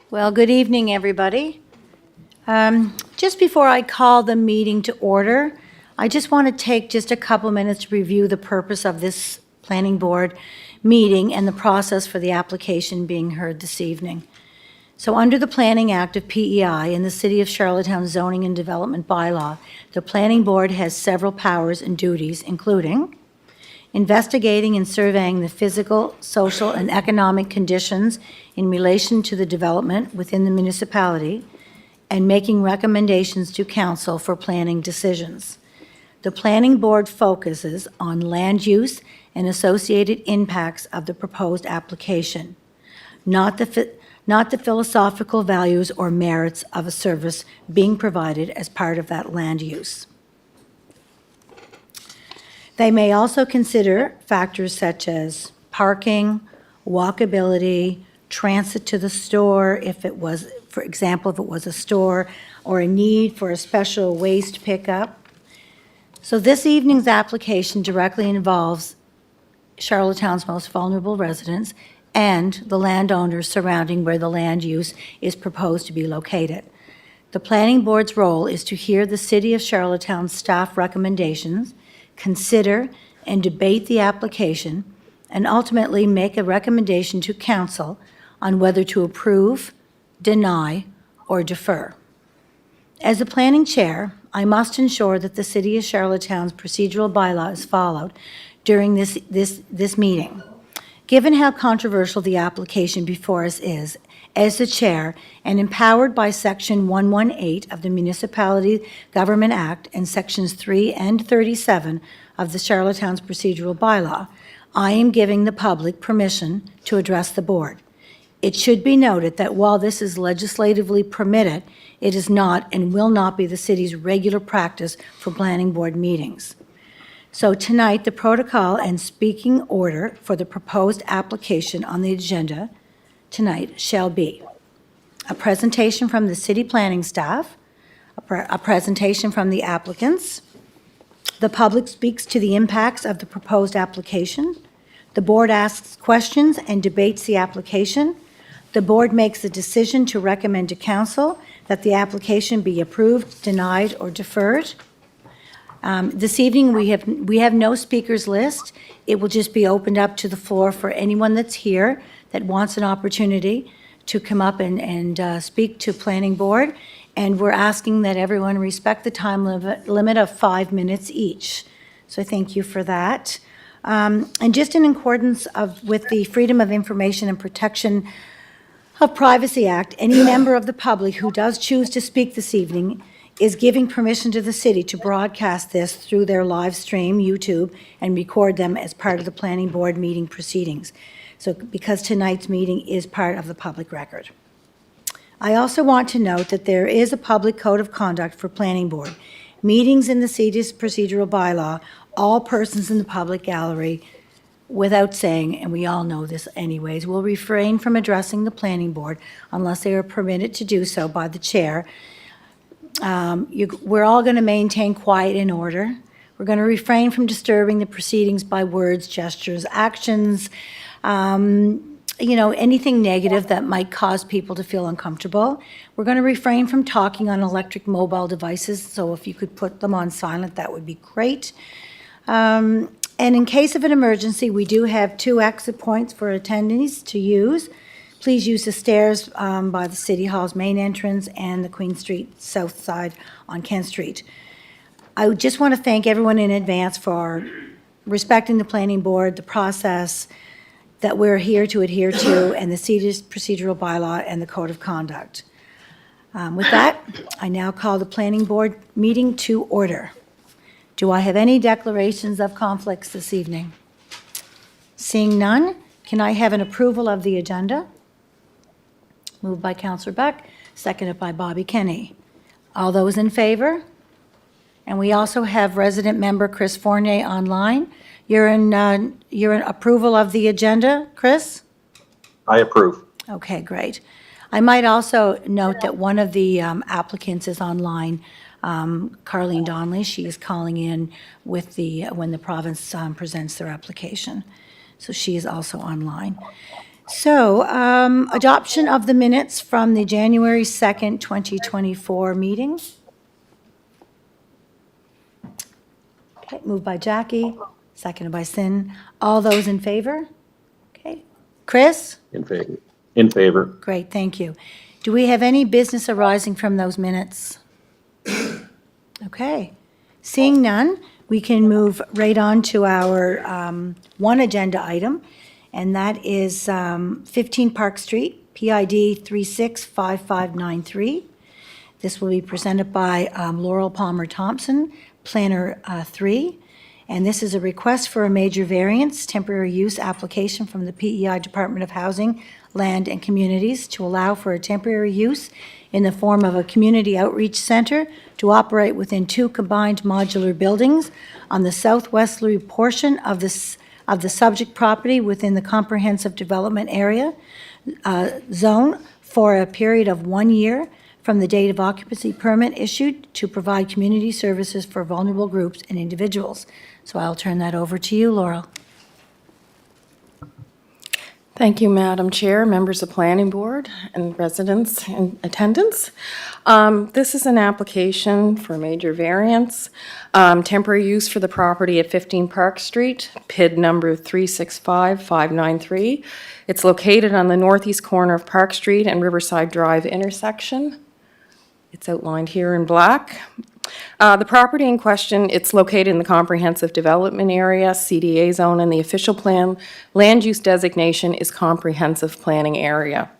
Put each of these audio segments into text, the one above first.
Well, good evening, everybody. Just before I call the meeting to order, I just want to take just a couple minutes to review the purpose of this planning board meeting and the process for the application being heard this evening. So under the Planning Act of PEI and the City of Charlottetown Zoning and Development Bylaw, the planning board has several powers and duties, including investigating and surveying the physical, social, and economic conditions in relation to the development within the municipality, and making recommendations to council for planning decisions. The planning board focuses on land use and associated impacts of the proposed application, not the philosophical values or merits of a service being provided as part of that land use. They may also consider factors such as parking, walkability, transit to the store, if it was, for example, if it was a store, or a need for a special waste pickup. So this evening's application directly involves Charlottetown's most vulnerable residents and the landowners surrounding where the land use is proposed to be located. The planning board's role is to hear the City of Charlottetown's staff recommendations, consider and debate the application, and ultimately make a recommendation to council on whether to approve, deny, or defer. As the planning chair, I must ensure that the City of Charlottetown's procedural bylaw is followed during this meeting. Given how controversial the application before us is, as the chair and empowered by Section 118 of the Municipality Government Act and Sections 3 and 37 of the Charlottetown's procedural bylaw, I am giving the public permission to address the board. It should be noted that while this is legislatively permitted, it is not and will not be the city's regular practice for planning board meetings. So tonight, the protocol and speaking order for the proposed application on the agenda tonight shall be a presentation from the city planning staff, a presentation from the applicants, the public speaks to the impacts of the proposed application, the board asks questions and debates the application, the board makes a decision to recommend to council that the application be approved, denied, or deferred. This evening, we have no speakers list. It will just be opened up to the floor for anyone that's here that wants an opportunity to come up and speak to planning board. And we're asking that everyone respect the time limit of 5 minutes each. So thank you for that. And just in accordance with the Freedom of Information and Protection of Privacy Act, any member of the public who does choose to speak this evening is giving permission to the city to broadcast this through their live stream, YouTube, and record them as part of the planning board meeting proceedings. So because tonight's meeting is part of the public record. I also want to note that there is a public code of conduct for planning board. Meetings in the city's procedural bylaw, all persons in the public gallery, without saying, and we all know this anyways, will refrain from addressing the planning board unless they are permitted to do so by the chair. We're all going to maintain quiet and order. We're going to refrain from disturbing the proceedings by words, gestures, actions, anything negative that might cause people to feel uncomfortable. We're going to refrain from talking on electric mobile devices, so if you could put them on silent, that would be great. And in case of an emergency, we do have 2 exit points for attendees to use. Please use the stairs by the City Hall's main entrance and the Queen Street south side on Kent Street. I would just want to thank everyone in advance for respecting the planning board, the process that we're here to adhere to, and the city's procedural bylaw and the code of conduct. With that, I now call the planning board meeting to order. Do I have any declarations of conflicts this evening? Seeing none, can I have an approval of the agenda? Moved by Councillor Beck, seconded by Bobby Kenny. All those in favor? And we also have resident member Chris Fournier online. You're in approval of the agenda, Chris? I approve. Okay, great. I might also note that one of the applicants is online, Carlene Donnelly. She is calling in with when the province presents their application. So she is also online. So, adoption of the minutes from the January 2nd, 2024 meeting. Okay, moved by Jackie, seconded by Sin. All those in favor? Okay. Chris? In favor. In favor. Great, thank you. Do we have any business arising from those minutes? Okay. Seeing none, we can move right on to our one agenda item, and that is 15 Park Street, PID 365593. This will be presented by Laurel Palmer Thompson, Planner 3. And this is a request for a major variance, temporary use application from the PEI Department of Housing, Land and Communities to allow for a temporary use in the form of a community outreach center to operate within 2 combined modular buildings on the southwesterly portion of the subject property within the comprehensive development area zone for a period of 1 year from the date of occupancy permit issued to provide community services for vulnerable groups and individuals. So I'll turn that over to you, Laurel. Thank you, Madam Chair, members of Planning Board, and residents in attendance. This is an application for major variance, temporary use for the property at 15 Park Street, PID number 365593. It's located on the northeast corner of Park Street and Riverside Drive intersection. It's outlined here in black. The property in question, it's located in the Comprehensive Development Area, CDA zone, and the official plan land use designation is Comprehensive Planning Area.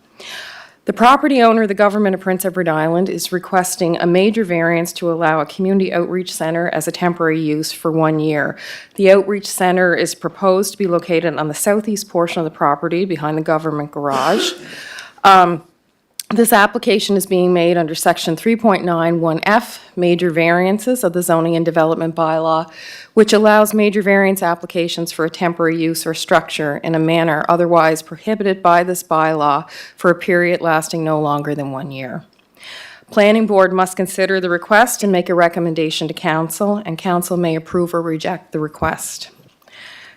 The property owner, the Government of Prince Edward Island, is requesting a major variance to allow a community outreach center as a temporary use for 1 year. The outreach center is proposed to be located on the southeast portion of the property behind the government garage. This application is being made under Section 3.91F, Major Variances of the Zoning and Development Bylaw, which allows major variance applications for a temporary use or structure in a manner otherwise prohibited by this bylaw for a period lasting no longer than 1 year. Planning Board must consider the request and make a recommendation to Council, and Council may approve or reject the request.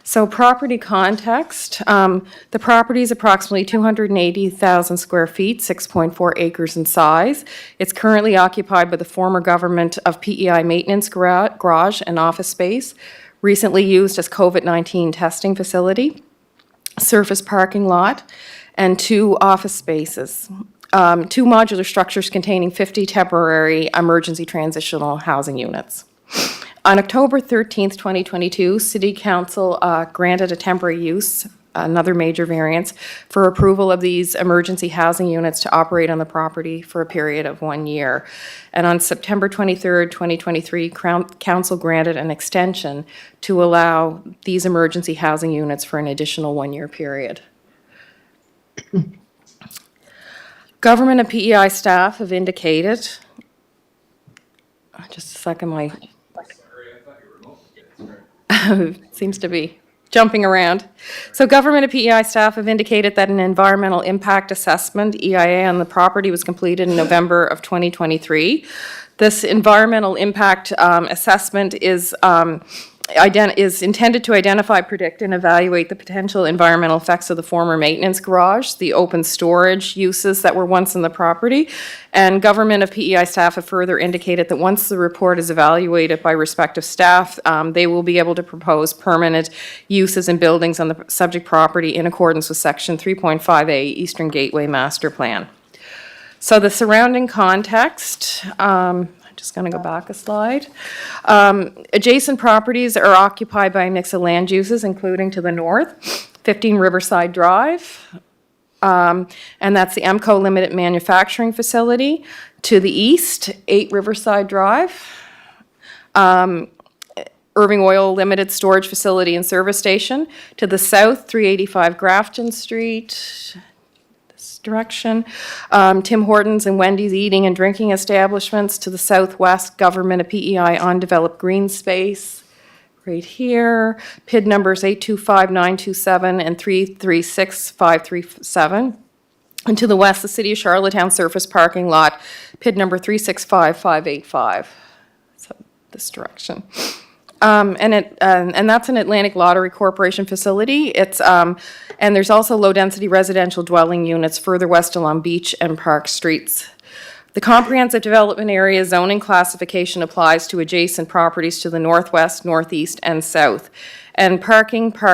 So property context, the property is approximately 280,000 square feet, 6.4 acres in size. It's currently occupied by the former Government of PEI maintenance garage and office space, recently used as COVID-19 testing facility, surface parking lot, and 2 office spaces. 2 modular structures containing 50 temporary emergency transitional housing units. On October 13th, 2022, City Council granted a temporary use, another major variance, for approval of these emergency housing units to operate on the property for a period of 1 year. And on September 23rd, 2023, Council granted an extension to allow these emergency housing units for an additional 1-year period. Government and PEI staff have indicated, just a second, my seems to be jumping around. So Government of PEI staff have indicated that an environmental impact assessment, EIA, on the property was completed in November of 2023. This environmental impact assessment is intended to identify, predict, and evaluate the potential environmental effects of the former maintenance garage, the open storage uses that were once in the property, and Government of PEI staff have further indicated that once the report is evaluated by respective staff, they will be able to propose permanent uses and buildings on the subject property in accordance with Section 3.5A Eastern Gateway Master Plan. So the surrounding context, just going to go back a slide. Adjacent properties are occupied by a mix of land uses, including to the north, 15 Riverside Drive, and that's the EMCO Limited Manufacturing Facility. To the east, 8 Riverside Drive, Irving Oil Limited Storage Facility and Service Station. To the south, 385 Grafton Street, direction. Tim Hortons and Wendy's eating and drinking establishments. To the southwest, Government of PEI undeveloped green space right here. PID numbers 825927 and 336537. And to the west, the City of Charlottetown surface parking lot, PID number 365585. So this direction. And that's an Atlantic Lottery Corporation facility. And there's also low-density residential dwelling units further west along Beach and Park Streets. The comprehensive development area zoning classification applies to adjacent properties to the northwest, northeast, and south. And park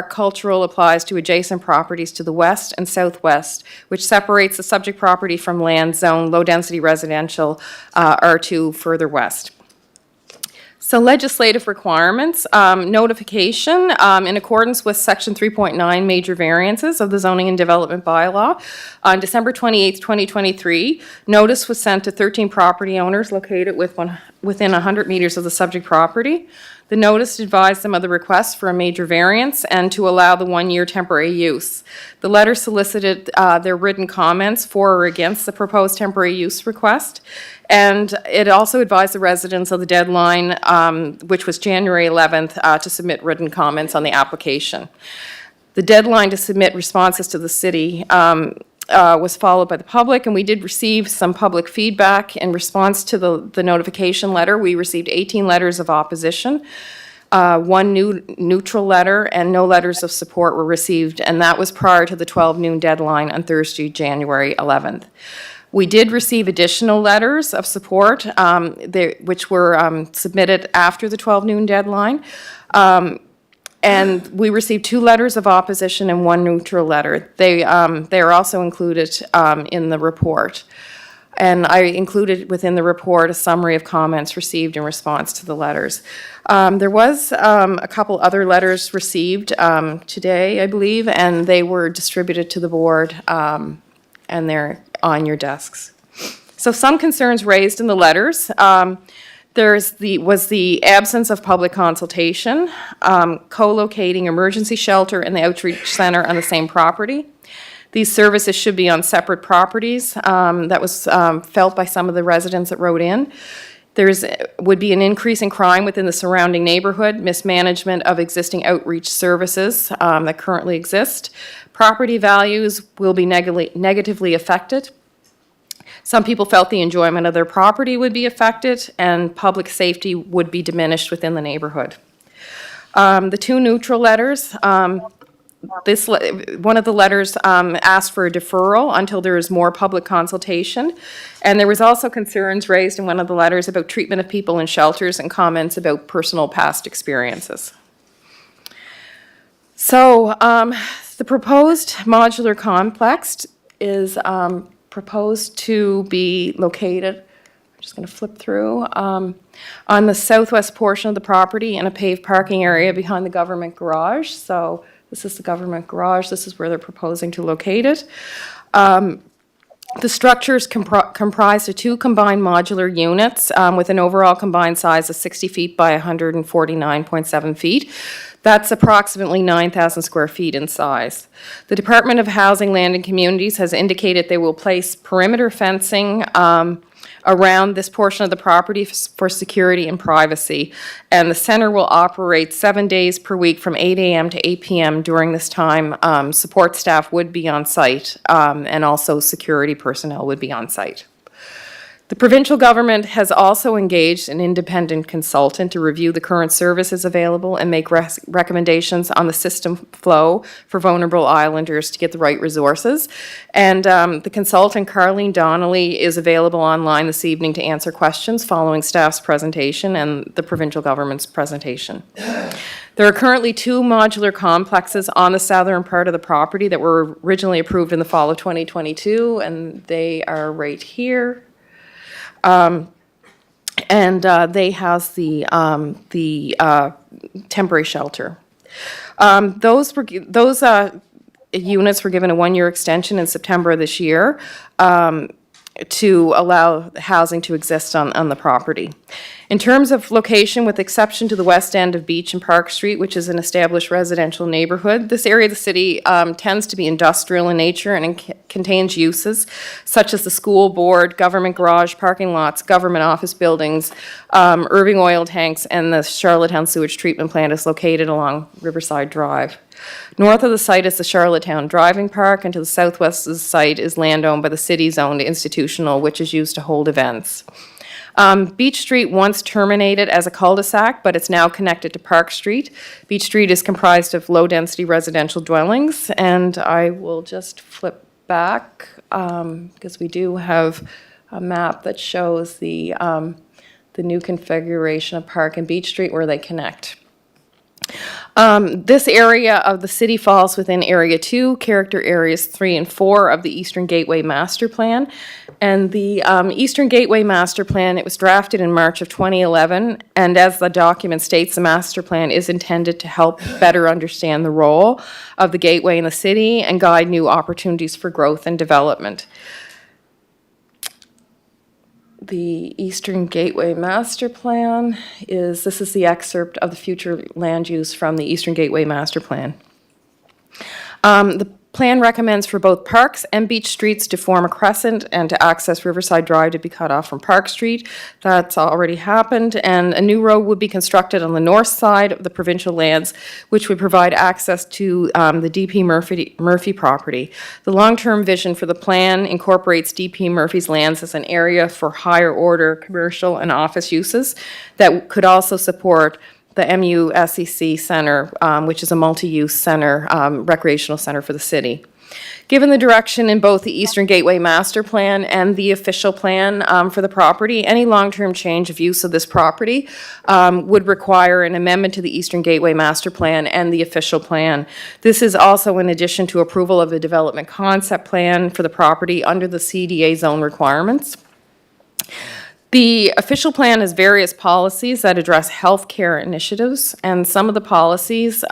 cultural applies to adjacent properties to the west and southwest, which separates the subject property from land zone, low-density residential, R2 further west. So legislative requirements, notification in accordance with Section 3.9 major variances of the Zoning and Development Bylaw. On December 28th, 2023, notice was sent to 13 property owners located within 100 meters of the subject property. The notice advised them of the request for a major variance and to allow the one-year temporary use. The letter solicited their written comments for or against the proposed temporary use request, and it also advised the residents of the deadline, which was January 11th, to submit written comments on the application. The deadline to submit responses to the city was followed by the public, and we did receive some public feedback in response to the notification letter. We received 18 letters of opposition, one neutral letter, and no letters of support were received, and that was prior to the 12 noon deadline on Thursday, January 11th. We did receive additional letters of support, which were submitted after the 12 noon deadline. And we received 2 letters of opposition and 1 neutral letter. They are also included in the report. And I included within the report a summary of comments received in response to the letters. There was a couple other letters received today, I believe, and they were distributed to the board, and they're on your desks. So some concerns raised in the letters. Was the absence of public consultation, co-locating emergency shelter and the outreach center on the same property. These services should be on separate properties. That was felt by some of the residents that wrote in. Would be an increase in crime within the surrounding neighborhood, mismanagement of existing outreach services that currently exist. Property values will be negatively affected. Some people felt the enjoyment of their property would be affected, and public safety would be diminished within the neighborhood. The 2 neutral letters, one of the letters asked for a deferral until there is more public consultation, and there was also concerns raised in one of the letters about treatment of people in shelters and comments about personal past experiences. So the proposed modular complex is proposed to be located, I'm just going to flip through, on the southwest portion of the property in a paved parking area behind the government garage. So this is the government garage. This is where they're proposing to locate it. The structure is comprised of 2 combined modular units with an overall combined size of 60 feet by 149.7 feet. That's approximately 9,000 square feet in size. The Department of Housing, Land and Communities has indicated they will place perimeter fencing around this portion of the property for security and privacy. And the center will operate 7 days per week from 8 a.m. to 8 p.m. During this time, support staff would be on site, and also security personnel would be on site. The provincial government has also engaged an independent consultant to review the current services available and make recommendations on the system flow for vulnerable islanders to get the right resources. And the consultant, Carleen Donnelly, is available online this evening to answer questions following staff's presentation and the provincial government's presentation. There are currently 2 modular complexes on the southern part of the property that were originally approved in the fall of 2022, and they are right here. They house the temporary shelter. Those units were given a 1-year extension in September of this year to allow housing to exist on the property. In terms of location, with exception to the west end of Beach and Park Street, which is an established residential neighborhood, this area of the city tends to be industrial in nature and contains uses such as the school board, government garage, parking lots, government office buildings, Irving oil tanks, and the Charlottetown sewage treatment plant is located along Riverside Drive. North of the site is the Charlottetown Driving Park, and to the southwest of the site is land owned by the city-zoned institutional, which is used to hold events. Beach Street once terminated as a cul-de-sac, but it's now connected to Park Street. Beach Street is comprised of low-density residential dwellings, and I will just flip back because we do have a map that shows the new configuration of Park and Beach Street where they connect. This area of the city falls within Area 2, Character Areas 3 and 4 of the Eastern Gateway Master Plan. And the Eastern Gateway Master Plan, it was drafted in March of 2011, and as the document states, the master plan is intended to help better understand the role of the gateway in the city and guide new opportunities for growth and development. The Eastern Gateway Master Plan this is the excerpt of the future land use from the Eastern Gateway Master Plan. The plan recommends for both parks and beach streets to form a crescent and to access Riverside Drive to be cut off from Park Street. That's already happened, and a new road would be constructed on the north side of the provincial lands, which would provide access to the D.P. Murphy property. The long-term vision for the plan incorporates D.P. Murphy's lands as an area for higher order commercial and office uses that could also support the MUSCC Center, which is a multi-use center, recreational center for the city. Given the direction in both the Eastern Gateway Master Plan and the official plan for the property, any long-term change of use of this property would require an amendment to the Eastern Gateway Master Plan and the official plan. This is also in addition to approval of a development concept plan for the property under the CDA zone requirements. The official plan has various policies that address healthcare initiatives, and some of the policies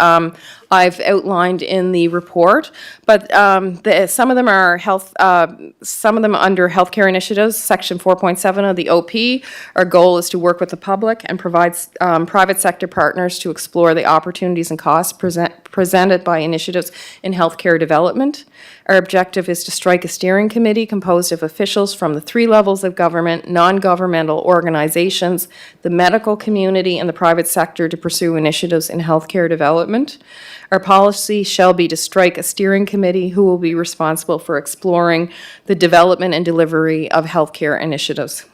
I've outlined in the report, but some of them are some of them under healthcare initiatives. Section 4.7 of the OP, our goal is to work with the public and provide private sector partners to explore the opportunities and costs presented by initiatives in healthcare development. Our objective is to strike a steering committee composed of officials from the 3 levels of government, non-governmental organizations, the medical community, and the private sector to pursue initiatives in healthcare development. Our policy shall be to strike a steering committee who will be responsible for exploring the development and delivery of healthcare initiatives.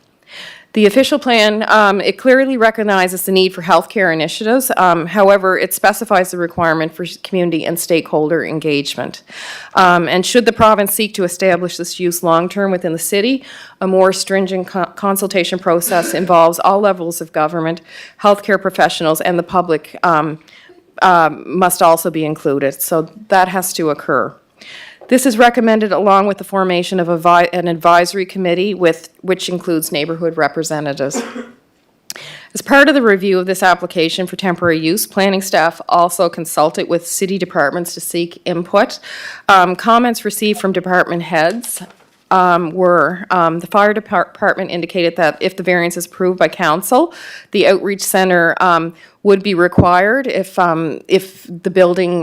The official plan, it clearly recognizes the need for healthcare initiatives. However, it specifies the requirement for community and stakeholder engagement. And should the province seek to establish this use long-term within the city, a more stringent consultation process involves all levels of government, healthcare professionals, and the public must also be included. So that has to occur. This is recommended along with the formation of an advisory committee which includes neighborhood representatives. As part of the review of this application for temporary use, planning staff also consulted with city departments to seek input. Comments received from department heads were the fire department indicated that if the variance is approved by council, the outreach center would be required if the building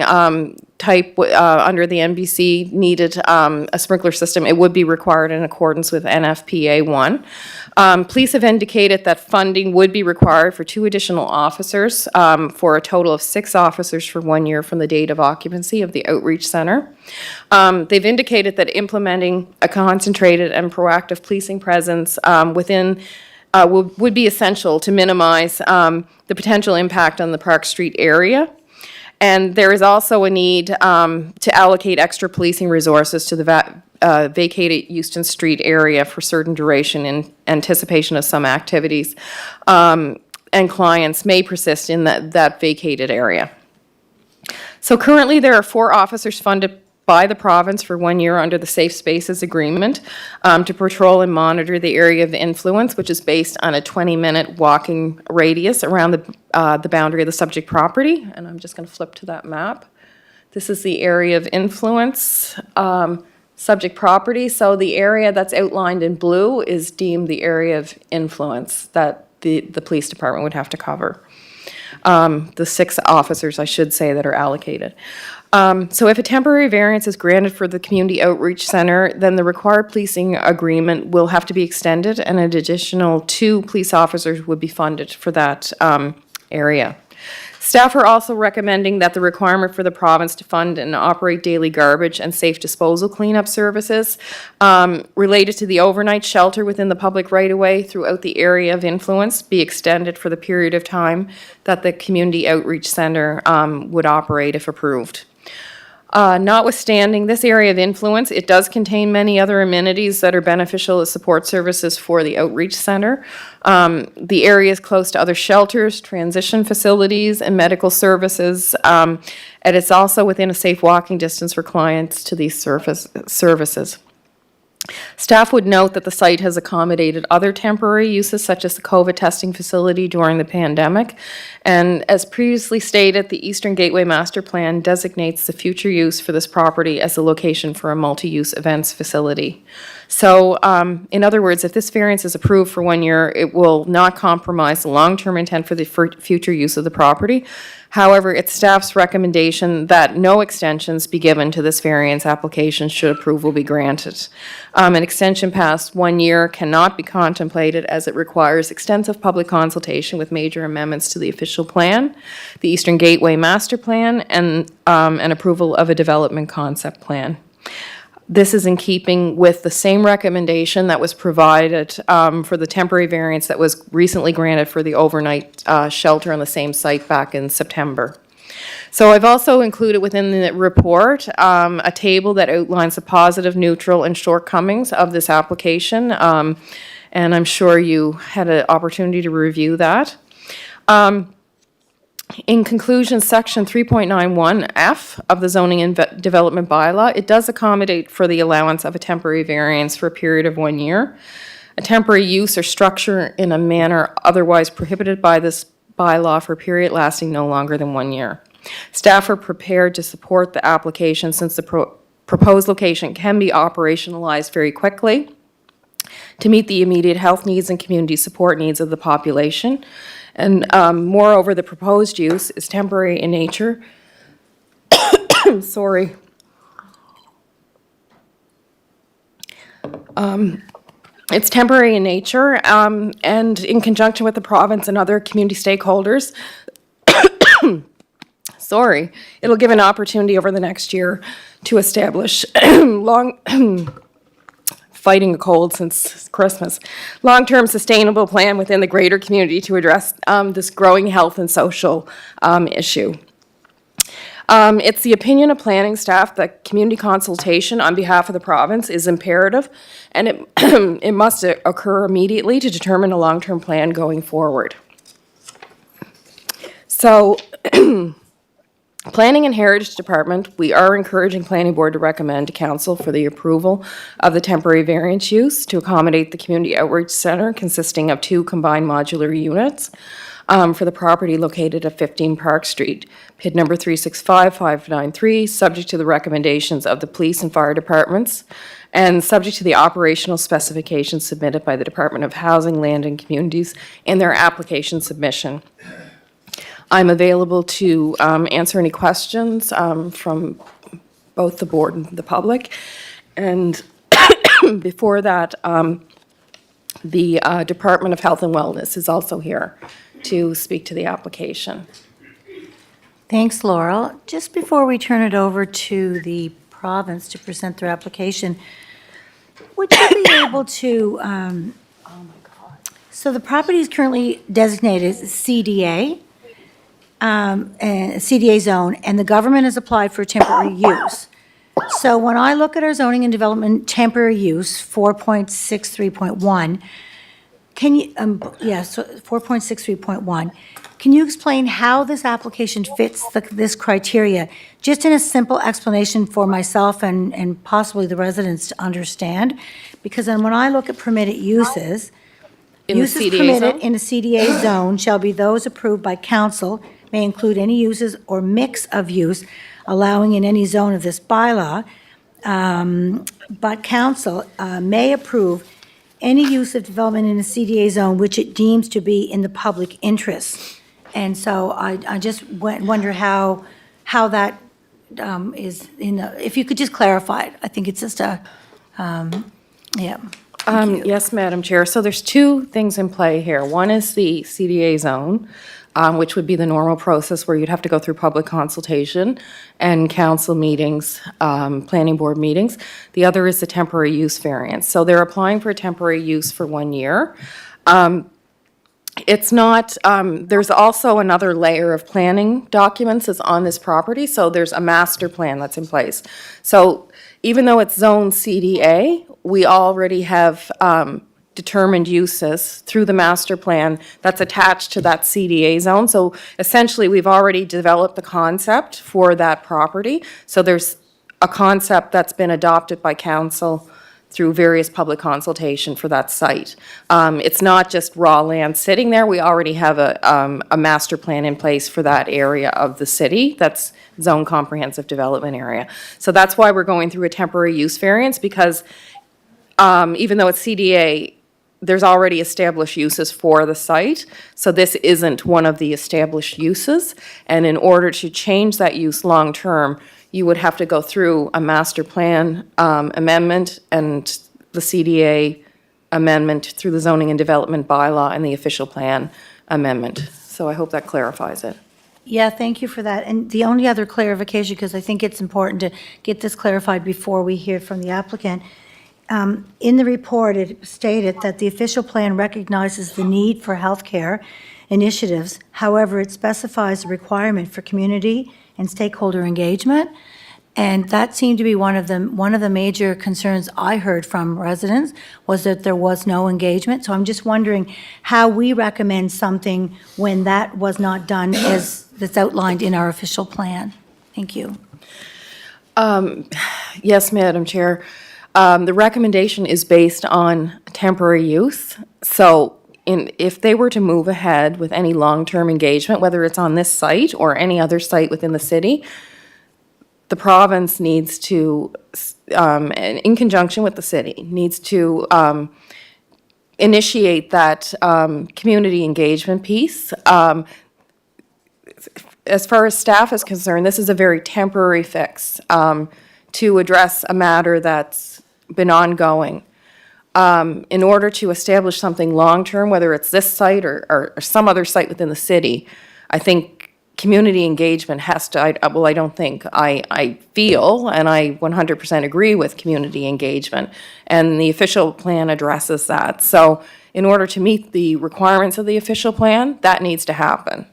type under the NBC needed a sprinkler system, it would be required in accordance with NFPA 1. Police have indicated that funding would be required for 2 additional officers for a total of 6 officers for 1 year from the date of occupancy of the outreach center. They've indicated that implementing a concentrated and proactive policing presence within would be essential to minimize the potential impact on the Park Street area. And there is also a need to allocate extra policing resources to the vacated Euston Street area for certain duration in anticipation of some activities, and clients may persist in that vacated area. So currently there are 4 officers funded by the province for 1 year under the Safe Spaces Agreement to patrol and monitor the area of influence, which is based on a 20-minute walking radius around the boundary of the subject property. And I'm just going to flip to that map. This is the area of influence, subject property. So the area that's outlined in blue is deemed the area of influence that the police department would have to cover. The 6 officers, I should say, that are allocated. So if a temporary variance is granted for the Community Outreach Center, then the required policing agreement will have to be extended and an additional 2 police officers would be funded for that area. Staff are also recommending that the requirement for the province to fund and operate daily garbage and safe disposal cleanup services related to the overnight shelter within the public right-of-way throughout the area of influence be extended for the period of time that the Community Outreach Centre would operate if approved. Notwithstanding this area of influence, it does contain many other amenities that are beneficial as support services for the outreach center. The area is close to other shelters, transition facilities, and medical services, and it's also within a safe walking distance for clients to these services. Staff would note that the site has accommodated other temporary uses such as the COVID testing facility during the pandemic. And as previously stated, the Eastern Gateway Master Plan designates the future use for this property as a location for a multi-use events facility. So in other words, if this variance is approved for 1 year, it will not compromise the long-term intent for the future use of the property. However, it's staff's recommendation that no extensions be given to this variance application should approval be granted. An extension past 1 year cannot be contemplated as it requires extensive public consultation with major amendments to the official plan, the Eastern Gateway Master Plan, and an approval of a development concept plan. This is in keeping with the same recommendation that was provided for the temporary variance that was recently granted for the overnight shelter on the same site back in September. So I've also included within the report a table that outlines the positive, neutral, and shortcomings of this application, and I'm sure you had an opportunity to review that. In conclusion, Section 3.91F of the Zoning and Development Bylaw, it does accommodate for the allowance of a temporary variance for a period of 1 year. A temporary use or structure in a manner otherwise prohibited by this bylaw for a period lasting no longer than 1 year. Staff are prepared to support the application since the proposed location can be operationalized very quickly to meet the immediate health needs and community support needs of the population. And moreover, the proposed use is temporary in nature. Sorry. It's temporary in nature, and in conjunction with the province and other community stakeholders, sorry, it'll give an opportunity over the next year to establish fighting a cold since Christmas, long-term sustainable plan within the greater community to address this growing health and social issue. It's the opinion of planning staff that community consultation on behalf of the province is imperative, and it must occur immediately to determine a long-term plan going forward. So, Planning and Heritage Department, we are encouraging Planning Board to recommend to Council for the approval of the temporary variance use to accommodate the Community Outreach Centre consisting of 2 combined modular units for the property located at 15 Park Street, PID number 365593, subject to the recommendations of the police and fire departments and subject to the operational specifications submitted by the Department of Housing, Land and Communities in their application submission. I'm available to answer any questions from both the board and the public. And before that, the Department of Health and Wellness is also here to speak to the application. Thanks, Laurel. Just before we turn it over to the province to present their application, would you be able to, so the property is currently designated as CDA, CDA zone, and the government has applied for temporary use. So when I look at our zoning and development temporary use, 4.63.1, can you, so 4.63.1, can you explain how this application fits this criteria? Just in a simple explanation for myself and possibly the residents to understand. Because then when I look at permitted uses, uses CDA permitted zone? in a CDA zone shall be those approved by council, may include any uses or mix of use allowing in any zone of this bylaw, but council may approve any use of development in a CDA zone which it deems to be in the public interest. And so I just wonder how that is in the, if you could just clarify it. I think it's just a, yeah. Thank you. Yes, Madam Chair. So there's 2 things in play here. One is the CDA zone, which would be the normal process where you'd have to go through public consultation and council meetings, planning board meetings. The other is the temporary use variance. So they're applying for a temporary use for 1 year. It's not, there's also another layer of planning documents that's on this property, so there's a master plan that's in place. So even though it's zone CDA, we already have determined uses through the master plan that's attached to that CDA zone. So essentially, we've already developed the concept for that property. So there's a concept that's been adopted by council through various public consultation for that site. It's not just raw land sitting there. We already have a master plan in place for that area of the city. That's zone comprehensive development area. So that's why we're going through a temporary use variance, because even though it's CDA, there's already established uses for the site. So this isn't one of the established uses. And in order to change that use long-term, you would have to go through a master plan amendment and the CDA amendment through the zoning and development bylaw and the official plan amendment. So I hope that clarifies it. Yeah, thank you for that. And the only other clarification, because I think it's important to get this clarified before we hear from the applicant. In the report, it stated that the official plan recognizes the need for healthcare initiatives. However, it specifies a requirement for community and stakeholder engagement. And that seemed to be one of the major concerns I heard from residents, was that there was no engagement. So I'm just wondering how we recommend something when that was not done as that's outlined in our official plan. Thank you. Yes, Madam Chair. The recommendation is based on temporary use. So if they were to move ahead with any long-term engagement, whether it's on this site or any other site within the city, the province needs to, in conjunction with the city, needs to initiate that community engagement piece. As far as staff is concerned, this is a very temporary fix to address a matter that's been ongoing. In order to establish something long-term, whether it's this site or some other site within the city, I think community engagement has to, I feel, and I 100% agree with community engagement, and the official plan addresses that. So in order to meet the requirements of the official plan, that needs to happen.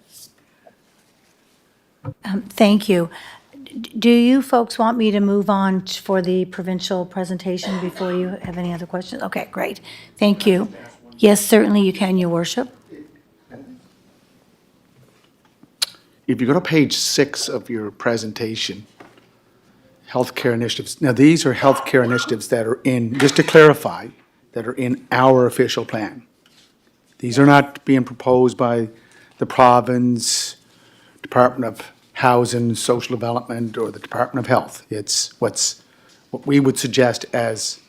Thank you. Do you folks want me to move on for the provincial presentation before you have any other questions? Okay, great. Thank you. Yes, certainly you can, Your Worship. If you go to page 6 of your presentation, healthcare initiatives. Now, these are healthcare initiatives that are in, just to clarify, that are in our official plan. These are not being proposed by the province, Department of Housing, Social Development, or the Department of Health. It's what we would suggest as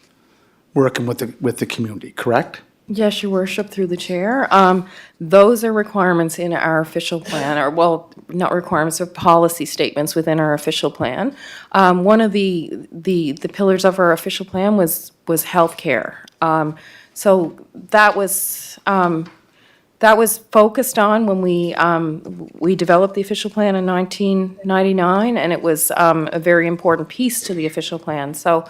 working with the community, correct? Yes, Your Worship, through the chair. Those are requirements in our official plan, or, well, not requirements, but policy statements within our official plan. One of the pillars of our official plan was healthcare. So that was focused on when we developed the official plan in 1999, and it was a very important piece to the official plan. So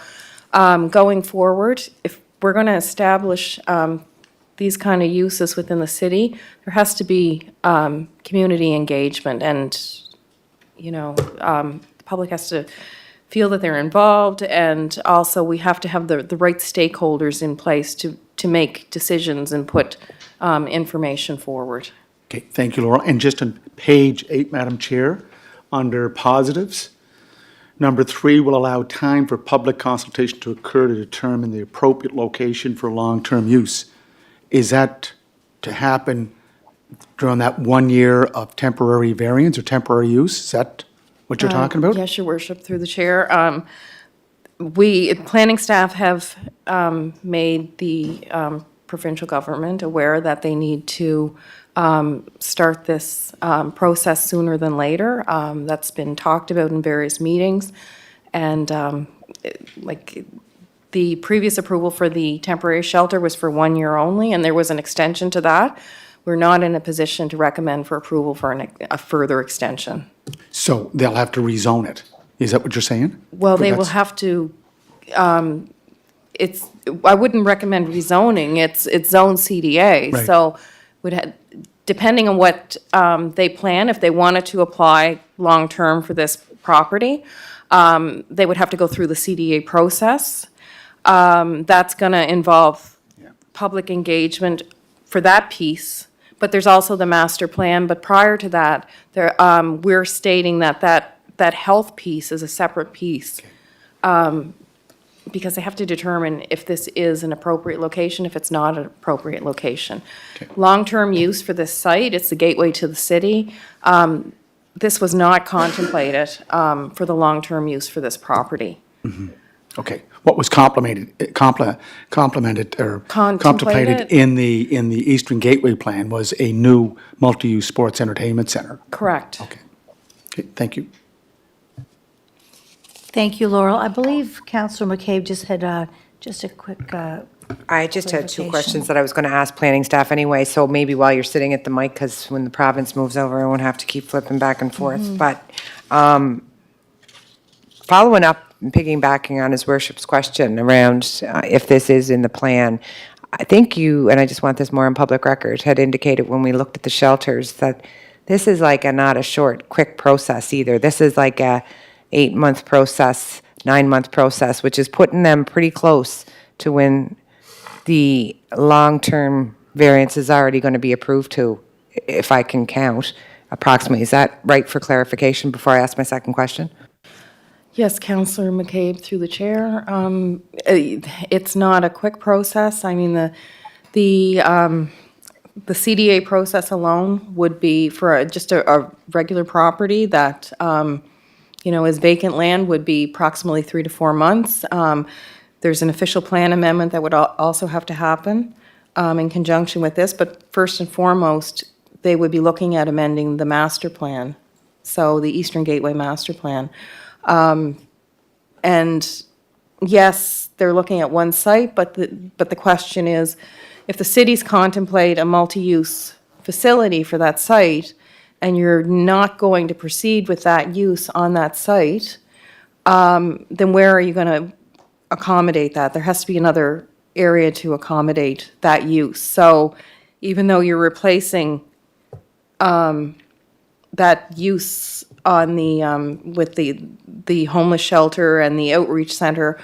going forward, if we're going to establish these kind of uses within the city, there has to be community engagement, and the public has to feel that they're involved, and also we have to have the right stakeholders in place to make decisions and put information forward. Okay, thank you, Laura. And just on page 8, Madam Chair, under positives, number 3 will allow time for public consultation to occur to determine the appropriate location for long-term use. Is that to happen during that 1 year of temporary variance or temporary use? Is that what you're talking about? Yes, Your Worship, through the chair. Planning staff have made the provincial government aware that they need to start this process sooner than later. That's been talked about in various meetings. And the previous approval for the temporary shelter was for 1 year only, and there was an extension to that. we're not in a position to recommend for approval for a further extension. So they'll have to rezone it. Is that what you're saying? Well, they will That's- have to, I wouldn't recommend rezoning, it's zone CDA. Right. So depending on what they plan, if they wanted to apply long-term for this property, they would have to go through the CDA process. That's going to involve public engagement for that piece, but there's also the master plan. But prior to that, we're stating that health piece is a separate piece, because they have to determine if this is an appropriate location, if it's not an appropriate location. Long-term use for this site, it's the gateway to the city. This was not contemplated for the long-term use for this property. Okay. What was complemented or contemplated in the Eastern Gateway Plan was a new multi-use sports entertainment center. Correct. Okay. Okay, thank you. Thank you, Laurel. I believe Councillor McCabe just had just a quick, I just had two clarification. questions that I was going to ask planning staff anyway, so maybe while you're sitting at the mic, because when the province moves over, I won't have to keep flipping back and forth. But following up and piggybacking on his worship's question around if this is in the plan, I think you, and I just want this more on public record, had indicated when we looked at the shelters that this is like not a short, quick process either. This is like a 8-month process, 9-month process, which is putting them pretty close to when the long-term variance is already going to be approved to, if I can count, approximately. Is that right for clarification before I ask my second question? Yes, Councillor McCabe, through the chair. It's not a quick process. I mean, the CDA process alone would be for just a regular property that, is vacant land, would be approximately 3 to 4 months. There's an official plan amendment that would also have to happen in conjunction with this, but first and foremost, they would be looking at amending the master plan, so the Eastern Gateway Master Plan. And yes, they're looking at one site, but the question is, if the cities contemplate a multi-use facility for that site, and you're not going to proceed with that use on that site, then where are you going to accommodate that? There has to be another area to accommodate that use. So even though you're replacing that use on the with the homeless shelter and the outreach center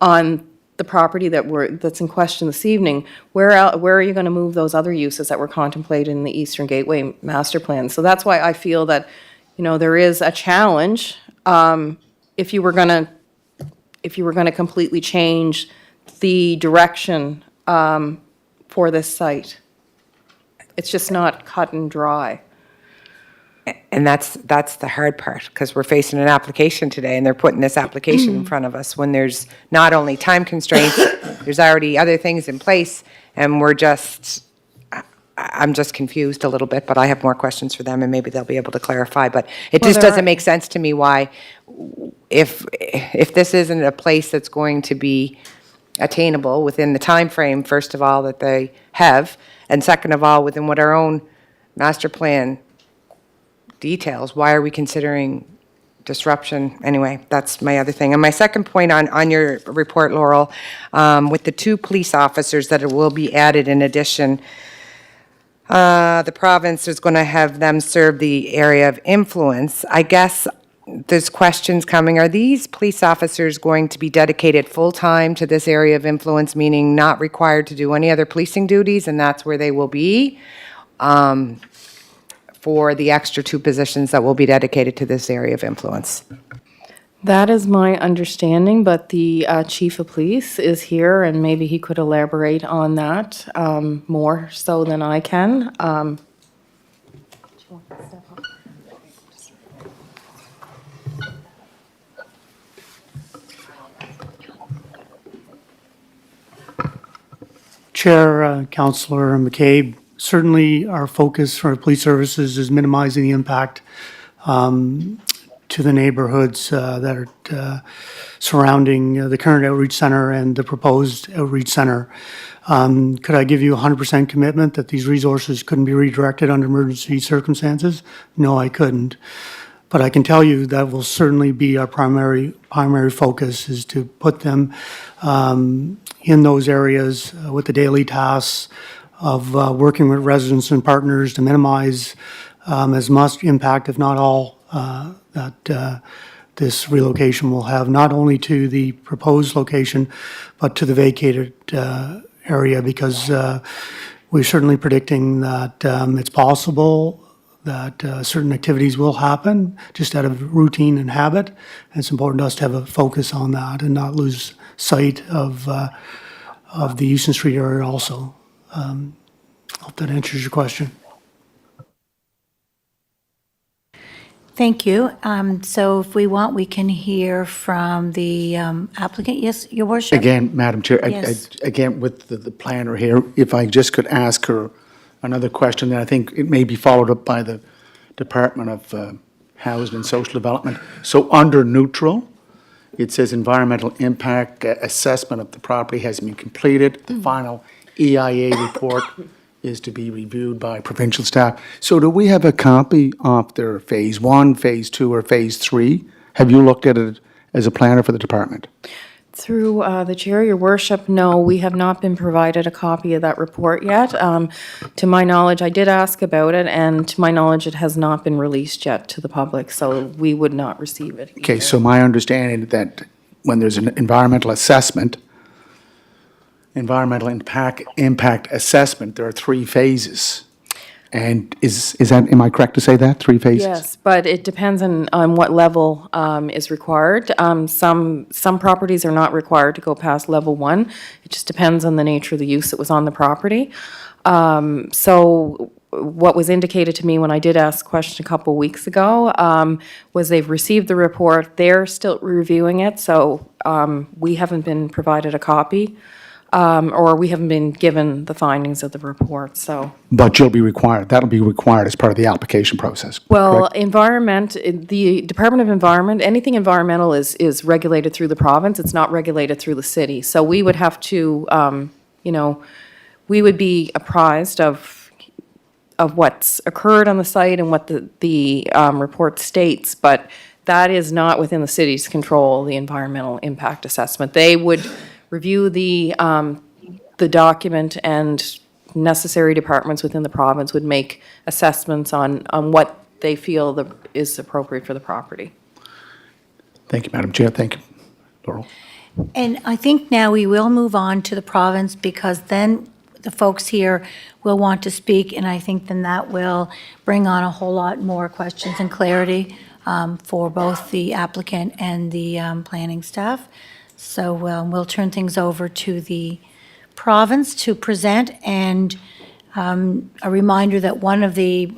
on the property that's in question this evening, where are you going to move those other uses that were contemplated in the Eastern Gateway Master Plan? So that's why I feel that, there is a challenge if you were going to completely change the direction for this site. It's just not cut and dry. And that's the hard part, because we're facing an application today, and they're putting this application in front of us when there's not only time constraints, there's already other things in place, and I'm just confused a little bit, but I have more questions for them, and maybe they'll be able to clarify. But it just doesn't make sense to me why, if this isn't a place that's going to be attainable within the time frame, first of all, that they have, and second of all, within what our own master plan details, why are we considering disruption? Anyway, that's my other thing. And my second point on your report, Laurel, with the 2 police officers that will be added in addition, the province is going to have them serve the area of influence. I guess there's questions coming. Are these police officers going to be dedicated full-time to this area of influence, meaning not required to do any other policing duties, and that's where they will be? For the extra 2 positions that will be dedicated to this area of influence. That is my understanding, but the chief of police is here, and maybe he could elaborate on that more so than I can. Chair, Councillor McCabe, certainly our focus for police services is minimizing the impact to the neighborhoods that are surrounding the current outreach center and the proposed outreach center. Could I give you 100% commitment that these resources couldn't be redirected under emergency circumstances? No, I couldn't. But I can tell you that will certainly be our primary focus, is to put them in those areas with the daily tasks of working with residents and partners to minimize as much impact, if not all, that this relocation will have, not only to the proposed location, but to the vacated area, because we're certainly predicting that it's possible that certain activities will happen just out of routine and habit. And it's important to us to have a focus on that and not lose sight of the Euston Street area also. Hope that answers your question. Thank you. So if we want, we can hear from the applicant. Yes, Your Worship? Again, Madam Chair, Yes. again, with the planner here, if I just could ask her another question, that I think it may be followed up by the Department of Housing and Social Development. So under neutral, it says environmental impact assessment of the property has been completed. The final EIA report is to be reviewed by provincial staff. So do we have a copy of their Phase 1, Phase 2, or Phase 3? Have you looked at it as a planner for the department? Through the chair, Your Worship, no, we have not been provided a copy of that report yet. To my knowledge, I did ask about it, and to my knowledge, it has not been released yet to the public, so we would not receive it. Okay, either. so my understanding that when there's an environmental assessment, environmental impact assessment, there are 3 phases. And is that, am I correct to say that, 3 phases? Yes, but it depends on what level is required. Some properties are not required to go past level 1. It just depends on the nature of the use that was on the property. So what was indicated to me when I did ask a question a couple weeks ago was they've received the report. They're still reviewing it, so we haven't been provided a copy. Or we haven't been given the findings of the report, so. But you'll be required, that'll be required as part of the application process, Well, correct? the Department of Environment, anything environmental is regulated through the province, it's not regulated through the city. So we would have to, we would be apprised of what's occurred on the site and what the report states, but that is not within the city's control, the environmental impact assessment. They would review the document, and necessary departments within the province would make assessments on what they feel is appropriate for the property. Thank you, Madam Chair, thank you, Laurel. And I think now we will move on to the province, because then the folks here will want to speak, and I think then that will bring on a whole lot more questions and clarity for both the applicant and the planning staff. So we'll turn things over to the province to present, and a reminder that one of the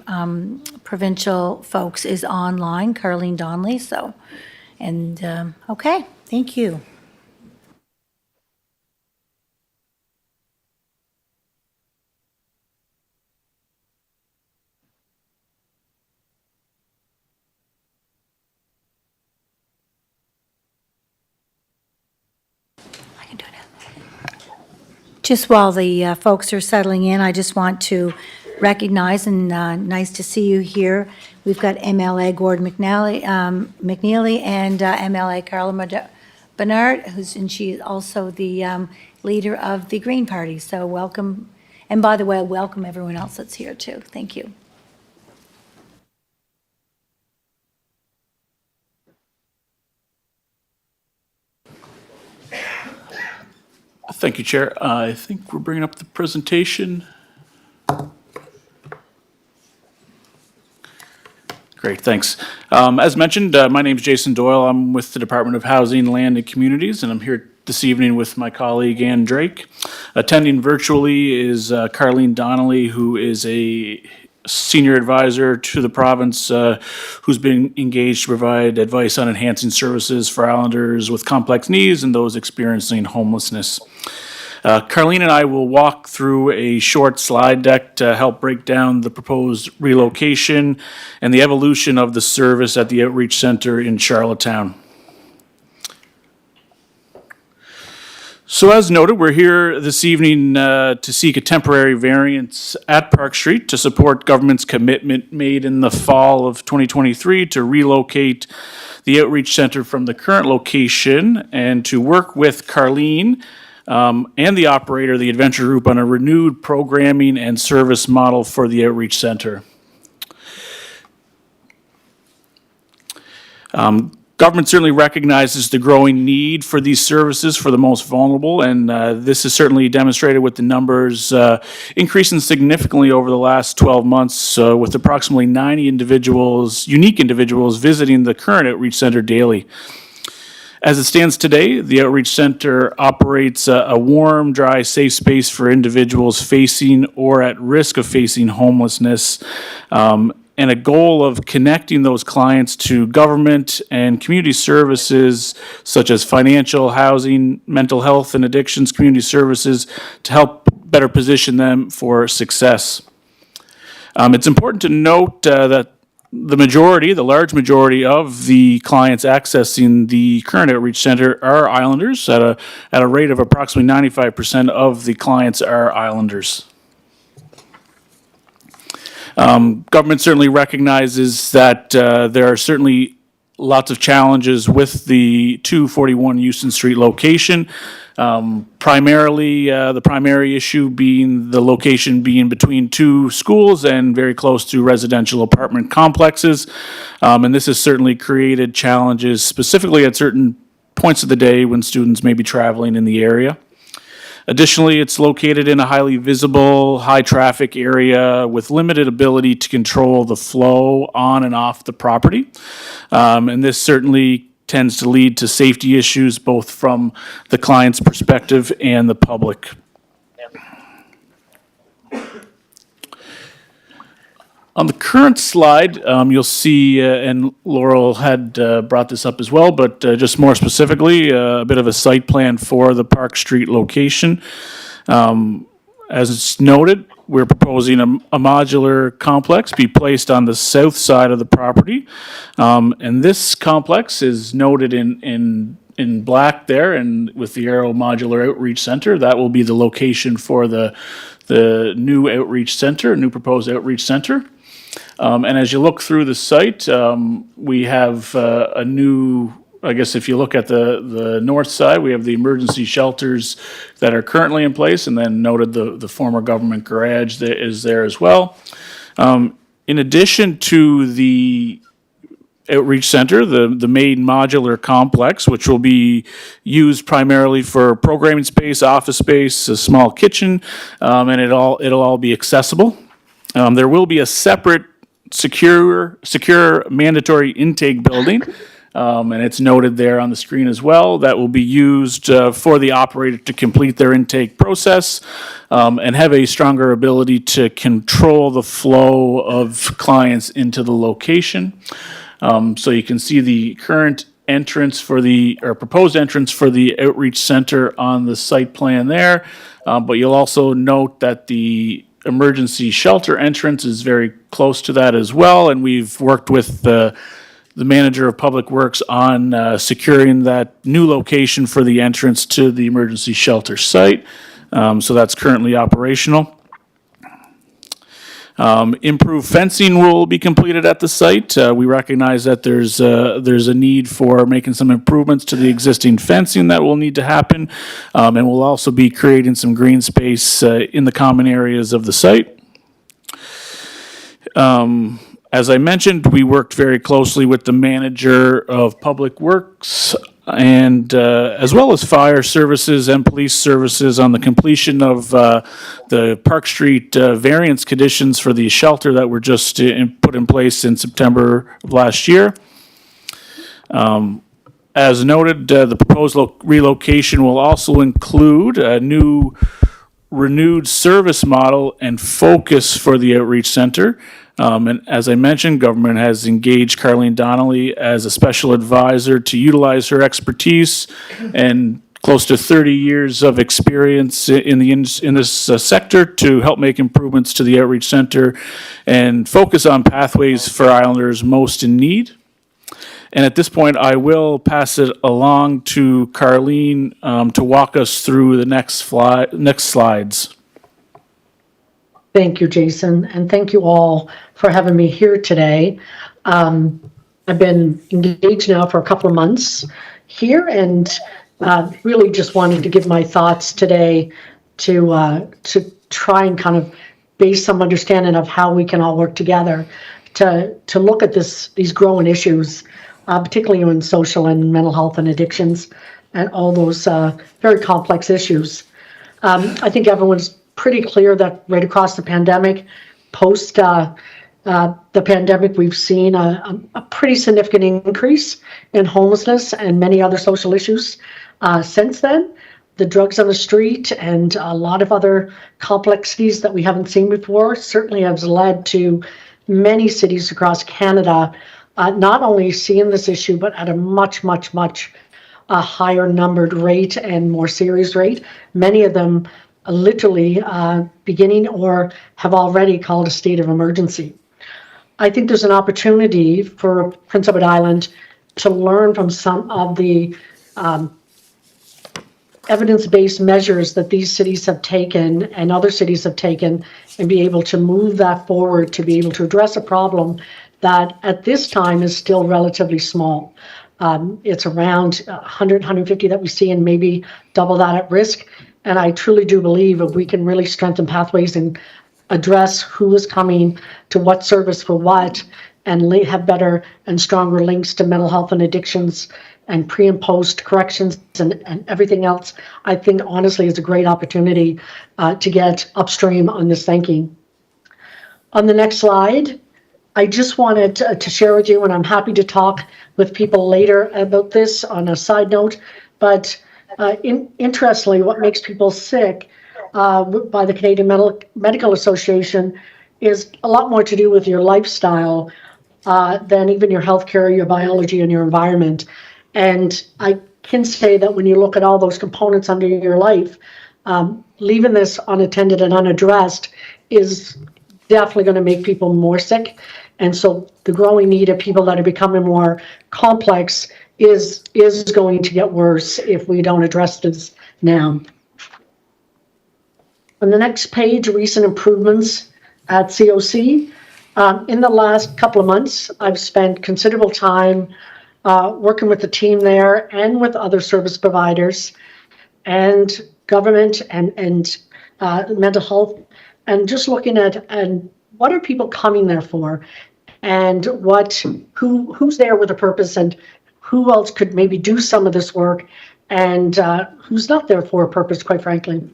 provincial folks is online, Carleen Donnelly, so, and, okay, thank you. I can do it. Just while the folks are settling in, I just want to recognize, and nice to see you here. We've got MLA Gord McNeely and MLA Carla Bernard, and she is also the leader of the Green Party. So welcome, and by the way, welcome everyone else that's here too. Thank you. Thank you, Chair. I think we're bringing up the presentation. Great, thanks. As mentioned, my name is Jason Doyle. I'm with the Department of Housing, Land and Communities, and I'm here this evening with my colleague Ann Drake. Attending virtually is Carleen Donnelly, who is a senior advisor to the province who's been engaged to provide advice on enhancing services for islanders with complex needs and those experiencing homelessness. Carleen and I will walk through a short slide deck to help break down the proposed relocation and the evolution of the service at the Outreach Center in Charlottetown. So as noted, we're here this evening to seek a temporary variance at Park Street to support government's commitment made in the fall of 2023 to relocate the outreach center from the current location and to work with Carleen and the operator of the Adventure Group on a renewed programming and service model for the outreach center. Government certainly recognizes the growing need for these services for the most vulnerable, and this is certainly demonstrated with the numbers increasing significantly over the last 12 months, with approximately 90 unique individuals visiting the current outreach center daily. As it stands today, the Outreach Center operates a warm, dry, safe space for individuals facing or at risk of facing homelessness, and a goal of connecting those clients to government and community services such as financial, housing, mental health and addictions community services to help better position them for success. It's important to note that the large majority of the clients accessing the current outreach center are islanders at a rate of approximately 95% of the clients are islanders. Government certainly recognizes that there are certainly lots of challenges with the 241 Houston Street location. Primarily, the primary issue being the location being between two schools and very close to residential apartment complexes. And this has certainly created challenges specifically at certain points of the day when students may be traveling in the area. Additionally, it's located in a highly visible, high-traffic area with limited ability to control the flow on and off the property. And this certainly tends to lead to safety issues both from the client's perspective and the public. On the current slide, you'll see, and Laurel had brought this up as well, but just more specifically, a bit of a site plan for the Park Street location. As it's noted, we're proposing a modular complex be placed on the south side of the property. And this complex is noted in black there and with the arrow modular outreach center. That will be the location for the new outreach center, new proposed outreach center. And as you look through the site, we have a new, I guess if you look at the north side, we have the emergency shelters that are currently in place, and then noted the former government garage that is there as well. In addition to the outreach center, the main modular complex, which will be used primarily for programming space, office space, a small kitchen, and it'll all be accessible. There will be a separate secure mandatory intake building, and it's noted there on the screen as well, that will be used for the operator to complete their intake process and have a stronger ability to control the flow of clients into the location. So you can see the current entrance or proposed entrance for the outreach center on the site plan there, but you'll also note that the emergency shelter entrance is very close to that as well, and we've worked with the manager of Public Works on securing that new location for the entrance to the emergency shelter site. So that's currently operational. Improved fencing will be completed at the site. We recognize that there's a need for making some improvements to the existing fencing that will need to happen, and we'll also be creating some green space in the common areas of the site. As I mentioned, we worked very closely with the manager of Public Works and as well as fire services and police services on the completion of the Park Street variance conditions for the shelter that were just put in place in September of last year. As noted, the proposed relocation will also include a new renewed service model and focus for the outreach center. And as I mentioned, government has engaged Carleen Donnelly as a special advisor to utilize her expertise and close to 30 years of experience in this sector to help make improvements to the outreach center and focus on pathways for islanders most in need. And at this point, I will pass it along to Carlene to walk us through the next slides. Thank you, Jason, and thank you all for having me here today. I've been engaged now for a couple of months here, and really just wanted to give my thoughts today to try and kind of base some understanding of how we can all work together to look at these growing issues, particularly in social and mental health and addictions, and all those very complex issues. I think everyone's pretty clear that right across the pandemic, post the pandemic, we've seen a pretty significant increase in homelessness and many other social issues since then. The drugs on the street and a lot of other complexities that we haven't seen before certainly has led to many cities across Canada not only seeing this issue, but at a much higher numbered rate and more serious rate. Many of them literally beginning or have already called a state of emergency. I think there's an opportunity for Prince Edward Island to learn from some of the evidence-based measures that these cities have taken and other cities have taken, and be able to move that forward to be able to address a problem that at this time is still relatively small. It's around 100, 150 that we see, and maybe double that at risk. And I truly do believe if we can really strengthen pathways and address who is coming to what service for what, and have better and stronger links to mental health and addictions and pre and post corrections and everything else, I think honestly is a great opportunity to get upstream on this thinking. On the next slide, I just wanted to share with you, and I'm happy to talk with people later about this on a side note, but interestingly, what makes people sick by the Canadian Medical Association is a lot more to do with your lifestyle than even your healthcare, your biology, and your environment. And I can say that when you look at all those components under your life, leaving this unattended and unaddressed is definitely going to make people more sick. And so the growing need of people that are becoming more complex is going to get worse if we don't address this now. On the next page, recent improvements at COC. In the last couple of months, I've spent considerable time working with the team there and with other service providers and government and mental health, and just looking at and what are people coming there for, and who's there with a purpose, and who else could maybe do some of this work, and who's not there for a purpose, quite frankly.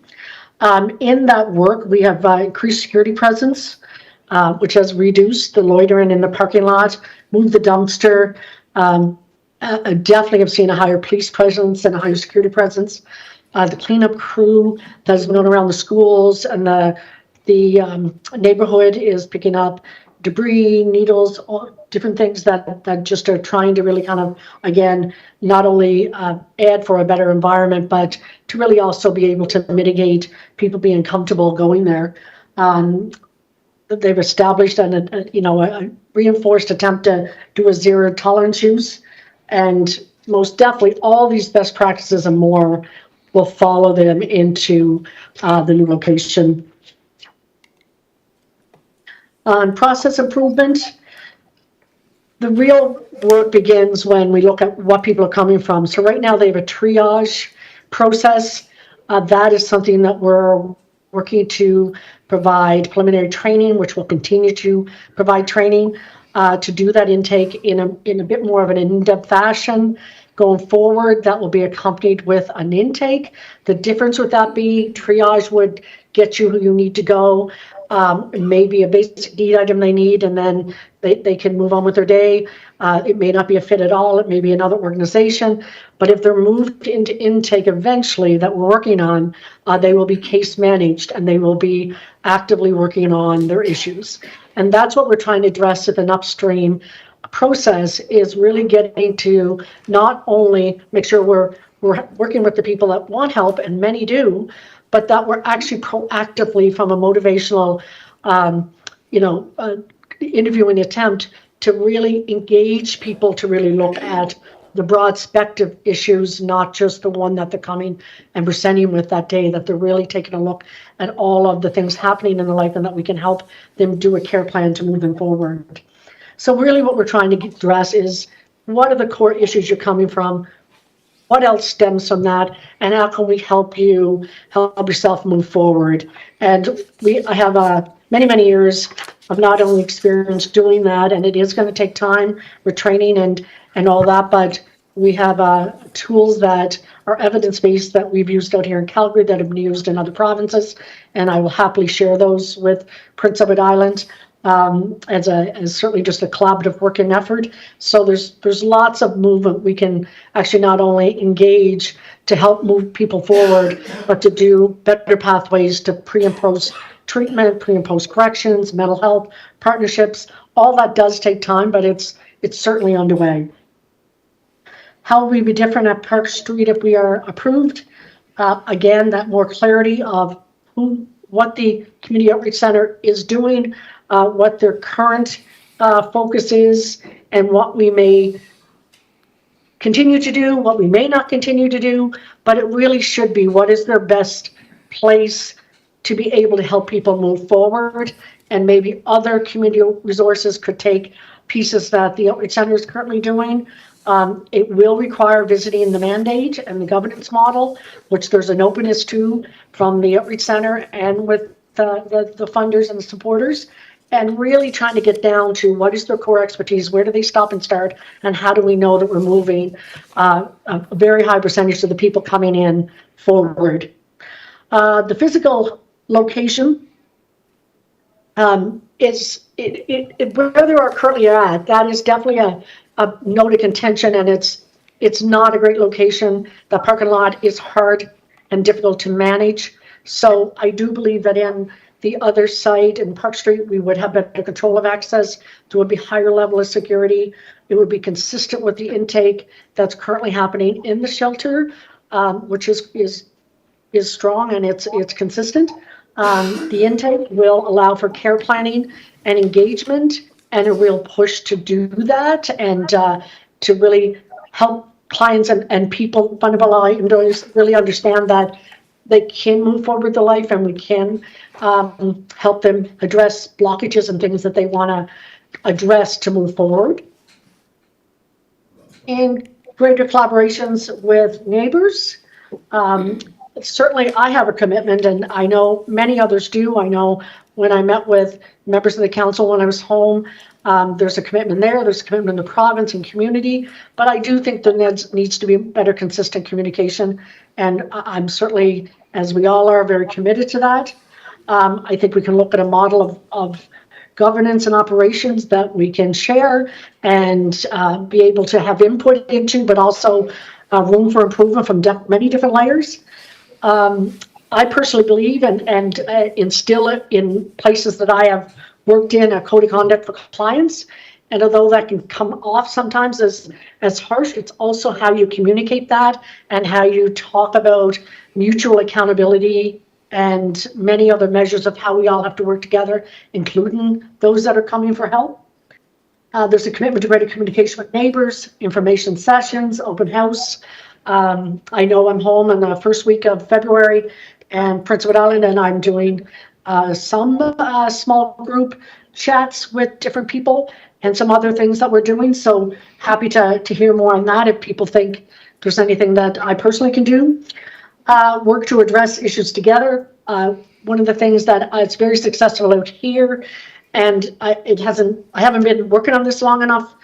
In that work, we have increased security presence, which has reduced the loitering in the parking lot, moved the dumpster. Definitely have seen a higher police presence and a higher security presence. The cleanup crew that has been going around the schools and the neighborhood is picking up debris, needles, all different things that just are trying to really kind of, again, not only add for a better environment, but to really also be able to mitigate people being comfortable going there. They've established a reinforced attempt to do a zero tolerance use, and most definitely all these best practices and more will follow them into the new location. On process improvement, the real work begins when we look at what people are coming from. So right now they have a triage process. That is something that we're working to provide preliminary training, which will continue to provide training to do that intake in a bit more of an in-depth fashion. Going forward, that will be accompanied with an intake. The difference with that being triage would get you who you need to go, maybe a basic need item they need, and then they can move on with their day. It may not be a fit at all. It may be another organization. But if they're moved into intake eventually that we're working on, they will be case managed and they will be actively working on their issues. And that's what we're trying to address with an upstream process, is really getting to not only make sure we're working with the people that want help, and many do, but that we're actually proactively, from a motivational, interviewing attempt, to really engage people to really look at the broad spectrum of issues, not just the one that they're coming and presenting with that day, that they're really taking a look at all of the things happening in their life and that we can help them do a care plan to move them forward. So really what we're trying to address is, what are the core issues you're coming from? What else stems from that? And how can we help you help yourself move forward? And I have many, many years of not only experience doing that, and it is going to take time with training and all that, but we have tools that are evidence-based that we've used out here in Calgary that have been used in other provinces, and I will happily share those with Prince Edward Island. As certainly just a collaborative working effort. So there's lots of movement. We can actually not only engage to help move people forward, but to do better pathways to pre and post treatment, pre and post corrections, mental health partnerships. All that does take time, but it's certainly underway. How will we be different at Park Street if we are approved? Again, that more clarity of what the Community Outreach Center is doing, what their current focus is, and what we may continue to do, what we may not continue to do, but it really should be, what is their best place to be able to help people move forward, and maybe other community resources could take pieces that the Outreach Center is currently doing. It will require visiting the mandate and the governance model, which there's an openness to from the Outreach Center and with the funders and the supporters, and really trying to get down to what is their core expertise, where do they stop and start, and how do we know that we're moving a very high percentage of the people coming in forward. The physical location is where they are currently at. That is definitely a note of contention, and it's not a great location. The parking lot is hard and difficult to manage. So I do believe that in the other site in Park Street, we would have better control of access. There would be higher level of security. It would be consistent with the intake that's currently happening in the shelter, which is strong and it's consistent. The intake will allow for care planning and engagement, and a real push to do that, and to really help clients and people, vulnerable individuals, really understand that they can move forward with their life, and we can help them address blockages and things that they want to address to move forward. And greater collaborations with neighbors. Certainly I have a commitment, and I know many others do. I know when I met with members of the council when I was home, there's a commitment there, there's a commitment in the province and community, but I do think there needs to be better consistent communication, and I'm certainly, as we all are, very committed to that. I think we can look at a model of governance and operations that we can share and be able to have input into, but also room for improvement from many different layers. I personally believe and instill it in places that I have worked in, a code of conduct for compliance. And although that can come off sometimes as harsh, it's also how you communicate that and how you talk about mutual accountability and many other measures of how we all have to work together, including those that are coming for help. There's a commitment to greater communication with neighbors, information sessions, open house. I know I'm home in the first week of February and Prince Edward Island, and I'm doing some small group chats with different people and some other things that we're doing. So happy to hear more on that if people think there's anything that I personally can do. Work to address issues together. One of the things that it's very successful out here, and I haven't been working on this long enough,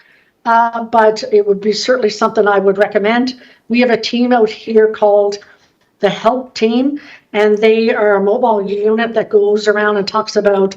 but it would be certainly something I would recommend. We have a team out here called the Help Team, and they are a mobile unit that goes around and talks about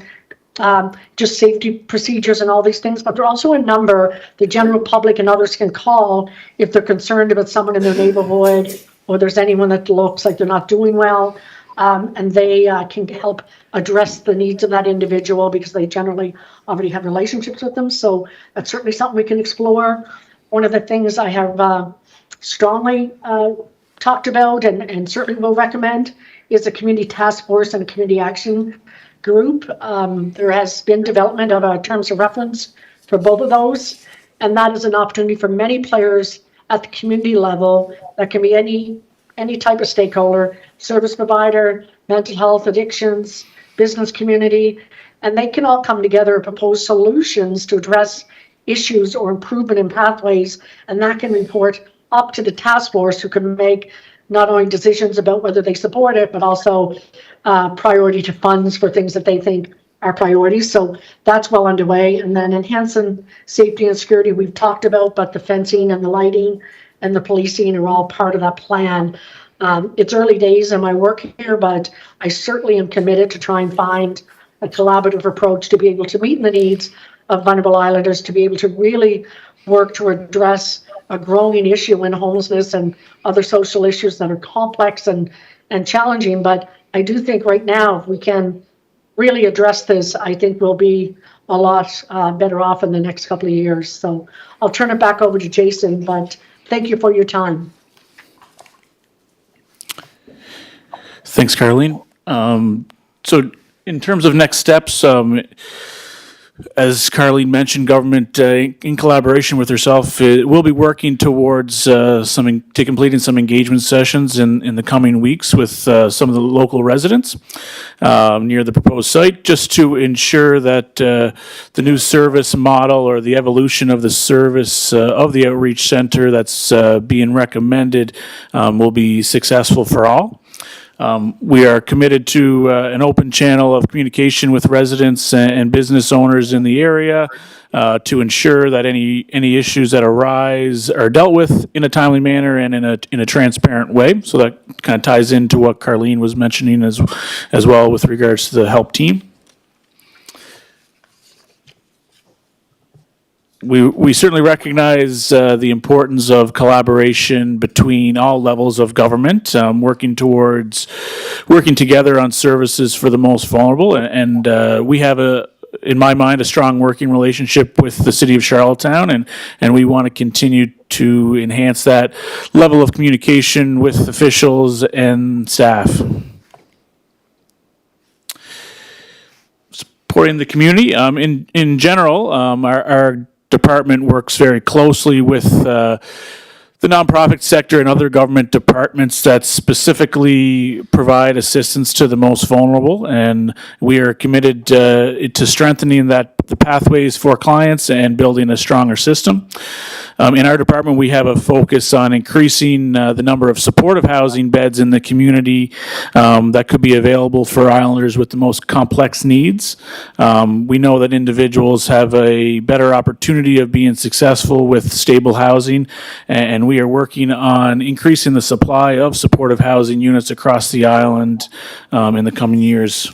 just safety procedures and all these things, but there are also a number the general public and others can call if they're concerned about someone in their neighborhood, or there's anyone that looks like they're not doing well, and they can help address the needs of that individual because they generally already have relationships with them. So that's certainly something we can explore. One of the things I have strongly talked about and certainly will recommend is a community task force and a community action group. There has been development of a terms of reference for both of those. And that is an opportunity for many players at the community level. That can be any type of stakeholder, service provider, mental health, addictions, business community, and they can all come together and propose solutions to address issues or improvement in pathways, and that can report up to the task force, who can make not only decisions about whether they support it, but also priority to funds for things that they think are priorities. So that's well underway. And then enhancing safety and security we've talked about, but the fencing and the lighting and the policing are all part of that plan. It's early days in my work here, but I certainly am committed to try and find a collaborative approach to be able to meet the needs of vulnerable islanders, to be able to really work to address a growing issue in homelessness and other social issues that are complex and challenging. But I do think right now, if we can really address this, I think we'll be a lot better off in the next couple of years. So I'll turn it back over to Jason, but thank you for your time. Thanks, Carleen. So in terms of next steps, as Carleen mentioned, government, in collaboration with herself, will be working towards completing some engagement sessions in the coming weeks with some of the local residents near the proposed site, just to ensure that the new service model, or the evolution of the service of the outreach center that's being recommended, will be successful for all. We are committed to an open channel of communication with residents and business owners in the area to ensure that any issues that arise are dealt with in a timely manner and in a transparent way. So that kind of ties into what Carleen was mentioning as well with regards to the help team. We certainly recognize the importance of collaboration between all levels of government, working together on services for the most vulnerable. And we have in my mind, a strong working relationship with the city of Charlottetown, and we want to continue to enhance that level of communication with officials and staff. Supporting the community, in general, our department works very closely with the nonprofit sector and other government departments that specifically provide assistance to the most vulnerable, and we are committed to strengthening the pathways for clients and building a stronger system. In our department, we have a focus on increasing the number of supportive housing beds in the community that could be available for islanders with the most complex needs. We know that individuals have a better opportunity of being successful with stable housing, and we are working on increasing the supply of supportive housing units across the island in the coming years.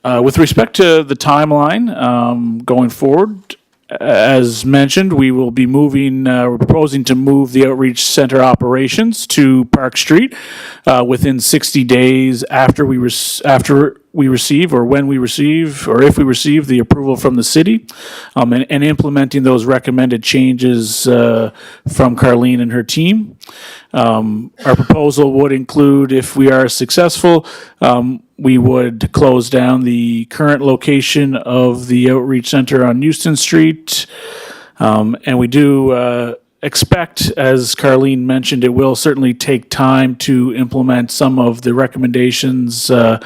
With respect to the timeline going forward, as mentioned, we will be we're proposing to move the outreach center operations to Park Street within 60 days after we receive, or when we receive, or if we receive the approval from the city, and implementing those recommended changes from Carleen and her team. Our proposal would include, if we are successful, we would close down the current location of the outreach center on Euston Street. And we do expect, as Carleen mentioned, it will certainly take time to implement some of the recommendations to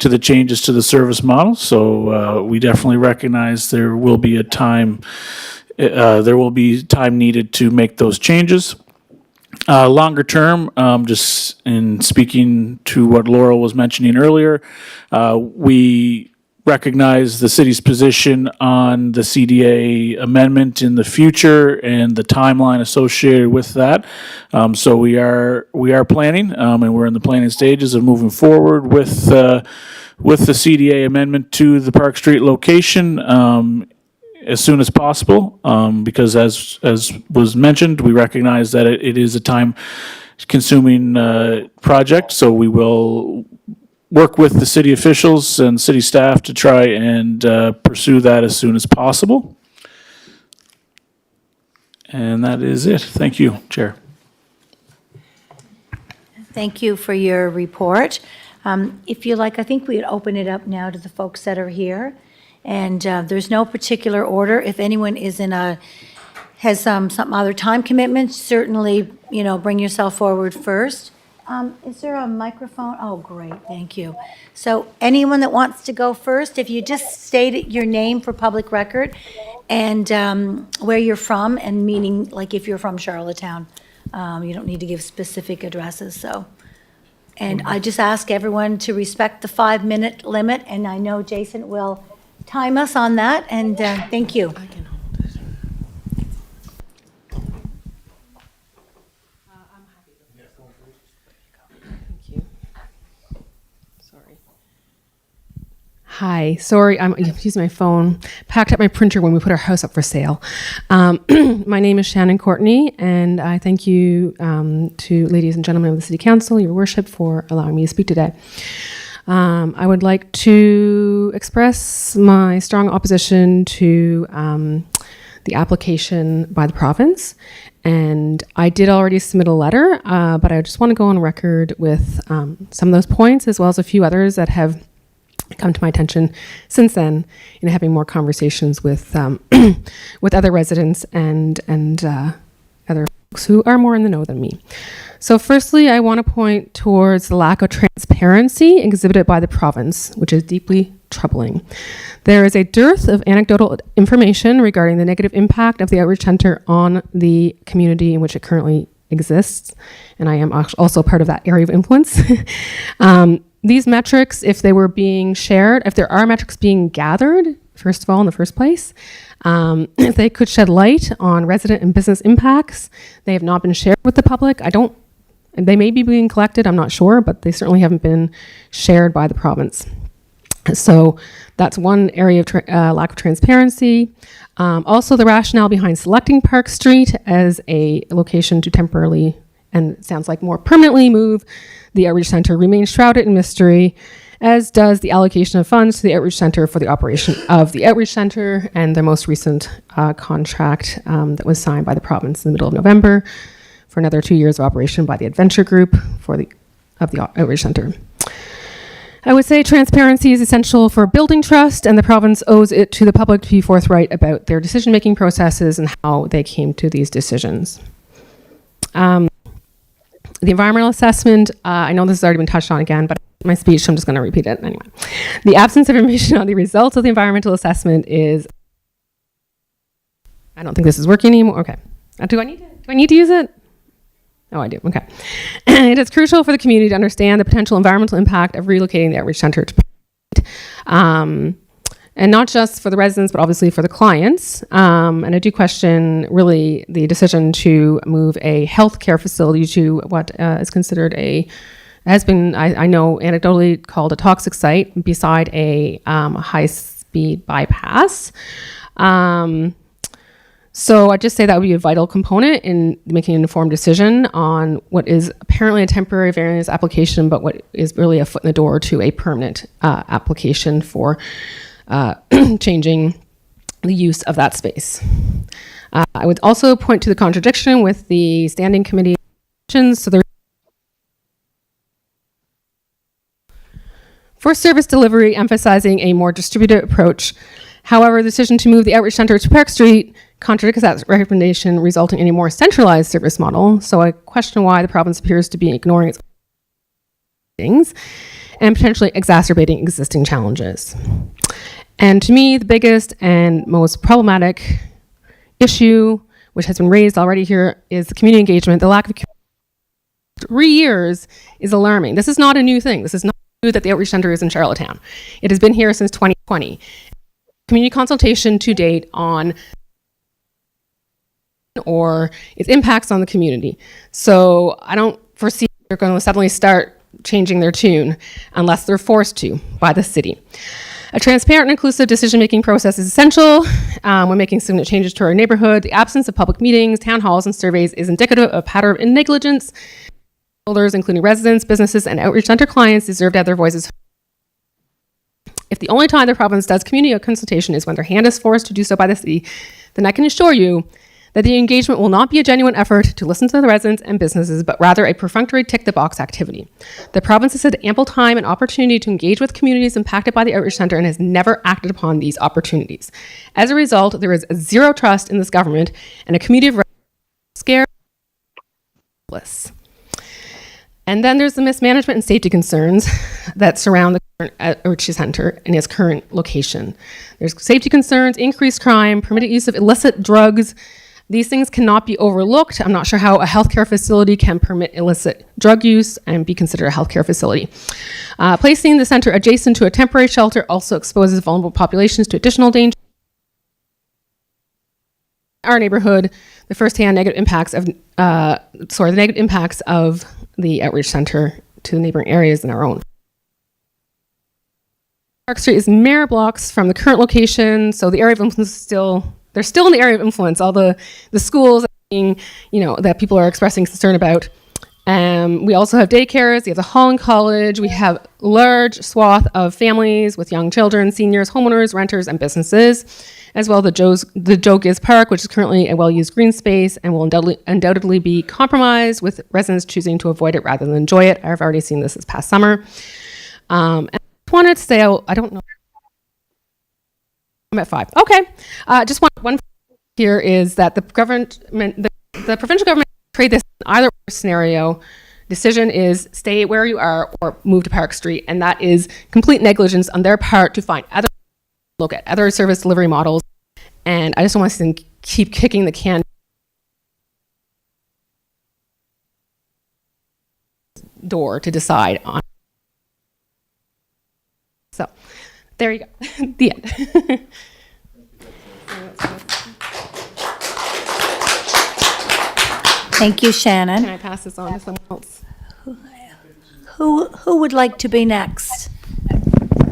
the changes to the service model. So we definitely recognize there will be time needed to make those changes. Longer term, just in speaking to what Laurel was mentioning earlier, we recognize the city's position on the CDA amendment in the future and the timeline associated with that. So we are planning, and we're in the planning stages of moving forward with the CDA amendment to the Park Street location as soon as possible, because as was mentioned, we recognize that it is a time-consuming project, so we will work with the city officials and city staff to try and pursue that as soon as possible. And that is it. Thank you, Chair. Thank you for your report. If you like, I think we'd open it up now to the folks that are here. And there's no particular order. If anyone has some other time commitments, certainly, bring yourself forward first. Is there a microphone? Oh, great, thank you. So anyone that wants to go first, if you just state your name for public record and where you're from, and meaning, like, if you're from Charlottetown, you don't need to give specific addresses, so. And I just ask everyone to respect the 5-minute limit, and I know Jason will time us on that, and thank you. Hi, sorry, I'm using my phone. Packed up my printer when we put our house up for sale. My name is Shannon Courtney, and I thank you to ladies and gentlemen of the City Council, your worship, for allowing me to speak today. I would like to express my strong opposition to the application by the province. And I did already submit a letter, but I just want to go on record with some of those points, as well as a few others that have come to my attention since then, in having more conversations with with other residents and other folks who are more in the know than me. So firstly, I want to point towards the lack of transparency exhibited by the province, which is deeply troubling. There is a dearth of anecdotal information regarding the negative impact of the outreach center on the community in which it currently exists, and I am also part of that area of influence. These metrics, if they were being shared, if there are metrics being gathered, first of all, in the first place, if they could shed light on resident and business impacts, they have not been shared with the public. They may be being collected, I'm not sure, but they certainly haven't been shared by the province. So that's one area of lack of transparency. Also, the rationale behind selecting Park Street as a location to temporarily, and it sounds like more permanently, move the outreach center remains shrouded in mystery, as does the allocation of funds to the outreach center for the operation of the outreach center and the most recent contract that was signed by the province in the middle of November for another 2 years of operation by the Adventure Group of the outreach center. I would say transparency is essential for building trust, and the province owes it to the public to be forthright about their decision-making processes and how they came to these decisions. The environmental assessment, I know this has already been touched on again, but my speech, so I'm just going to repeat it anyway. The absence of information on the results of the environmental assessment is, I don't think this is working anymore. Okay. Do I need to use it? Oh, I do. Okay. It is crucial for the community to understand the potential environmental impact of relocating the outreach center to and not just for the residents, but obviously for the clients. And I do question really the decision to move a healthcare facility to what is considered has been, I know, anecdotally called a toxic site beside a high-speed bypass. So I'd just say that would be a vital component in making an informed decision on what is apparently a temporary variance application, but what is really a foot in the door to a permanent application for changing the use of that space. I would also point to the contradiction with the standing committee. So there, for service delivery, emphasizing a more distributed approach. However, the decision to move the outreach center to Park Street contradicts that recommendation, resulting in a more centralized service model. So I question why the province appears to be ignoring its things and potentially exacerbating existing challenges. And to me, the biggest and most problematic issue, which has been raised already here, is the community engagement. The lack of 3 years is alarming. This is not a new thing. This is not new that the outreach center is in Charlottetown. It has been here since 2020. Community consultation to date on or its impacts on the community. So I don't foresee they're going to suddenly start changing their tune unless they're forced to by the city. A transparent and inclusive decision-making process is essential when making significant changes to our neighborhood. The absence of public meetings, town halls, and surveys is indicative of a pattern of negligence. Stakeholders, including residents, businesses, and outreach center clients, deserve to have their voices. If the only time the province does community consultation is when their hand is forced to do so by the city, then I can assure you that the engagement will not be a genuine effort to listen to the residents and businesses, but rather a perfunctory tick-the-box activity. The province has had ample time and opportunity to engage with communities impacted by the outreach center and has never acted upon these opportunities. As a result, there is zero trust in this government and a community of residents scared. And then there's the mismanagement and safety concerns that surround the current outreach center in its current location. There's safety concerns, increased crime, permitted use of illicit drugs. These things cannot be overlooked. I'm not sure how a healthcare facility can permit illicit drug use and be considered a healthcare facility. Placing the center adjacent to a temporary shelter also exposes vulnerable populations to additional danger. Our neighborhood, the firsthand negative impacts of the negative impacts of the outreach center to the neighboring areas and our own. Park Street is mere blocks from the current location, so the area of influence is they're still in the area of influence. All the schools that people are expressing concern about. We also have daycares. We have the Holland College. We have large swath of families with young children, seniors, homeowners, renters, and businesses, as well the Joe Giz Park, which is currently a well-used green space and will undoubtedly be compromised with residents choosing to avoid it rather than enjoy it. I've already seen this past summer. And I just wanted to say, I don't know. I'm at 5. Okay. Just one here is that the provincial government trade this in either scenario. Decision is stay where you are or move to Park Street, and that is complete negligence on their part to look at other service delivery models. And I just don't want to see them keep kicking the can door to decide on. So there you go. The end. Thank you, Shannon. Can I pass this on to someone else? Who would like to be next?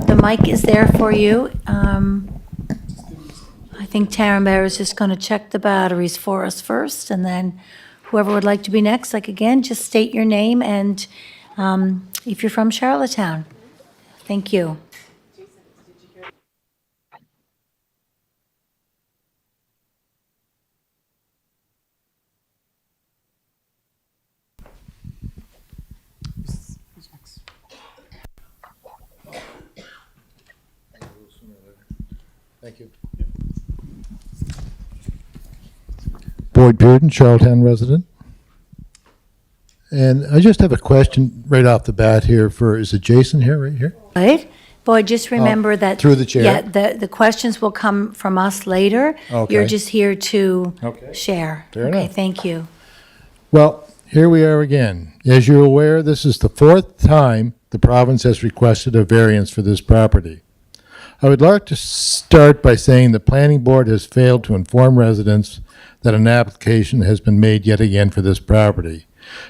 The mic is there for you. I think Tarambear is just going to check the batteries for us first, and then whoever would like to be next, again, just state your name and if you're from Charlottetown. Thank you. Thank you. Boyd Bearden, Charlottetown resident. And I just have a question right off the bat here is it Jason here, right here? Right? Boy, just remember that. through the chair. Yeah, the questions will come from us later. Okay. You're just here to Okay. share. Fair Okay, enough. thank you. Well, here we are again. As you're aware, this is the 4th time the province has requested a variance for this property. I would like to start by saying the planning board has failed to inform residents that an application has been made yet again for this property.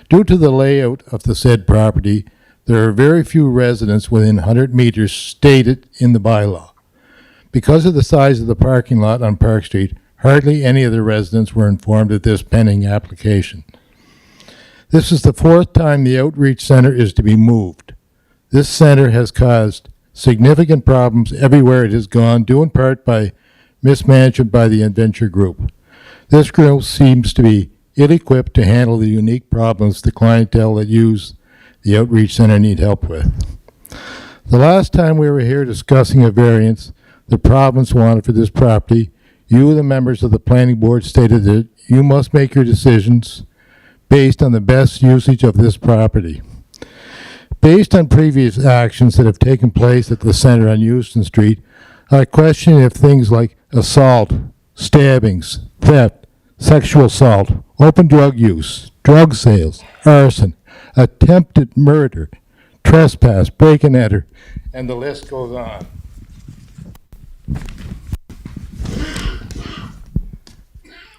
Due to the layout of the said property, there are very few residents within 100 meters stated in the bylaw. Because of the size of the parking lot on Park Street, hardly any of the residents were informed of this pending application. This is the 4th time the outreach center is to be moved. This center has caused significant problems everywhere it has gone, due in part by mismanagement by the Adventure Group. This group seems to be ill-equipped to handle the unique problems the clientele that use the outreach center need help with. The last time we were here discussing a variance the province wanted for this property, you, the members of the planning board, stated that you must make your decisions based on the best usage of this property. Based on previous actions that have taken place at the center on Euston Street, I question if things like assault, stabbings, theft, sexual assault, open drug use, drug sales, arson, attempted murder, trespass, break and enter, and the list goes on.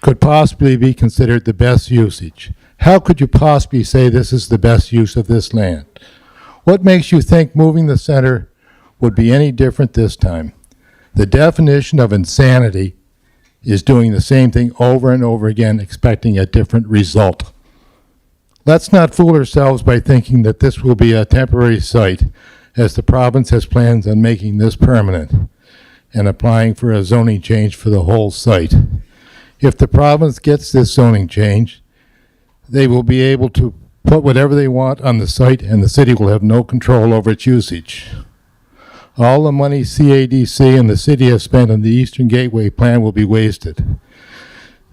Could possibly be considered the best usage. How could you possibly say this is the best use of this land? What makes you think moving the center would be any different this time? The definition of insanity is doing the same thing over and over again, expecting a different result. Let's not fool ourselves by thinking that this will be a temporary site, as the province has plans on making this permanent and applying for a zoning change for the whole site. If the province gets this zoning change, they will be able to put whatever they want on the site, and the city will have no control over its usage. All the money CADC and the city has spent on the Eastern Gateway Plan will be wasted.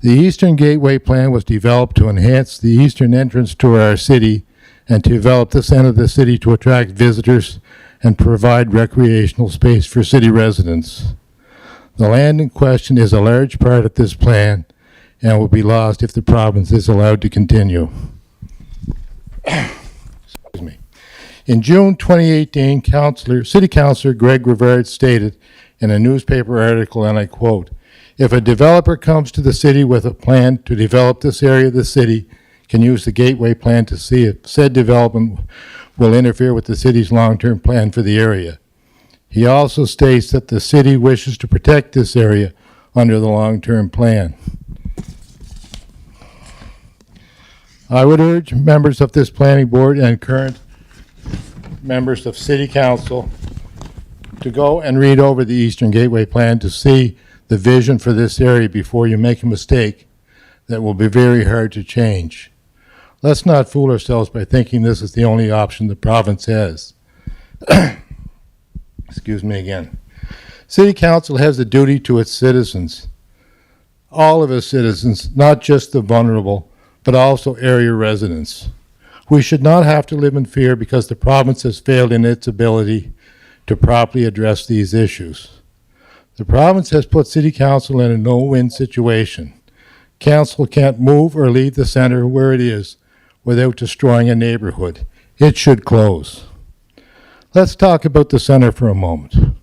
The Eastern Gateway Plan was developed to enhance the eastern entrance to our city and to develop this end of the city to attract visitors and provide recreational space for city residents. The land in question is a large part of this plan and will be lost if the province is allowed to continue. Excuse me. In June 2018, City Councilor Greg Rivard stated in a newspaper article, and I quote, "If a developer comes to the city with a plan to develop this area of the city, can use the gateway plan to see if said development will interfere with the city's long-term plan for the area." He also states that the city wishes to protect this area under the long-term plan. I would urge members of this planning board and current members of city council to go and read over the Eastern Gateway Plan to see the vision for this area before you make a mistake that will be very hard to change. Let's not fool ourselves by thinking this is the only option the province has. Excuse me again. City council has a duty to its citizens, all of its citizens, not just the vulnerable, but also area residents. We should not have to live in fear because the province has failed in its ability to properly address these issues. The province has put city council in a no-win situation. Council can't move or leave the center where it is without destroying a neighborhood. It should close. Let's talk about the center for a moment.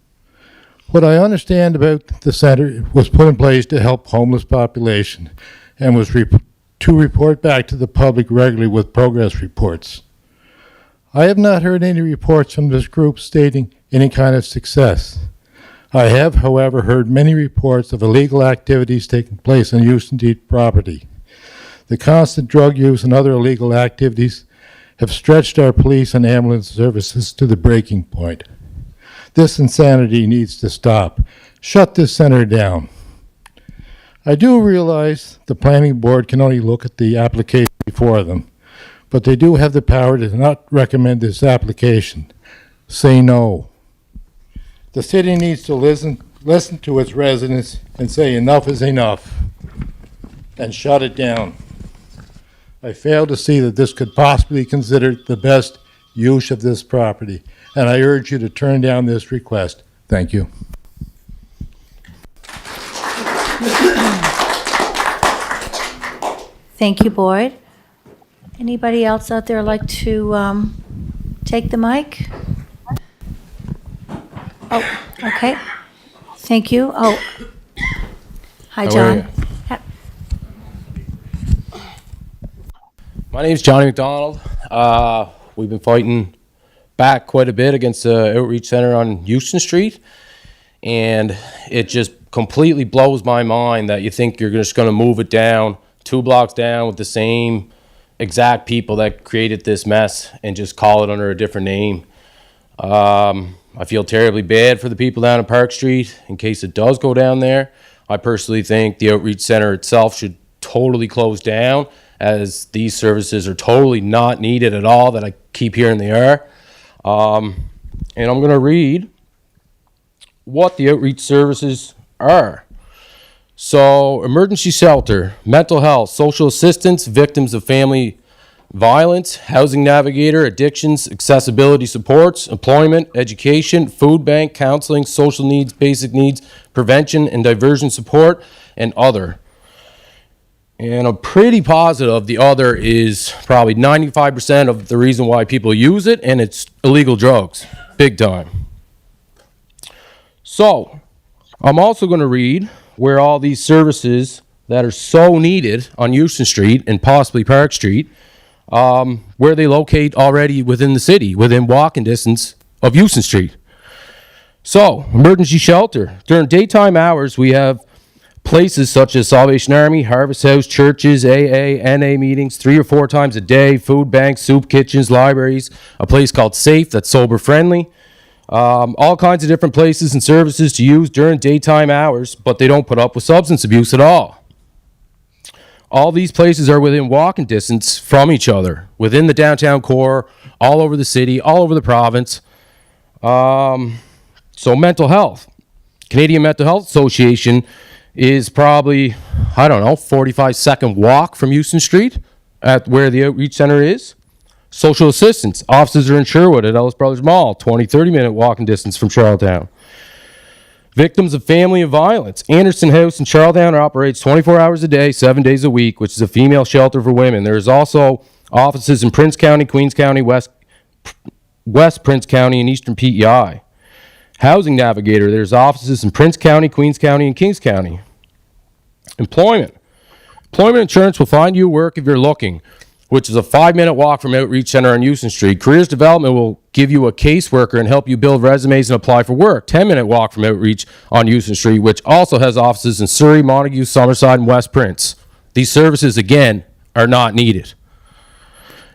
What I understand about the center was put in place to help homeless population and was to report back to the public regularly with progress reports. I have not heard any reports from this group stating any kind of success. I have, however, heard many reports of illegal activities taking place on Houston Deed property. The constant drug use and other illegal activities have stretched our police and ambulance services to the breaking point. This insanity needs to stop. Shut this center down. I do realize the planning board can only look at the application before them, but they do have the power to not recommend this application. Say no. The city needs to listen to its residents and say enough is enough and shut it down. I fail to see that this could possibly be considered the best use of this property, and I urge you to turn down this request. Thank you. Thank you, Boyd. Anybody else out there like to take the mic? Oh, okay. Thank you. Oh, hi, John. My name's Johnny McDonald. We've been fighting back quite a bit against the Outreach Center on Houston Street, and it just completely blows my mind that you think you're just going to move it down 2 blocks down with the same exact people that created this mess and just call it under a different name. I feel terribly bad for the people down in Park Street in case it does go down there. I personally think the Outreach Center itself should totally close down, as these services are totally not needed at all that I keep hearing they are. And I'm going to read what the outreach services are. So, emergency shelter, mental health, social assistance, victims of family violence, housing navigator, addictions, accessibility supports, employment, education, food bank, counseling, social needs, basic needs, prevention and diversion support, and other. And I'm pretty positive the other is probably 95% of the reason why people use it, and it's illegal drugs, big time. So, I'm also going to read where all these services that are so needed on Houston Street and possibly Park Street, where they locate already within the city, within walking distance of Houston Street. So, emergency shelter. During daytime hours, we have places such as Salvation Army, Harvest House, churches, AA, NA meetings 3 or 4 times a day, food banks, soup kitchens, libraries, a place called Safe that's sober friendly. All kinds of different places and services to use during daytime hours, but they don't put up with substance abuse at all. All these places are within walking distance from each other, within the downtown core, all over the city, all over the province. So mental health. Canadian Mental Health Association is probably, I don't know, 45-second walk from Houston Street at where the outreach center is. Social assistance. Offices are in Sherwood at Ellis Brothers Mall, 30-minute walking distance from Charlottetown. Victims of family and violence. Anderson House in Charlottetown operates 24 hours a day, 7 days a week, which is a female shelter for women. There's also offices in Prince County, Queens County, West Prince County, and Eastern PEI. Housing Navigator. There's offices in Prince County, Queens County, and Kings County. Employment. Employment insurance will find you work if you're looking, which is a 5-minute walk from Outreach Center on Houston Street. Careers Development will give you a caseworker and help you build resumes and apply for work. 10-minute walk from Outreach on Houston Street, which also has offices in Surrey, Montague, Summerside, and West Prince. These services, again, are not needed.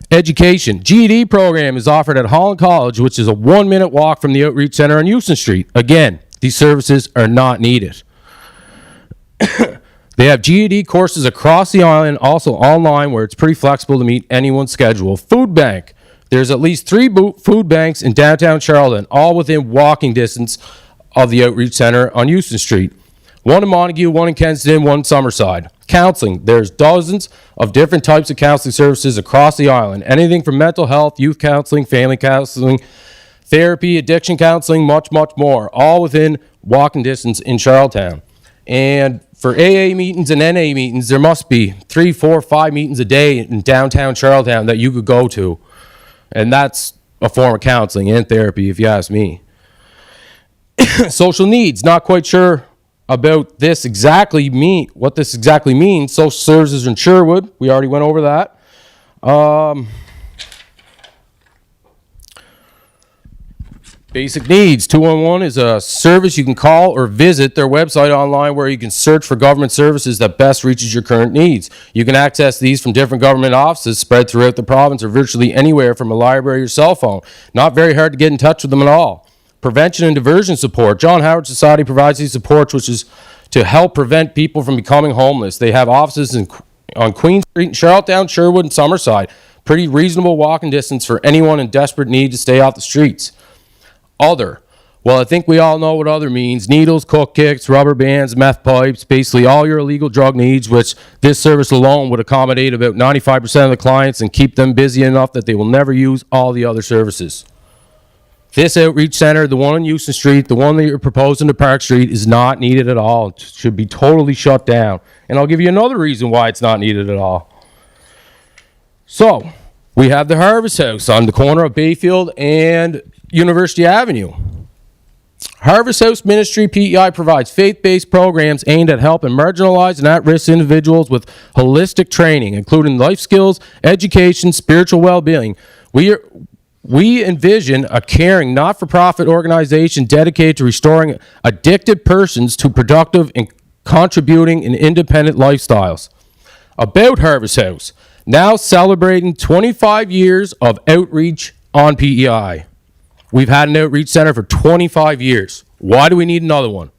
Education. GED program is offered at Holland College, which is a 1-minute walk from the Outreach Center on Houston Street. Again, these services are not needed. They have GED courses across the island, also online, where it's pretty flexible to meet anyone's schedule. Food bank. There's at least 3 food banks in downtown Charlottetown, all within walking distance of the Outreach Center on Houston Street. 1 in Montague, 1 in Kensington, 1 in Summerside. Counseling. There's dozens of different types of counseling services across the island. Anything from mental health, youth counseling, family counseling, therapy, addiction counseling, much, much more, all within walking distance in Charlottetown. And for AA meetings and NA meetings, there must be 3, 4, 5 meetings a day in downtown Charlottetown that you could go to. And that's a form of counseling and therapy, if you ask me. Social needs, not quite sure about what this exactly means. Social services in Sherwood, we already went over that. Basic needs. 211 is a service you can call or visit their website online where you can search for government services that best reaches your current needs. You can access these from different government offices spread throughout the province or virtually anywhere from a library or cell phone. Not very hard to get in touch with them at all. Prevention and diversion support. John Howard Society provides these supports, which is to help prevent people from becoming homeless. They have offices on Queen Street in Charlottetown, Sherwood, and Summerside. Pretty reasonable walking distance for anyone in desperate need to stay off the streets. Other. Well, I think we all know what other means. Needles, cook kits, rubber bands, meth pipes, basically all your illegal drug needs, which this service alone would accommodate about 95% of the clients and keep them busy enough that they will never use all the other services. This outreach center, the one on Houston Street, the one that you're proposing to Park Street, is not needed at all. It should be totally shut down. And I'll give you another reason why it's not needed at all. So, we have the Harvest House on the corner of Bayfield and University Avenue. Harvest House Ministry PEI provides faith-based programs aimed at helping marginalized and at-risk individuals with holistic training, including life skills, education, spiritual well-being. We envision a caring, not-for-profit organization dedicated to restoring addicted persons to productive and contributing and independent lifestyles. About Harvest House, now celebrating 25 years of outreach on PEI. We've had an outreach center for 25 years. Why do we need another one?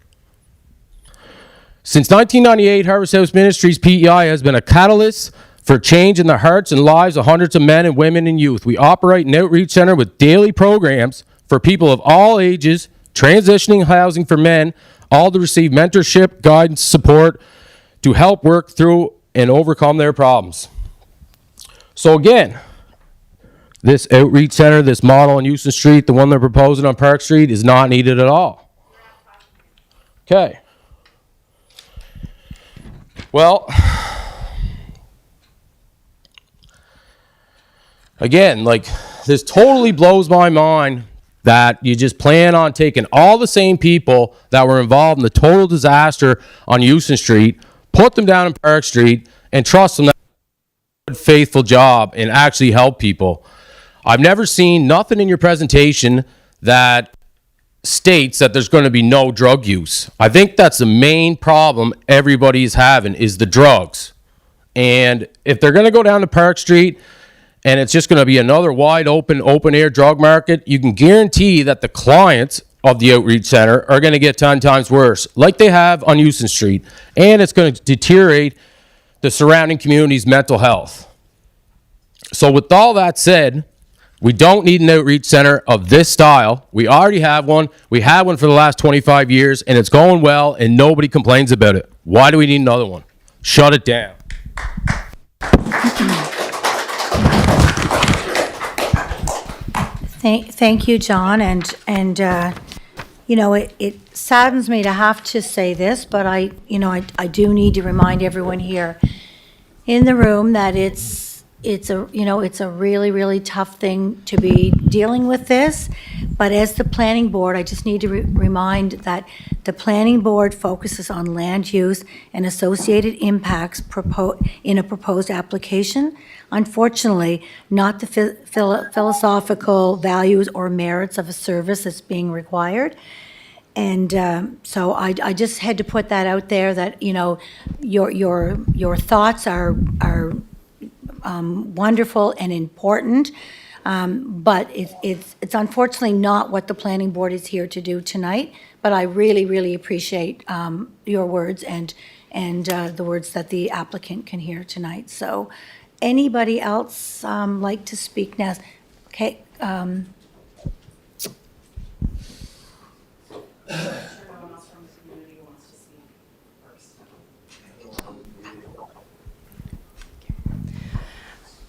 Since 1998, Harvest House Ministries PEI has been a catalyst for change in the hearts and lives of hundreds of men and women and youth. We operate an outreach center with daily programs for people of all ages, transitioning housing for men, all to receive mentorship, guidance, support to help work through and overcome their problems. So again, this outreach center, this model on Houston Street, the one they're proposing on Park Street, is not needed at all. Okay. Well, again, this totally blows my mind that you just plan on taking all the same people that were involved in the total disaster on Houston Street, put them down in Park Street, and trust them to do a faithful job and actually help people. I've never seen nothing in your presentation that states that there's going to be no drug use. I think that's the main problem everybody is having is the drugs. And if they're going to go down to Park Street and it's just going to be another wide open air drug market, you can guarantee that the clients of the outreach center are going to get 10 times worse, like they have on Houston Street. And it's going to deteriorate the surrounding community's mental health. So with all that said, we don't need an outreach center of this style. We already have one. We had one for the last 25 years, and it's going well, and nobody complains about it. Why do we need another one? Shut it down. Thank you, John, and you know, it saddens me to have to say this, but I do need to remind everyone here in the room that it's a really, really tough thing to be dealing with this. But as the planning board, I just need to remind that the planning board focuses on land use and associated impacts in a proposed application. Unfortunately, not the philosophical values or merits of a service that's being required. And so I just had to put that out there, that, you know, your thoughts are wonderful and important, but it's unfortunately not what the planning board is here to do tonight. But I really, really appreciate your words and the words that the applicant can hear tonight. So anybody else like to speak now? Okay.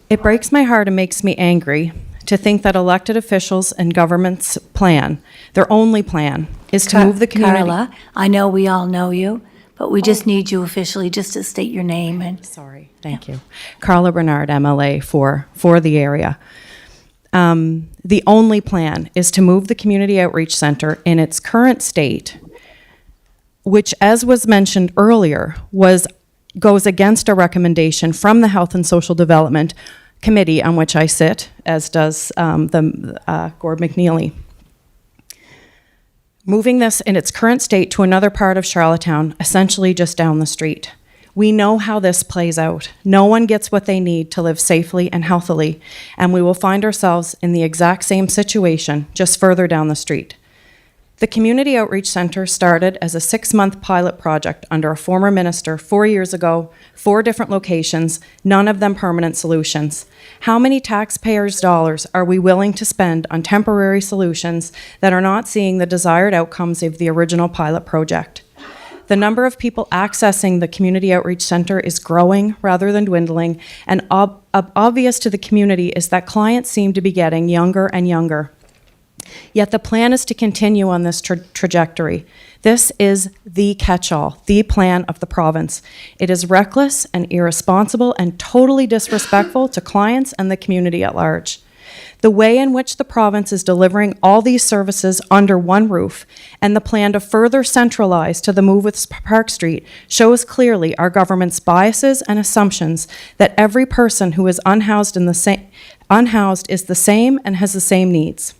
It breaks my heart and makes me angry to think that elected officials and government's plan, their only plan, is to move the community. Carla, I know we all know you, but we just need you officially just to state your name and. Sorry, thank you. Carla Bernard, MLA for the area. The only plan is to move the Community Outreach Center in its current state, which, as was mentioned earlier, goes against a recommendation from the Health and Social Development Committee, on which I sit, as does Gord McNeely. Moving this in its current state to another part of Charlottetown, essentially just down the street. We know how this plays out. No one gets what they need to live safely and healthily, and we will find ourselves in the exact same situation just further down the street. The Community Outreach Center started as a 6-month pilot project under a former minister 4 years ago, 4 different locations, none of them permanent solutions. How many taxpayers' dollars are we willing to spend on temporary solutions that are not seeing the desired outcomes of the original pilot project? The number of people accessing the Community Outreach Center is growing rather than dwindling, and obvious to the community is that clients seem to be getting younger and younger. Yet the plan is to continue on this trajectory. This is the catch-all, the plan of the province. It is reckless and irresponsible and totally disrespectful to clients and the community at large. The way in which the province is delivering all these services under one roof and the plan to further centralize to the move with Park Street shows clearly our government's biases and assumptions that every person who is unhoused is the same and has the same needs.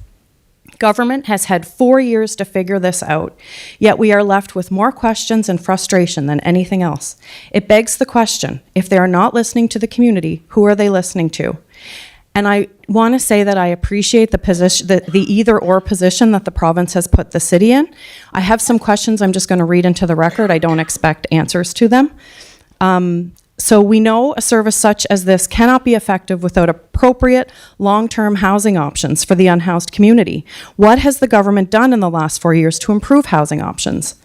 Government has had 4 years to figure this out, yet we are left with more questions and frustration than anything else. It begs the question, if they are not listening to the community, who are they listening to? And I want to say that I appreciate the position, the either-or position that the province has put the city in. I have some questions I'm just going to read into the record. I don't expect answers to them. So we know a service such as this cannot be effective without appropriate long-term housing options for the unhoused community. What has the government done in the last 4 years to improve housing options?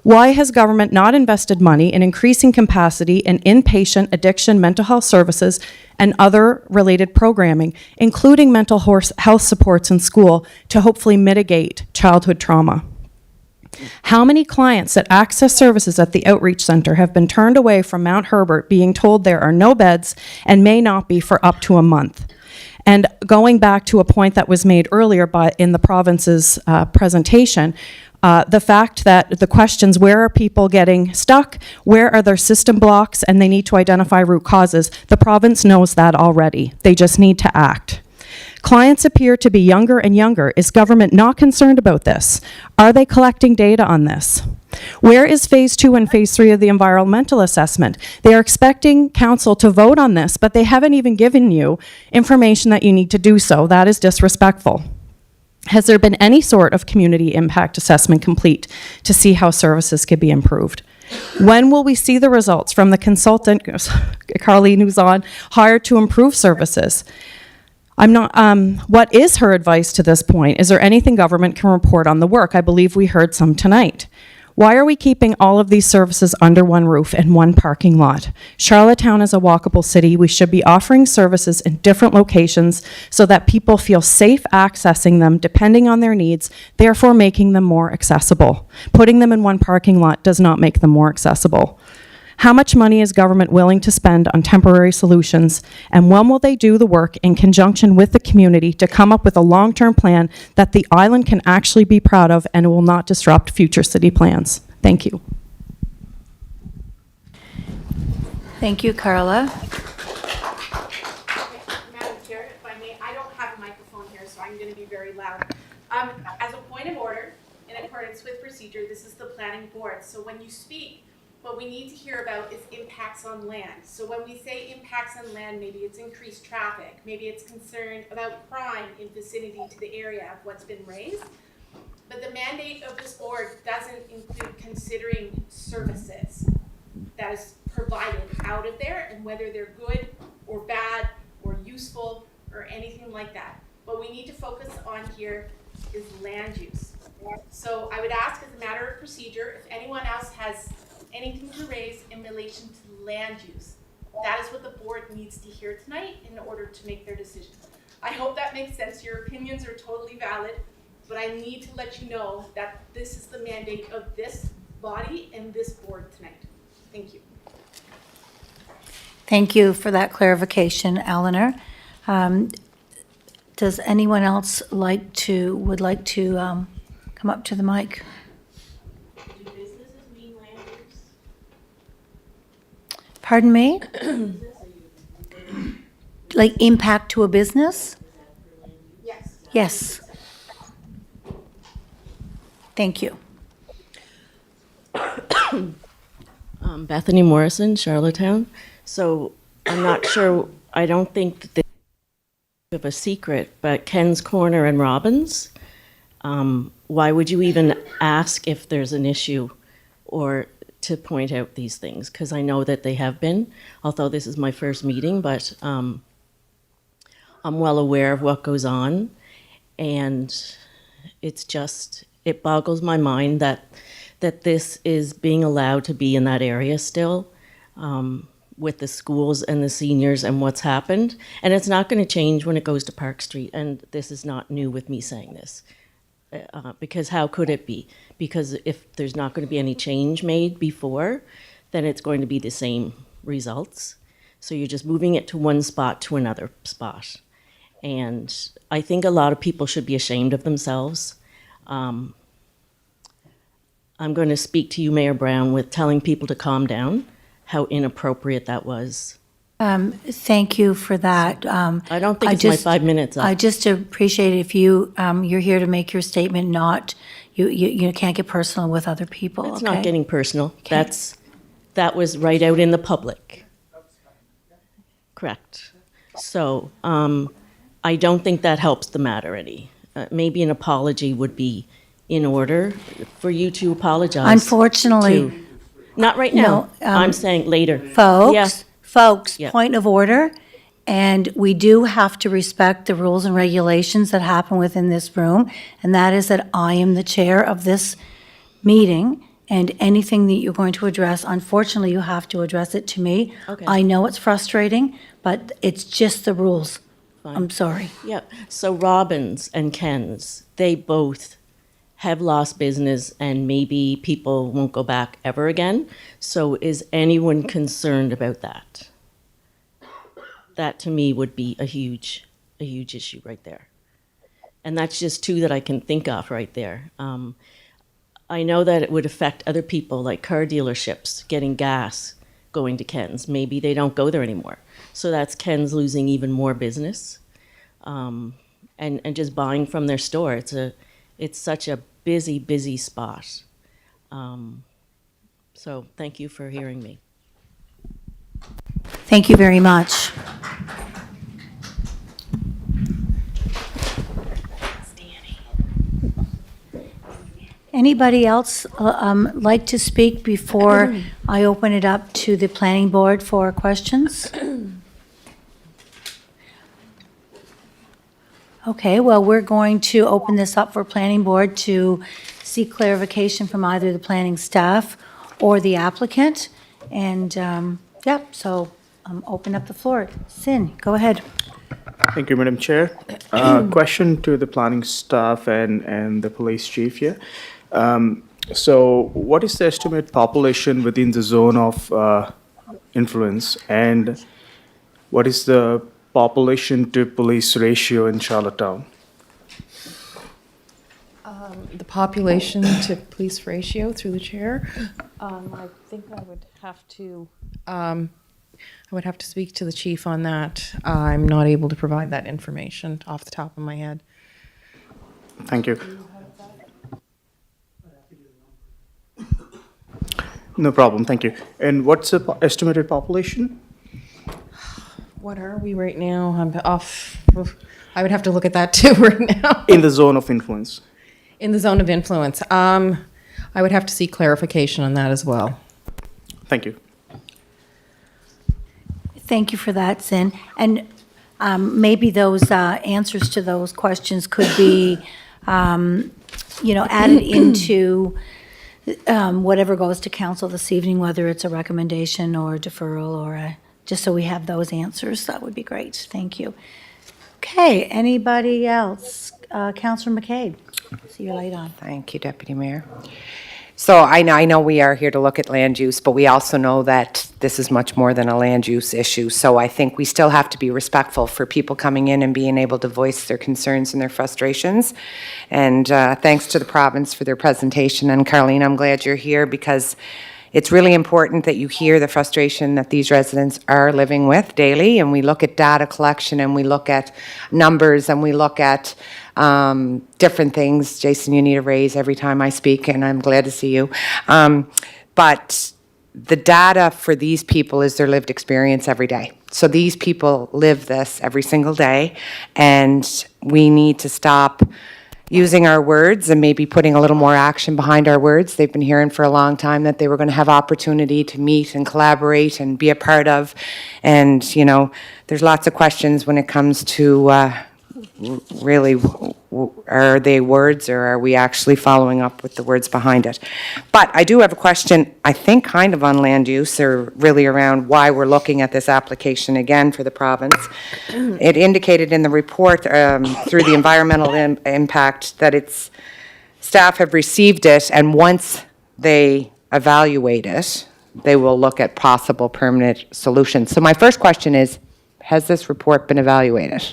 Why has government not invested money in increasing capacity in inpatient addiction mental health services and other related programming, including mental health supports in school, to hopefully mitigate childhood trauma? How many clients that access services at the Outreach Center have been turned away from Mount Herbert being told there are no beds and may not be for up to a month? And going back to a point that was made earlier in the province's presentation, the fact that the questions, where are people getting stuck, where are their system blocks, and they need to identify root causes, the province knows that already. They just need to act. Clients appear to be younger and younger. Is government not concerned about this? Are they collecting data on this? Where is phase 2 and phase 3 of the environmental assessment? They are expecting council to vote on this, but they haven't even given you information that you need to do so. That is disrespectful. Has there been any sort of community impact assessment complete to see how services could be improved? When will we see the results from the consultant, Carlene, who's on, hired to improve services? What is her advice to this point? Is there anything government can report on the work? I believe we heard some tonight. Why are we keeping all of these services under one roof and one parking lot? Charlottetown is a walkable city. We should be offering services in different locations so that people feel safe accessing them depending on their needs, therefore making them more accessible. Putting them in one parking lot does not make them more accessible. How much money is government willing to spend on temporary solutions, and when will they do the work in conjunction with the community to come up with a long-term plan that the island can actually be proud of and will not disrupt future city plans? Thank you. Thank you, Carla. Madam Chair, if I may, I don't have a microphone here, so I'm going to be very loud. As a point of order, in accordance with procedure, this is the planning board. So when you speak, what we need to hear about is impacts on land. So when we say impacts on land, maybe it's increased traffic, maybe it's concern about crime in vicinity to the area of what's been raised. But the mandate of this board doesn't include considering services that is provided out of there and whether they're good or bad or useful or anything like that. What we need to focus on here is land use. So I would ask, as a matter of procedure, if anyone else has anything to raise in relation to land use. That is what the board needs to hear tonight in order to make their decision. I hope that makes sense. Your opinions are totally valid, but I need to let you know that this is the mandate of this body and this board tonight. Thank you. Thank you for that clarification, Eleanor. Does anyone else would like to come up to the mic? Do businesses mean land use? Pardon me? Like impact to a business? Yes. Yes. Thank you. Bethany Morrison, Charlottetown. So I'm not sure, I don't think that they have a secret, but Ken's Corner and Robbins, why would you even ask if there's an issue or to point out these things? Because I know that they have been, although this is my first meeting, but I'm well aware of what goes on. And it's just, it boggles my mind that this is being allowed to be in that area still, with the schools and the seniors and what's happened. And it's not going to change when it goes to Park Street. And this is not new with me saying this. Because how could it be? Because if there's not going to be any change made before, then it's going to be the same results. So you're just moving it to one spot to another spot. And I think a lot of people should be ashamed of themselves. I'm going to speak to you, Mayor Brown, with telling people to calm down, how inappropriate that was. Thank you for that. I don't think it's my 5 minutes up. I just appreciate it if you're here to make your statement, not, you can't get personal with other people, It's okay? not getting personal. That was right out in the public. Correct. So I don't think that helps the matter any. Maybe an apology would be in order for you to apologize. Unfortunately, Not right now. No, I'm saying later. folks, Yeah. point of order. And we do have to respect the rules and regulations that happen within this room. And that is that I am the chair of this meeting. And anything that you're going to address, unfortunately, you have to address it to me. Okay. I know it's frustrating, but it's just the rules. Fine. I'm sorry. Yep. So Robbins and Ken's, they both have lost business and maybe people won't go back ever again. So is anyone concerned about that? That to me would be a huge issue right there. And that's just two that I can think of right there. I know that it would affect other people, like car dealerships getting gas going to Ken's. Maybe they don't go there anymore. So that's Ken's losing even more business. And just buying from their store. It's such a busy spot. So thank you for hearing me. Thank you very much. Anybody else like to speak before I open it up to the planning board for questions? Okay, well, we're going to open this up for planning board to seek clarification from either the planning staff or the applicant. And, yep, so open up the floor. Sin, go ahead. Thank you, Madam Chair. Question to the planning staff and the police chief here. So what is the estimate population within the zone of influence, and what is the population to police ratio in Charlottetown? The population to police ratio through the chair. I think I would have to speak to the chief on that. I'm not able to provide that information off the top of my head. Thank you. No problem, thank you. And what's the estimated population? What are we right now? I'm off. I would have to look at that too right now. In the zone of influence? In the zone of influence. I would have to seek clarification on that as well. Thank you. Thank you for that, Sin. And maybe those answers to those questions could be, added into whatever goes to council this evening, whether it's a recommendation or a deferral or just so we have those answers. That would be great. Thank you. Okay, anybody else? Councillor McCabe, see your light on. Thank you, Deputy Mayor. So I know we are here to look at land use, but we also know that this is much more than a land use issue. So I think we still have to be respectful for people coming in and being able to voice their concerns and their frustrations. And thanks to the province for their presentation. And Carleen, I'm glad you're here because it's really important that you hear the frustration that these residents are living with daily. And we look at data collection and we look at numbers and we look at different things. Jason, you need a raise every time I speak, and I'm glad to see you. But the data for these people is their lived experience every day. So these people live this every single day, and we need to stop using our words and maybe putting a little more action behind our words. They've been hearing for a long time that they were going to have opportunity to meet and collaborate and be a part of. And, there's lots of questions when it comes to really, are they words or are we actually following up with the words behind it? But I do have a question, I think kind of on land use, or really around why we're looking at this application again for the province. It indicated in the report through the environmental impact that its staff have received it, and once they evaluate it, they will look at possible permanent solutions. So my first question is, has this report been evaluated?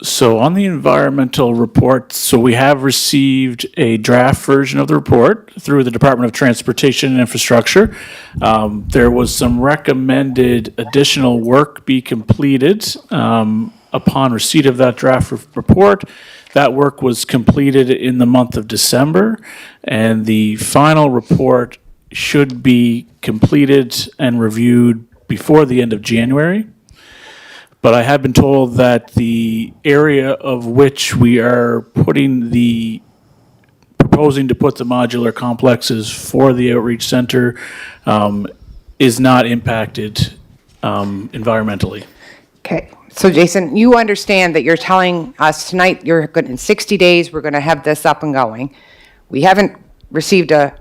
So on the environmental report, so we have received a draft version of the report through the Department of Transportation and Infrastructure. There was some recommended additional work be completed upon receipt of that draft report. That work was completed in the month of December, and the final report should be completed and reviewed before the end of January. But I have been told that the area of which we are proposing to put the modular complexes for the outreach center is not impacted environmentally. Okay, so Jason, you understand that you're telling us tonight you're good, in 60 days, we're going to have this up and going. We haven't received a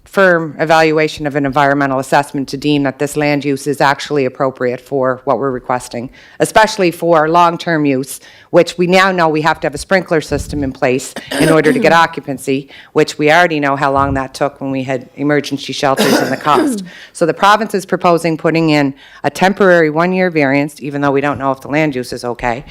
firm evaluation of an environmental assessment to deem that this land use is actually appropriate for what we're requesting, especially for long-term use, which we now know we have to have a sprinkler system in place in order to get occupancy, which we already know how long that took when we had emergency shelters and the cost. So the province is proposing putting in a temporary one-year variance, even though we don't know if the land use is okay,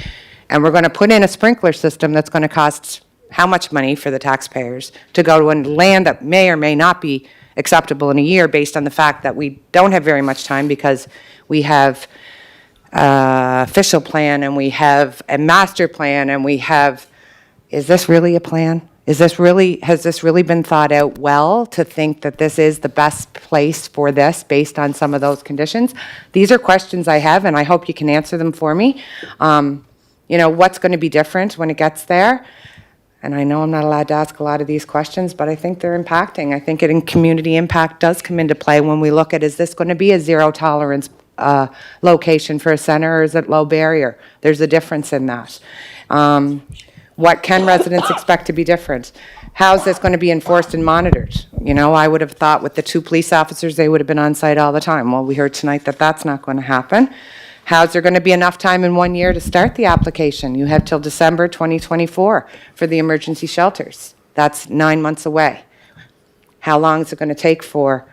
and we're going to put in a sprinkler system that's going to cost how much money for the taxpayers to go to a land that may or may not be acceptable in a year based on the fact that we don't have very much time because we have official plan and we have a master plan and we have, is this really a plan? Has this really been thought out well to think that this is the best place for this based on some of those conditions? These are questions I have and I hope you can answer them for me. What's going to be different when it gets there? And I know I'm not allowed to ask a lot of these questions, but I think they're impacting. I think community impact does come into play when we look at, is this going to be a zero tolerance location for a center, or is it low barrier? There's a difference in that. What can residents expect to be different? How is this going to be enforced and monitored? You know, I would have thought with the 2 police officers, they would have been on site all the time. Well, we heard tonight that that's not going to happen. How's there going to be enough time in 1 year to start the application? You have till December 2024 for the emergency shelters. That's 9 months away. How long is it going to take for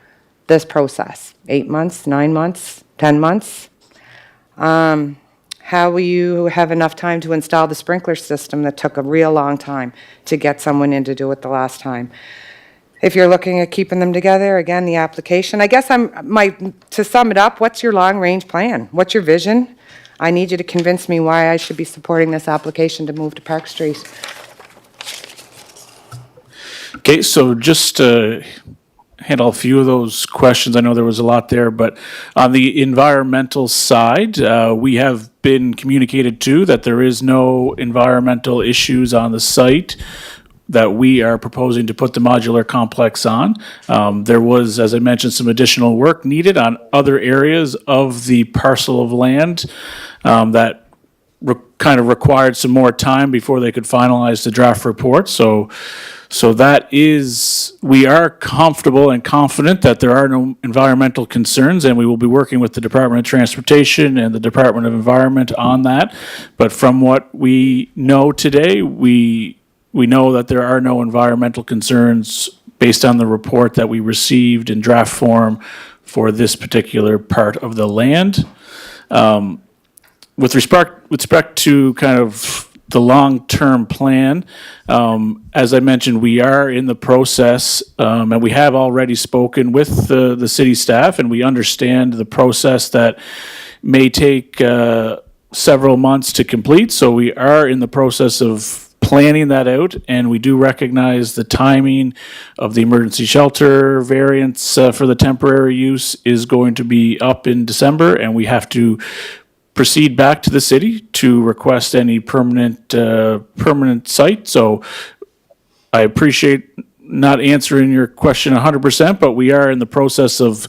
this process? 8 months, 9 months, 10 months? How will you have enough time to install the sprinkler system that took a real long time to get someone in to do it the last time? If you're looking at keeping them together, again, the application, I guess to sum it up, what's your long-range plan? What's your vision? I need you to convince me why I should be supporting this application to move to Park Street. Okay, so just to handle a few of those questions, I know there was a lot there, but on the environmental side, we have been communicated to that there is no environmental issues on the site that we are proposing to put the modular complex on. There was, as I mentioned, some additional work needed on other areas of the parcel of land that kind of required some more time before they could finalize the draft report. So that is, we are comfortable and confident that there are no environmental concerns, and we will be working with the Department of Transportation and the Department of Environment on that. But from what we know today, we know that there are no environmental concerns based on the report that we received in draft form for this particular part of the land. With respect to kind of the long-term plan, as I mentioned, we are in the process, and we have already spoken with the city staff, and we understand the process that may take several months to complete. So we are in the process of planning that out, and we do recognize the timing of the emergency shelter variance for the temporary use is going to be up in December, and we have to proceed back to the city to request any permanent site. So I appreciate not answering your question 100%, but we are in the process of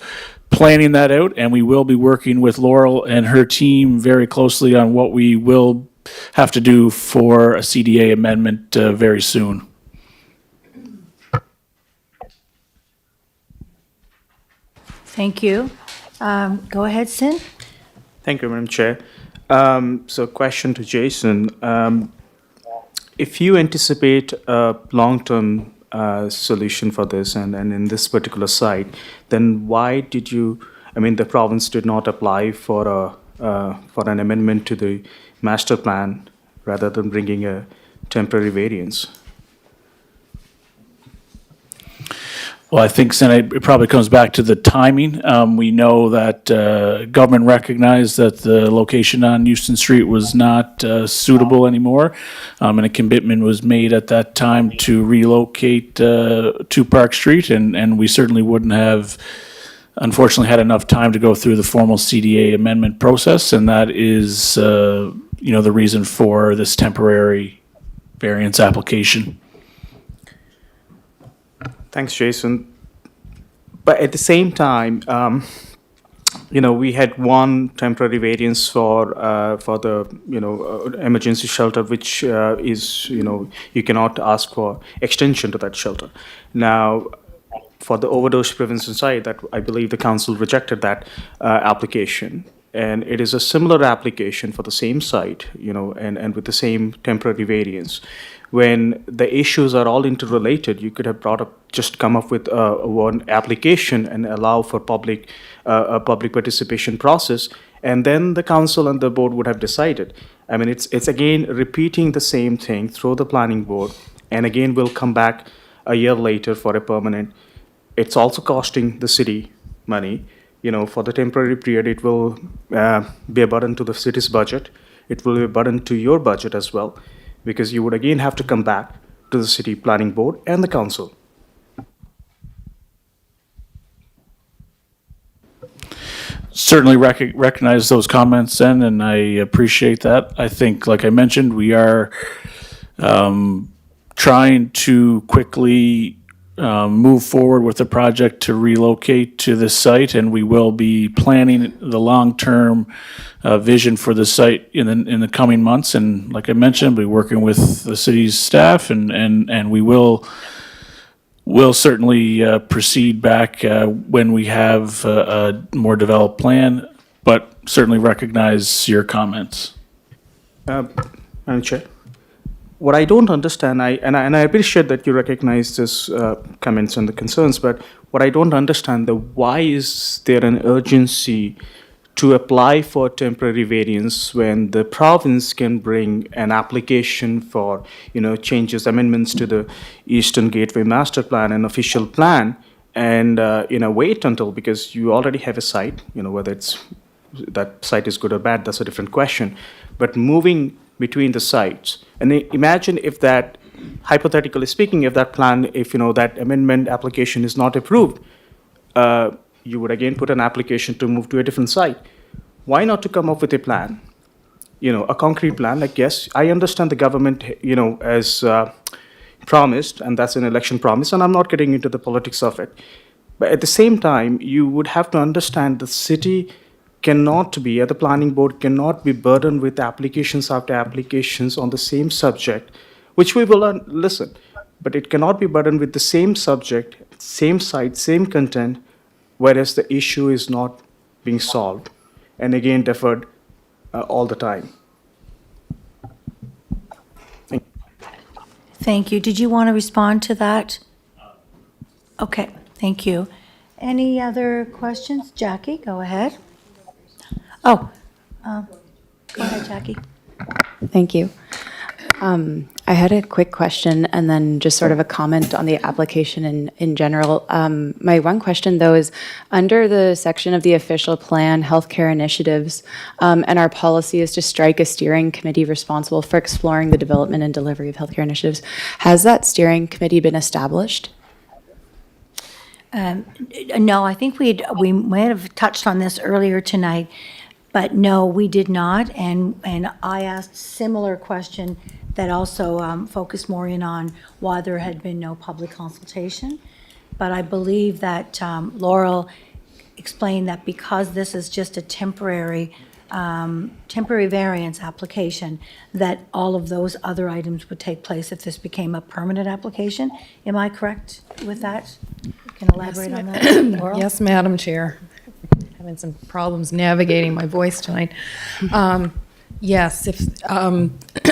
planning that out, and we will be working with Laurel and her team very closely on what we will have to do for a CDA amendment very soon. Thank you. Go ahead, Sin. Thank you, Madam Chair. So question to Jason. If you anticipate a long-term solution for this and in this particular site, then why did you, the province did not apply for an amendment to the master plan rather than bringing a temporary variance? Well, I think, Senate, it probably comes back to the timing. We know that government recognized that the location on Houston Street was not suitable anymore, and a commitment was made at that time to relocate to Park Street, and we certainly wouldn't have, unfortunately, had enough time to go through the formal CDA amendment process, and that is, the reason for this temporary variance application. Thanks, Jason. But at the same time, we had one temporary variance for the emergency shelter, which is you cannot ask for extension to that shelter. Now, for the overdose prevention side, that I believe the council rejected that application. And it is a similar application for the same site, and with the same temporary variance. When the issues are all interrelated, you could have come up with one application and allow for a public participation process, and then the council and the board would have decided. It's again repeating the same thing through the planning board, and again we'll come back a year later for a permanent. It's also costing the city money. For the temporary period, it will be a burden to the city's budget. It will be a burden to your budget as well, because you would again have to come back to the city planning board and the council. Certainly recognize those comments, then, and I appreciate that. I think, like I mentioned, we are trying to quickly move forward with the project to relocate to this site, and we will be planning the long-term vision for the site in the coming months. And like I mentioned, we're working with the city's staff, and we'll certainly proceed back when we have a more developed plan, but certainly recognize your comments. Madam Chair, what I don't understand, and I appreciate that you recognize this comments and the concerns, but what I don't understand, why is there an urgency to apply for temporary variance when the province can bring an application for, changes, amendments to the Eastern Gateway Master Plan and official plan, and, wait until, because you already have a site, whether that site is good or bad, that's a different question. But moving between the sites, and imagine if that, hypothetically speaking, if that plan, if that amendment application is not approved, you would again put an application to move to a different site. Why not to come up with a plan, a concrete plan? Like, yes, I understand the government, as promised, and that's an election promise, and I'm not getting into the politics of it. But at the same time, you would have to understand the city cannot be, at the planning board, cannot be burdened with applications after applications on the same subject, which we will listen, but it cannot be burdened with the same subject, same site, same content, whereas the issue is not being solved, and again deferred all the time. Thank you. Did you want to respond to that? Okay, thank you. Any other questions? Jackie, go ahead. Oh, go ahead, Jackie. Thank you. I had a quick question and then just sort of a comment on the application in general. My one question, though, is under the section of the official plan, healthcare initiatives, and our policy is to strike a steering committee responsible for exploring the development and delivery of healthcare initiatives. Has that steering committee been established? No, I think we might have touched on this earlier tonight, but no, we did not. And I asked similar question that also focused more in on why there had been no public consultation. But I believe that Laurel explained that because this is just a temporary variance application, that all of those other items would take place if this became a permanent application. Am I correct with that? You can elaborate on that, Laurel? Yes, Madam Chair. Having some problems navigating my voice tonight. Yes, if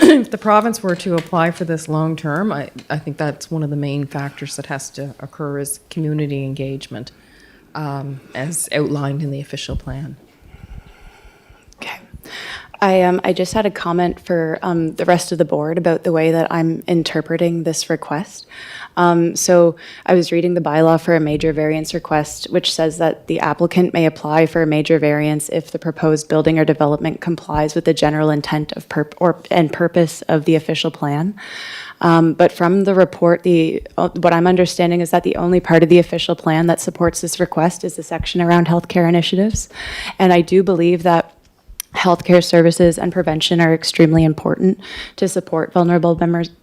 if the province were to apply for this long-term, I think that's one of the main factors that has to occur is community engagement, as outlined in the official plan. Okay. I just had a comment for the rest of the board about the way that I'm interpreting this request. So I was reading the bylaw for a major variance request, which says that the applicant may apply for a major variance if the proposed building or development complies with the general intent of and purpose of the official plan. But from the report, what I'm understanding is that the only part of the official plan that supports this request is the section around healthcare initiatives. And I do believe that healthcare services and prevention are extremely important to support vulnerable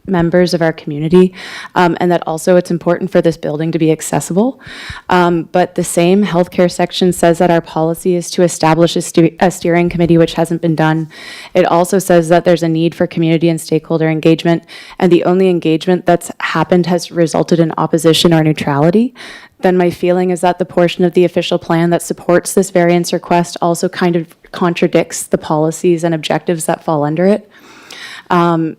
members of our community, and that also it's important for this building to be accessible. But the same healthcare section says that our policy is to establish a steering committee, which hasn't been done. It also says that there's a need for community and stakeholder engagement, and the only engagement that's happened has resulted in opposition or neutrality. Then my feeling is that the portion of the official plan that supports this variance request also kind of contradicts the policies and objectives that fall under it.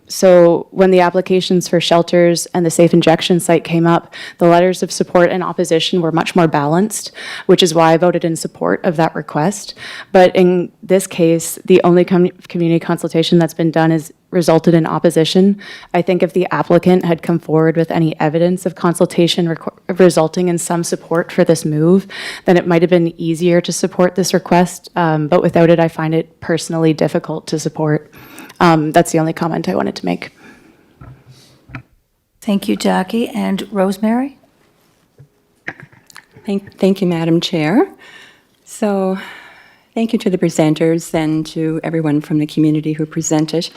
So when the applications for shelters and the safe injection site came up, the letters of support and opposition were much more balanced, which is why I voted in support of that request. But in this case, the only community consultation that's been done is resulted in opposition. I think if the applicant had come forward with any evidence of consultation resulting in some support for this move, then it might have been easier to support this request. But without it, I find it personally difficult to support. That's the only comment I wanted to make. Thank you, Jackie. And Rosemary? Thank you, Madam Chair. So thank you to the presenters and to everyone from the community who presented.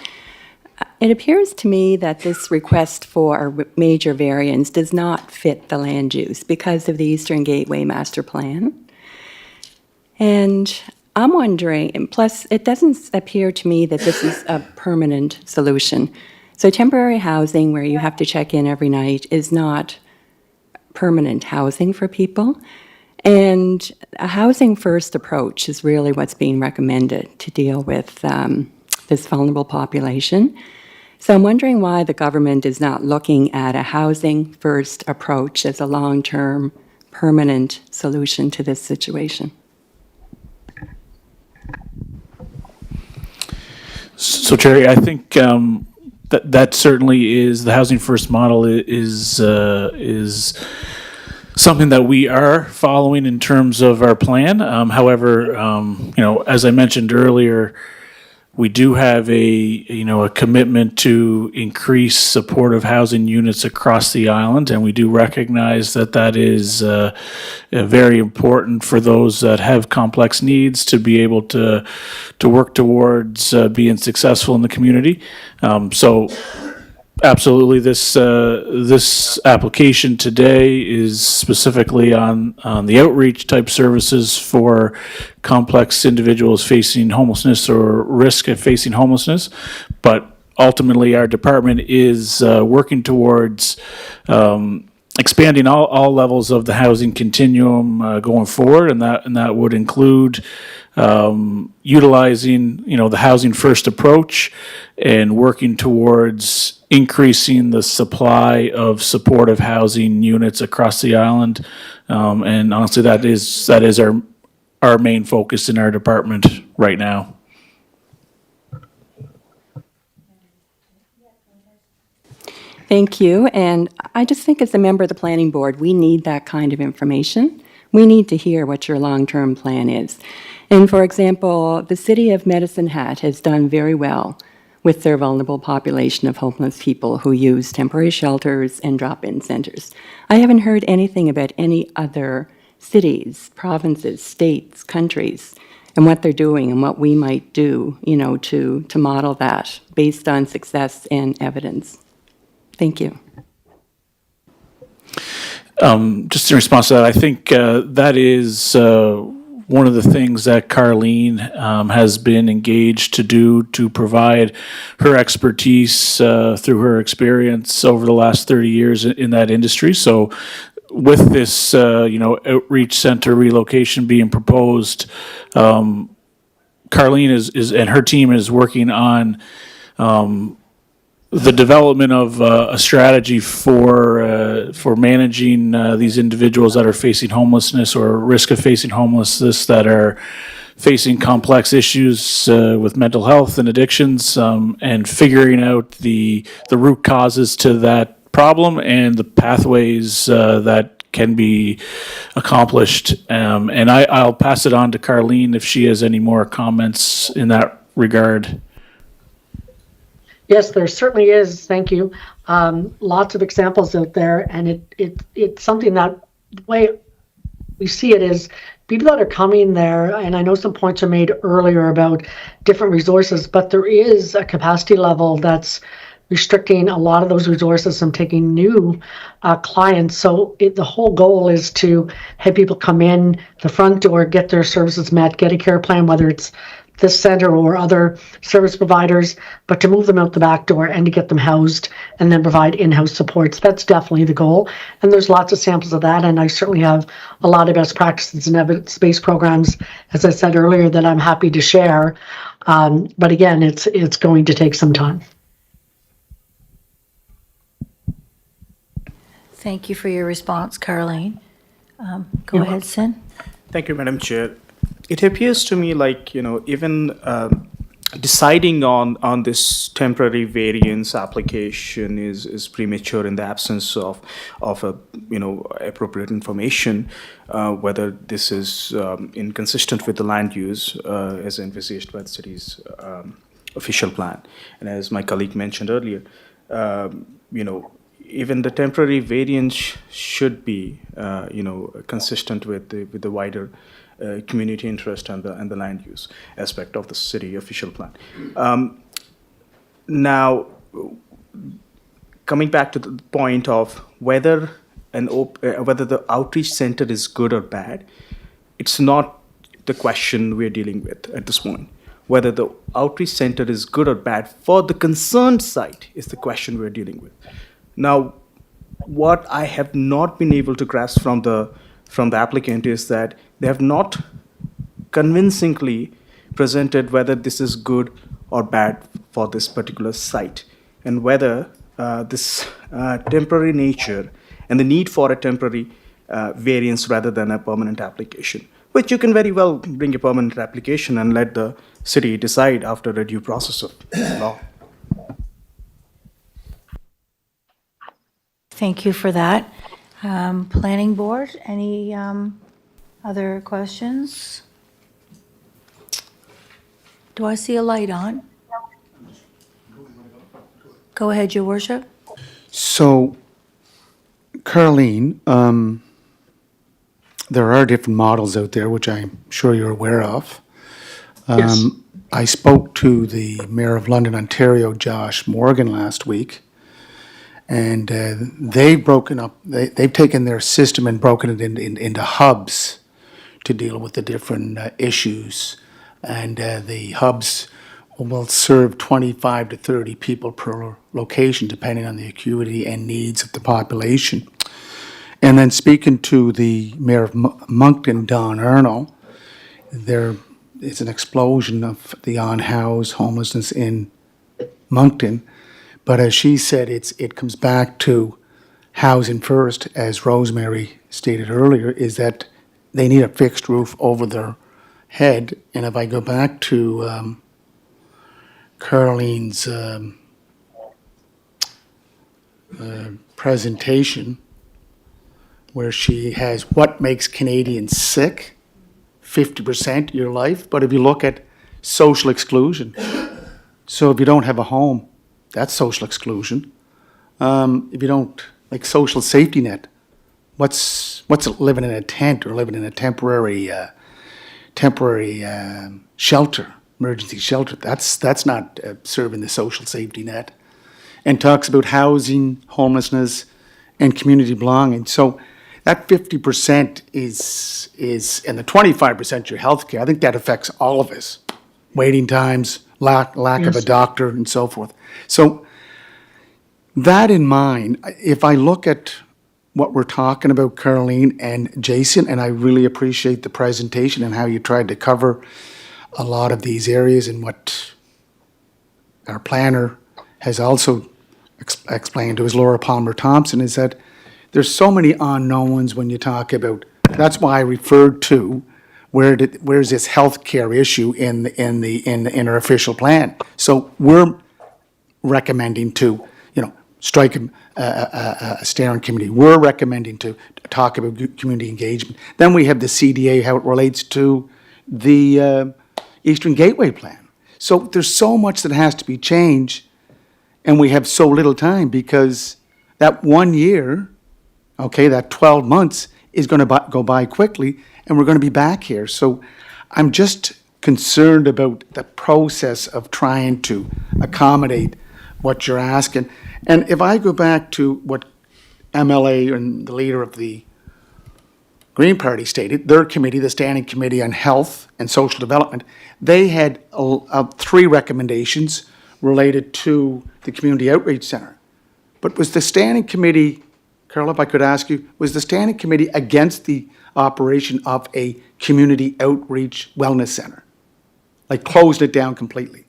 It appears to me that this request for a major variance does not fit the land use because of the Eastern Gateway Master Plan. And I'm wondering, and plus, it doesn't appear to me that this is a permanent solution. So temporary housing where you have to check in every night is not permanent housing for people. And a housing first approach is really what's being recommended to deal with this vulnerable population. So I'm wondering why the government is not looking at a housing first approach as a long-term permanent solution to this situation. So, Jerry, I think that certainly is the housing first model is something that we are following in terms of our plan. However, as I mentioned earlier, we do have a commitment to increase supportive housing units across the island, and we do recognize that is very important for those that have complex needs to be able to work towards being successful in the community. So absolutely, this application today is specifically on the outreach type services for complex individuals facing homelessness or risk of facing homelessness. But ultimately, our department is working towards expanding all levels of the housing continuum going forward, and that would include utilizing the housing first approach and working towards increasing the supply of supportive housing units across the island. And honestly, that is our main focus in our department right now. Thank you. And I just think as a member of the planning board, we need that kind of information. We need to hear what your long-term plan is. And for example, the city of Medicine Hat has done very well with their vulnerable population of homeless people who use temporary shelters and drop-in centers. I haven't heard anything about any other cities, provinces, states, countries, and what they're doing and what we might do, to model that based on success and evidence. Thank you. Just in response to that, I think that is one of the things that Carlene has been engaged to do to provide her expertise through her experience over the last 30 years in that industry. So with this, outreach center relocation being proposed, Carlene is and her team is working on the development of a strategy for managing these individuals that are facing homelessness or risk of facing homelessness, that are facing complex issues with mental health and addictions, and figuring out the root causes to that problem and the pathways that can be accomplished. And I'll pass it on to Carlene if she has any more comments in that regard. Yes, there certainly is. Thank you. Lots of examples out there, and it's something that the way we see it is people that are coming there, and I know some points are made earlier about different resources, but there is a capacity level that's restricting a lot of those resources from taking new clients. So the whole goal is to have people come in the front door, get their services met, get a care plan, whether it's this center or other service providers, but to move them out the back door and to get them housed and then provide in-house supports. That's definitely the goal. And there's lots of samples of that. And I certainly have a lot of best practices and evidence-based programs, as I said earlier, that I'm happy to share. But again, it's going to take some time. Thank you for your response, Carlene. Go ahead, Sin. Thank you, Madam Chair. It appears to me like, even deciding on this temporary variance application is premature in the absence of appropriate information, whether this is inconsistent with the land use as envisaged by the city's official plan. And as my colleague mentioned earlier, even the temporary variance should be, consistent with the wider community interest and the land use aspect of the city official plan. Now, coming back to the point of whether whether the outreach center is good or bad, it's not the question we're dealing with at this point. Whether the outreach center is good or bad for the concerned site is the question we're dealing with. Now, what I have not been able to grasp from the applicant is that they have not convincingly presented whether this is good or bad for this particular site, and whether this temporary nature and the need for a temporary variance rather than a permanent application, which you can very well bring a permanent application and let the city decide after a due process of law. Thank you for that. Planning Board, any other questions? Do I see a light on? Go ahead, Your Worship. So, Caroline, there are different models out there, which I'm sure you're aware of. Yes. I spoke to the Mayor of London, Ontario, Josh Morgan, last week, and they've broken up, they've taken their system and broken it into hubs to deal with the different issues. And the hubs will serve 25 to 30 people per location, depending on the acuity and needs of the population. And then speaking to the Mayor of Moncton, Don Arnold, there is an explosion of the on-house homelessness in Moncton. But as she said, it comes back to housing first, as Rosemary stated earlier, is that they need a fixed roof over their head. And if I go back to Caroline's presentation, where she has what makes Canadians sick, 50% your life. But if you look at social exclusion, so if you don't have a home, that's social exclusion. If you don't, like social safety net, what's living in a tent or living in a temporary shelter, emergency shelter? That's not serving the social safety net. And talks about housing, homelessness, and community belonging. So that 50% is and the 25% your healthcare. I think that affects all of us. Waiting times, lack of a doctor, and so forth. So that in mind, if I look at what we're talking about, Caroline and Jason, and I really appreciate the presentation and how you tried to cover a lot of these areas, and what our planner has also explained to us, Laura Palmer Thompson, is that there's so many unknowns when you talk about. That's why I referred to where's this healthcare issue in our official plan. So we're recommending to strike a steering committee. We're recommending to talk about community engagement. Then we have the CDA, how it relates to the Eastern Gateway Plan. So there's so much that has to be changed, and we have so little time, because that 1 year, okay, that 12 months is going to go by quickly, and we're going to be back here. So I'm just concerned about the process of trying to accommodate what you're asking. And if I go back to what MLA and the leader of the Green Party stated, their committee, the Standing Committee on Health and Social Development, they had 3 recommendations related to the Community Outreach Center. But was the Standing Committee, Carl, if I could ask you, was the Standing Committee against the operation of a Community Outreach Wellness Center? Like closed it down completely?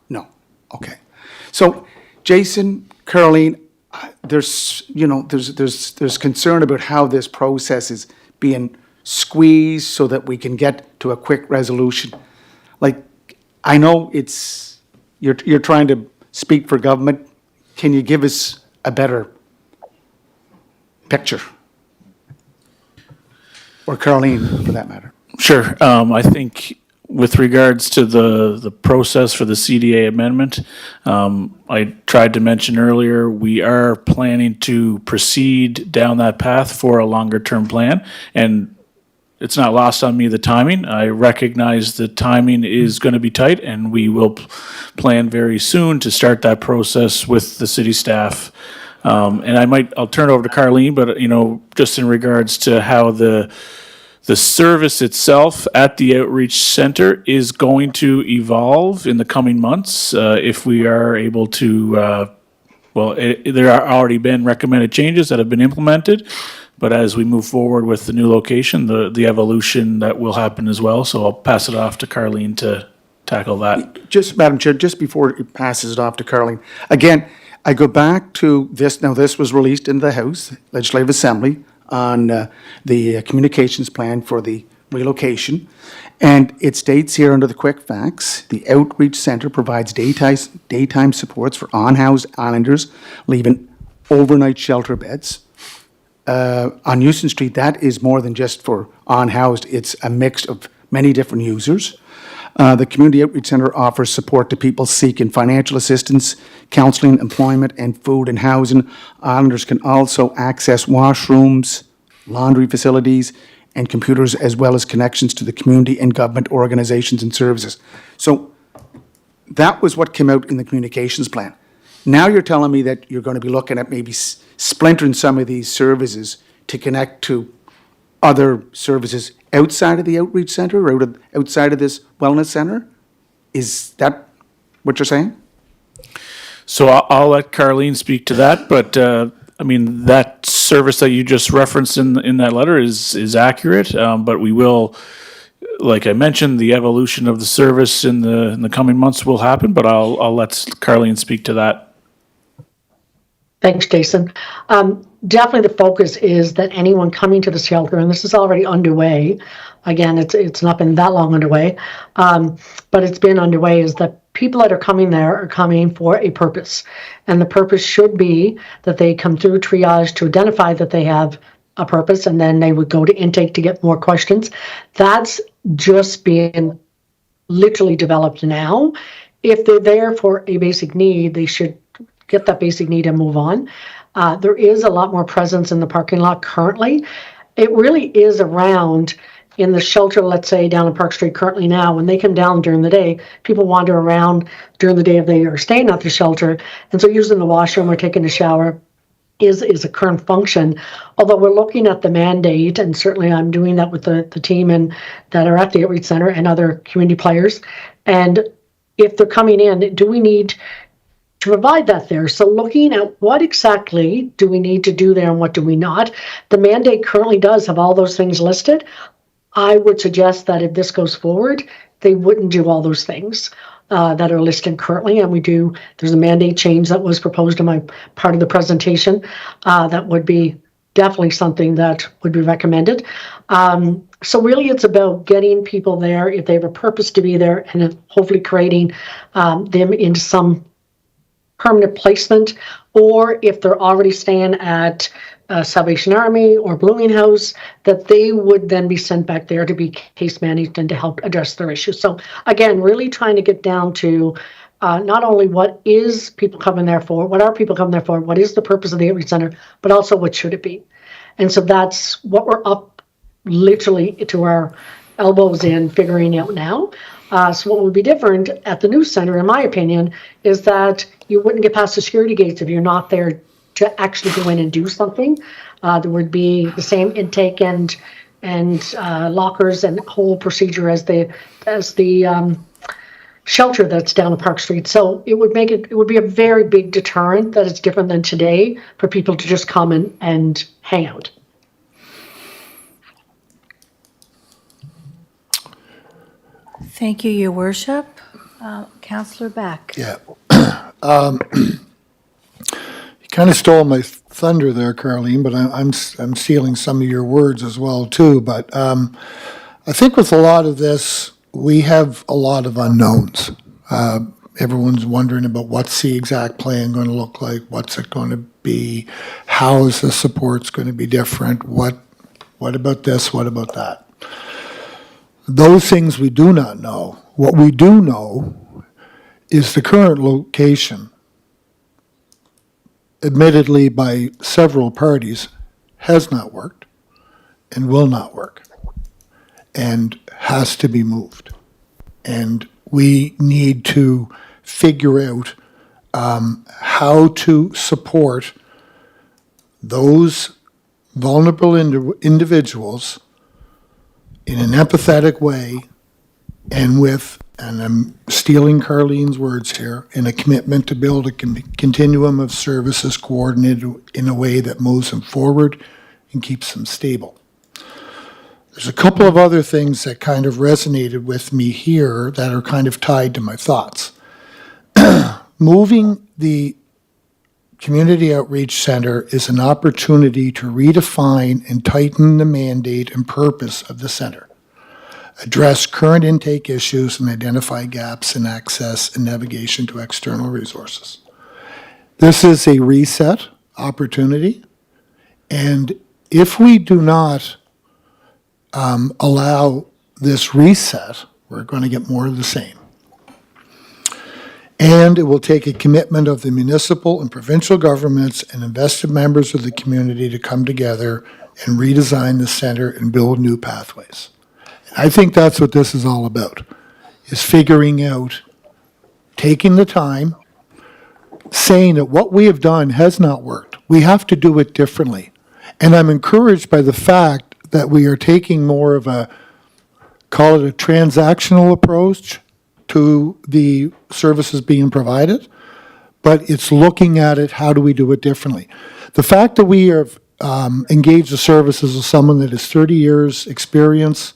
No. Okay. So, Jason, Caroline, there's concern about how this process is being squeezed so that we can get to a quick resolution. Like, I know you're trying to speak for government. Can you give us a better picture? Or Caroline, for that matter. Sure. I think with regards to the process for the CDA amendment, I tried to mention earlier, we are planning to proceed down that path for a longer-term plan. And it's not lost on me the timing. I recognize the timing is going to be tight, and we will plan very soon to start that process with the city staff. And I'll turn it over to Carleen, but, just in regards to how the service itself at the outreach center is going to evolve in the coming months, if we are able to, there are already been recommended changes that have been implemented, but as we move forward with the new location, the evolution that will happen as well. So I'll pass it off to Carleen to tackle that. Just, Madam Chair, just before it passes it off to Carleen, again, I go back to this, now this was released in the House Legislative Assembly on the communications plan for the relocation. And it states here under the quick facts, the outreach center provides daytime supports for unhoused islanders leaving overnight shelter beds. On Houston Street, that is more than just for unhoused. It's a mix of many different users. The Community Outreach Center offers support to people seeking financial assistance, counseling, employment, and food and housing. Islanders can also access washrooms, laundry facilities, and computers, as well as connections to the community and government organizations and services. So that was what came out in the communications plan. Now you're telling me that you're going to be looking at maybe splintering some of these services to connect to other services outside of the outreach center or outside of this wellness center? Is that what you're saying? So I'll let Carleen speak to that, but that service that you just referenced in that letter is accurate, but we will, like I mentioned, the evolution of the service in the coming months will happen, but I'll let Carleen speak to that. Thanks, Jason. Definitely the focus is that anyone coming to the shelter, and this is already underway, again, it's not been that long underway, but it's been underway, is that people that are coming there are coming for a purpose. And the purpose should be that they come through triage to identify that they have a purpose, and then they would go to intake to get more questions. That's just being literally developed now. If they're there for a basic need, they should get that basic need and move on. There is a lot more presence in the parking lot currently. It really is around in the shelter, let's say down on Park Street currently now, when they come down during the day, people wander around during the day if they are staying at the shelter. And so using the washroom or taking a shower is a current function. Although we're looking at the mandate, and certainly I'm doing that with the team and that are at the outreach center and other community players. And if they're coming in, do we need to provide that there? So looking at what exactly do we need to do there and what do we not? The mandate currently does have all those things listed. I would suggest that if this goes forward, they wouldn't do all those things that are listed currently. And there's a mandate change that was proposed in my part of the presentation that would be definitely something that would be recommended. So really it's about getting people there if they have a purpose to be there, and hopefully creating them into some permanent placement, or if they're already staying at Salvation Army or Blooming House, that they would then be sent back there to be case managed and to help address their issues. So again, really trying to get down to not only what is people coming there for, what are people coming there for, what is the purpose of the outreach center, but also what should it be. And so that's what we're up literally to our elbows in figuring out now. So what would be different at the new center, in my opinion, is that you wouldn't get past the security gates if you're not there to actually go in and do something. There would be the same intake and lockers and whole procedure as the shelter that's down on Park Street. So it would be a very big deterrent that it's different than today for people to just come and hang out. Thank you, Your Worship. Councillor Beck. Yeah. You kind of stole my thunder there, Carleen, but I'm stealing some of your words as well, too. But I think with a lot of this, we have a lot of unknowns. Everyone's wondering about what's the exact plan going to look like, what's it going to be, how is the supports going to be different, what about this, what about that? Those things we do not know. What we do know is the current location, admittedly by several parties, has not worked and will not work. and has to be moved. And we need to figure out how to support those vulnerable individuals in an empathetic way and with, and I'm stealing Carlene's words here, in a commitment to build a continuum of services coordinated in a way that moves them forward and keeps them stable. There's a couple of other things that kind of resonated with me here that are kind of tied to my thoughts. Moving the Community Outreach Center is an opportunity to redefine and tighten the mandate and purpose of the center, address current intake issues, and identify gaps in access and navigation to external resources. This is a reset opportunity, and if we do not allow this reset, we're going to get more of the same. And it will take a commitment of the municipal and provincial governments and invested members of the community to come together and redesign the center and build new pathways. And I think that's what this is all about, is figuring out, taking the time, saying that what we have done has not worked. We have to do it differently. And I'm encouraged by the fact that we are taking more of a, call it a transactional approach to the services being provided, but it's looking at it, how do we do it differently? The fact that we have engaged the services of someone that has 30 years experience,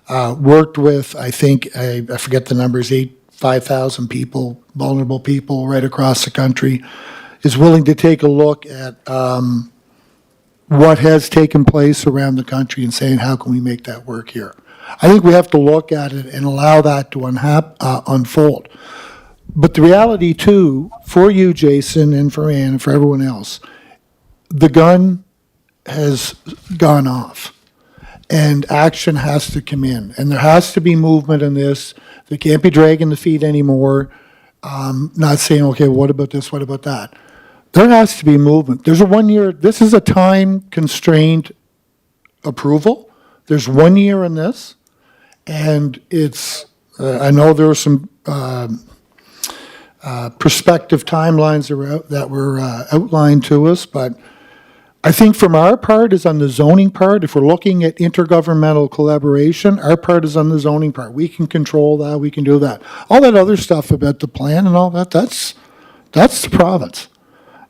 worked with, I think, I forget the numbers, 5,000 people, vulnerable people right across the country, is willing to take a look at what has taken place around the country and saying, how can we make that work here? I think we have to look at it and allow that to unfold. But the reality, too, for you, Jason, and for Ann, and for everyone else, the gun has gone off, and action has to come in. And there has to be movement in this. They can't be dragging the feet anymore, not saying, okay, what about this, what about that? There has to be movement. There's a 1 year, this is a time-constrained approval. There's 1 year in this, and it's, I know there were some prospective timelines that were outlined to us, but I think from our part is on the zoning part. If we're looking at intergovernmental collaboration, our part is on the zoning part. We can control that, we can do that. All that other stuff about the plan and all that, that's the province.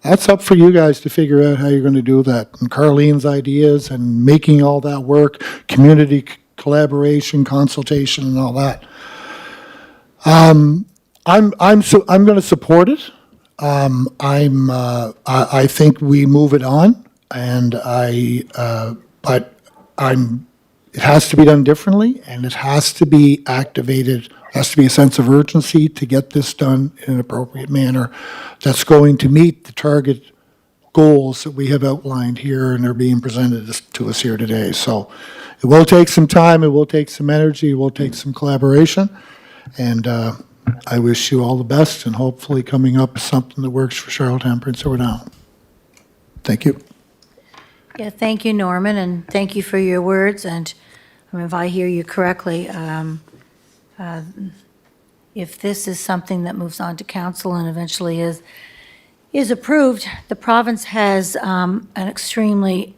That's up for you guys to figure out how you're going to do that. And Carlene's ideas and making all that work, community collaboration, consultation, and all that. I'm going to support it. I think we move it on, and but it has to be done differently, and it has to be activated. Has to be a sense of urgency to get this done in an appropriate manner that's going to meet the target goals that we have outlined here and are being presented to us here today. So it will take some time, it will take some energy, it will take some collaboration, and I wish you all the best, and hopefully coming up is something that works for Charlottetown, Prince Edward Island. Thank you. Yeah, thank you, Norman, and thank you for your words. And if I hear you correctly, if this is something that moves on to council and eventually is approved, the province has an extremely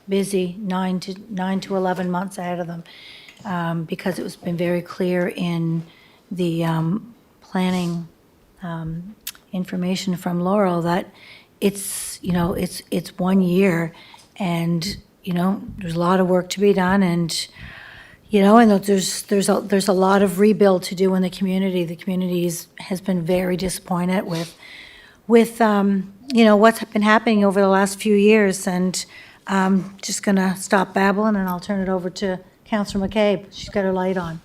busy 9 to 11 months ahead of them, because it was been very clear in the planning information from Laurel that it's 1 year, and there's a lot of work to be done, and and there's a lot of rebuild to do in the community. The community has been very disappointed with what's been happening over the last few years. And I'm just going to stop babbling, and I'll turn it over to Councillor McCabe. She's got her light on.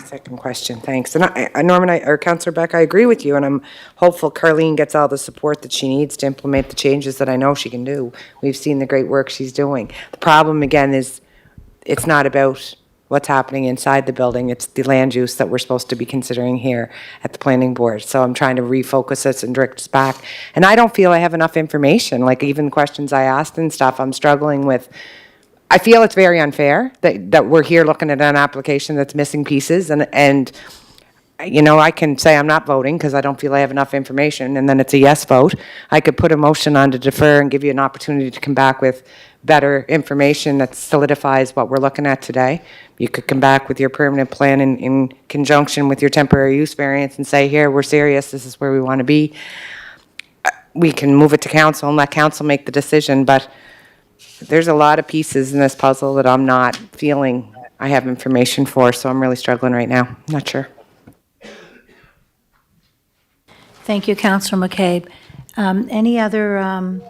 Second question, thanks. And Norman, or Councillor Beck, I agree with you, and I'm hopeful Carlene gets all the support that she needs to implement the changes that I know she can do. We've seen the great work she's doing. The problem, again, is it's not about what's happening inside the building. It's the land use that we're supposed to be considering here at the planning board. So I'm trying to refocus this and direct us back. And I don't feel I have enough information, like even questions I asked and stuff, I'm struggling with. I feel it's very unfair that we're here looking at an application that's missing pieces, and I can say I'm not voting because I don't feel I have enough information, and then it's a yes vote. I could put a motion on to defer and give you an opportunity to come back with better information that solidifies what we're looking at today. You could come back with your permanent plan in conjunction with your temporary use variance and say, here, we're serious, this is where we want to be. We can move it to council and let council make the decision, but there's a lot of pieces in this puzzle that I'm not feeling I have information for, so I'm really struggling right now. I'm not sure. Thank you, Councillor McCabe. Any other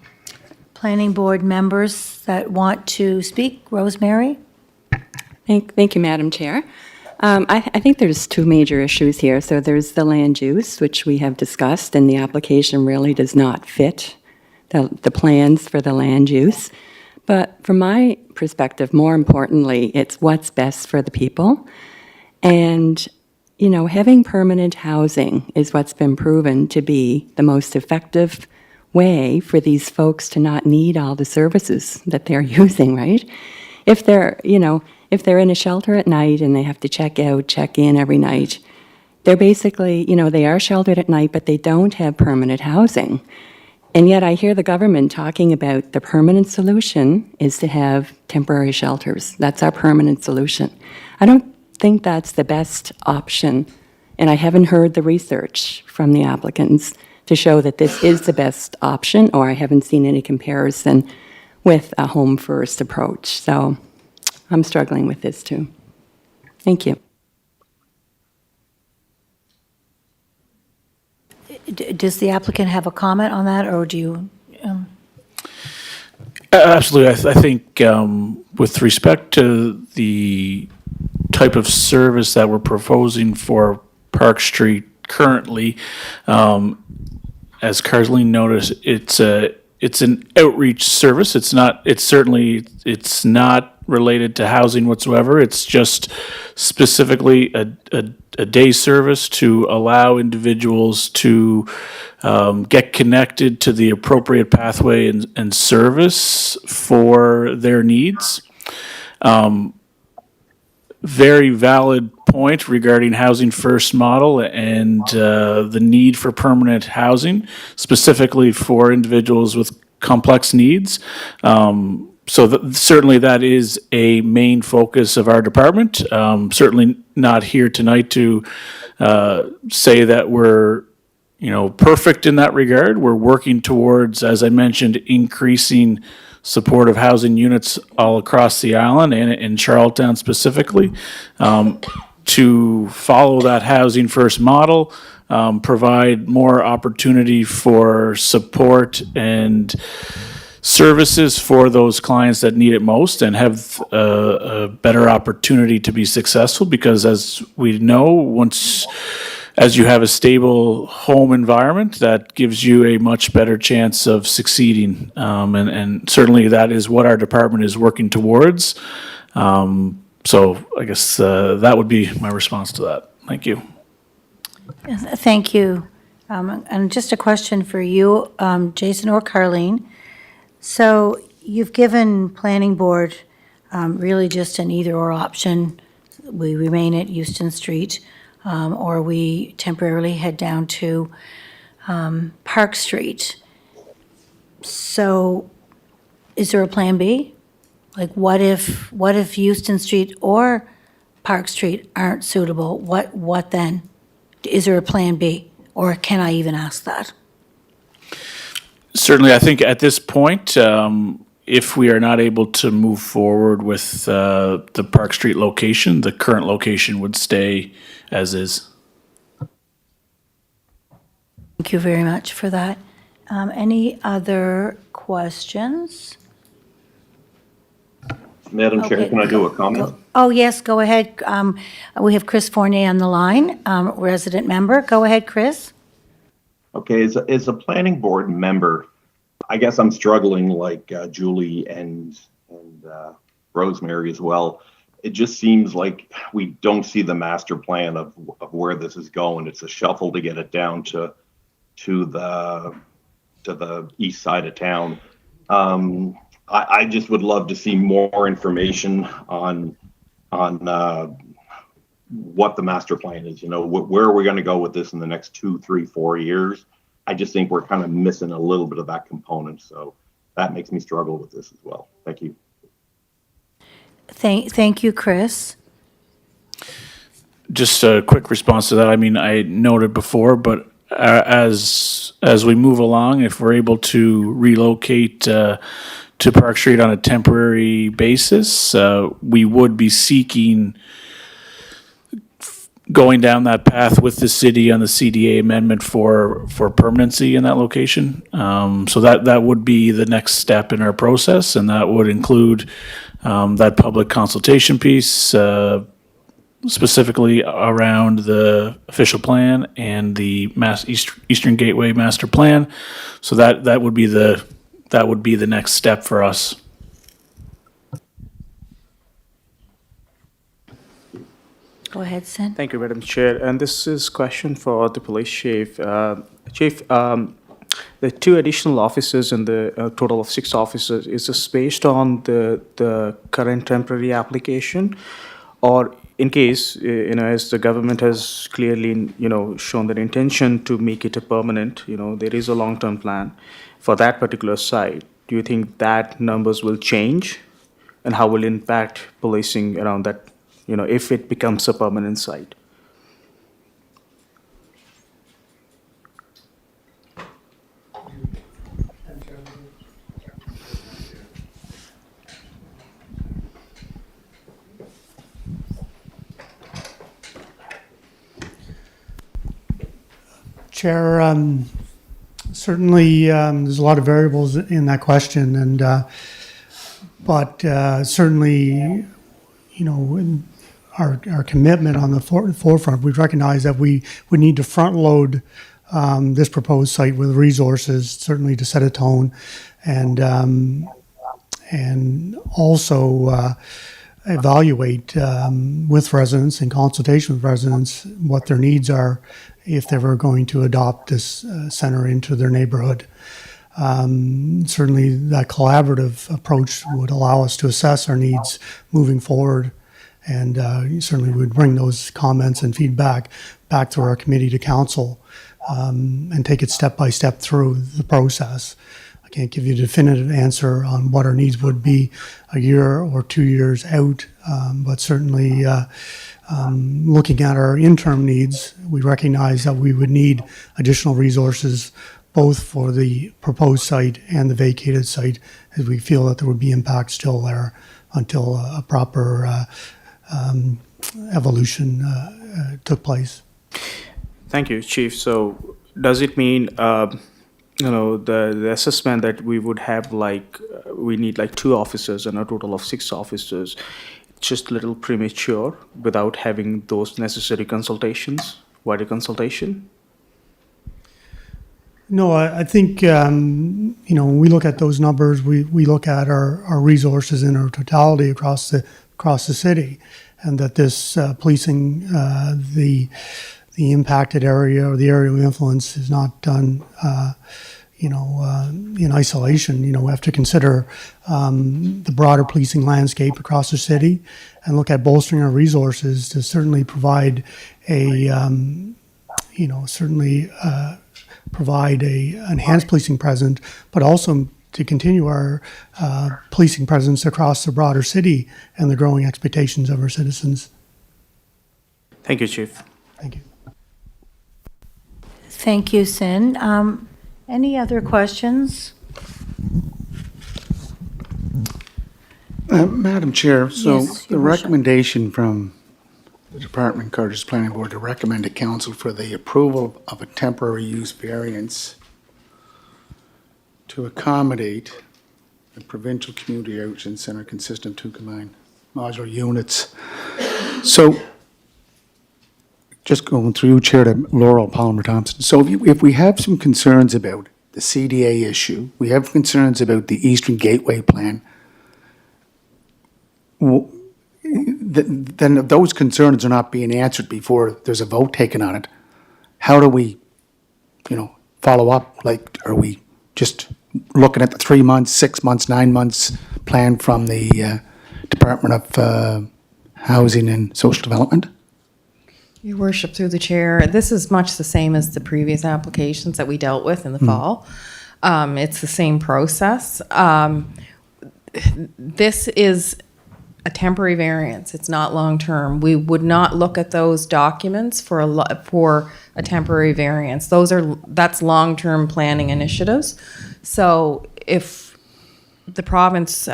planning board members that want to speak? Rosemary? Thank you, Madam Chair. I think there's two major issues here. So there's the land use, which we have discussed, and the application really does not fit the plans for the land use. But from my perspective, more importantly, it's what's best for the people. And having permanent housing is what's been proven to be the most effective way for these folks to not need all the services that they're using, right? If they're in a shelter at night and they have to check out, check in every night, they're basically, they are sheltered at night, but they don't have permanent housing. And yet I hear the government talking about the permanent solution is to have temporary shelters. That's our permanent solution. I don't think that's the best option, and I haven't heard the research from the applicants to show that this is the best option, or I haven't seen any comparison with a home first approach. So I'm struggling with this too. Thank you. Does the applicant have a comment on that, or do you? Absolutely. I think with respect to the type of service that we're proposing for Park Street currently, as Carleen noticed, it's an outreach service. It's not related to housing whatsoever. It's just specifically a day service to allow individuals to get connected to the appropriate pathway and service for their needs. Very valid point regarding housing first model and the need for permanent housing, specifically for individuals with complex needs. Certainly that is a main focus of our department. Certainly not here tonight to say that we're perfect in that regard. We're working towards, as I mentioned, increasing supportive housing units all across the island and in Charlottetown specifically, to follow that housing first model, provide more opportunity for support and services for those clients that need it most, and have a better opportunity to be successful, because as we know, as you have a stable home environment, that gives you a much better chance of succeeding. And certainly that is what our department is working towards. So I guess that would be my response to that. Thank you. Thank you. And just a question for you, Jason or Carleen. So you've given Planning Board really just an either-or option. We remain at Euston Street, or we temporarily head down to Park Street. So is there a plan B? Like what if Euston Street or Park Street aren't suitable? What then? Is there a plan B, or can I even ask that? Certainly, I think at this point, if we are not able to move forward with the Park Street location, the current location would stay as is. Thank you very much for that. Any other questions? Madam Chair, Okay. can I do a comment? Oh, yes, go ahead. We have Chris Fournier on the line, resident member. Go ahead, Chris. Okay, as a planning board member, I guess I'm struggling like Julie and Rosemary as well. It just seems like we don't see the master plan of where this is going. It's a shuffle to get it down to the east side of town. I just would love to see more information on what the master plan is. You know, where are we going to go with this in the next 2, 3, 4 years? I just think we're kind of missing a little bit of that component. So that makes me struggle with this as well. Thank you. Thank you, Chris. Just a quick response to that. I mean, I noted before, but as we move along, if we're able to relocate to Park Street on a temporary basis, we would be seeking going down that path with the city on the CDA amendment for permanency in that location. So that would be the next step in our process, and that would include that public consultation piece, specifically around the official plan and the Eastern Gateway Master Plan. So that would be the next step for us. Go ahead, Sin. Thank you, Madam Chair. And this is question for the police chief. Chief, the 2 additional officers and the total of 6 officers, is this based on the current temporary application? Or in case, as the government has clearly, shown their intention to make it a permanent, there is a long-term plan for that particular site. Do you think that numbers will change? And how will it impact policing around that, if it becomes a permanent site? Chair, certainly there's a lot of variables in that question, and but certainly, in our commitment on the forefront, we've recognized that we need to front load this proposed site with resources, certainly to set a tone, and also evaluate with residents, in consultation with residents, what their needs are if they were going to adopt this center into their neighborhood. Certainly that collaborative approach would allow us to assess our needs moving forward, and certainly we would bring those comments and feedback back to our committee to council, and take it step by step through the process. I can't give you a definitive answer on what our needs would be a year or 2 years out, but certainly looking at our interim needs, we recognize that we would need additional resources both for the proposed site and the vacated site, as we feel that there would be impact still there until a proper evolution took place. Thank you, Chief. So does it mean, the assessment that we would have, we need 2 officers and a total of 6 officers, just a little premature without having those necessary consultations, wider consultation? No, I think, when we look at those numbers, we look at our resources in our totality across the city, and that this policing, the impacted area or the area of influence is not done, in isolation. We have to consider the broader policing landscape across the city and look at bolstering our resources to certainly provide provide a enhanced policing presence, but also to continue our policing presence across the broader city and the growing expectations of our citizens. Thank you, Chief. Thank you. Thank you, Sin. Any other questions? Madam Chair, so Yes, the Your Worship. recommendation from the Department encourages Planning Board to recommend to Council for the approval of a temporary use variance to accommodate the Provincial Community Outreach Center consistent of 2 combined modular units. So, just going through, Chair, to Laurel Palmer Thompson. So if we have some concerns about the CDA issue, we have concerns about the Eastern Gateway Plan, then those concerns are not being answered before there's a vote taken on it. How do we, follow up? Are we just looking at the 3 months, 6 months, 9 months plan from the Department of Housing and Social Development? Your worship, through the chair, this is much the same as the previous applications that we dealt with in the fall. It's the same process. This is a temporary variance. It's not long-term. We would not look at those documents for a temporary variance. That's long-term planning initiatives. So if the province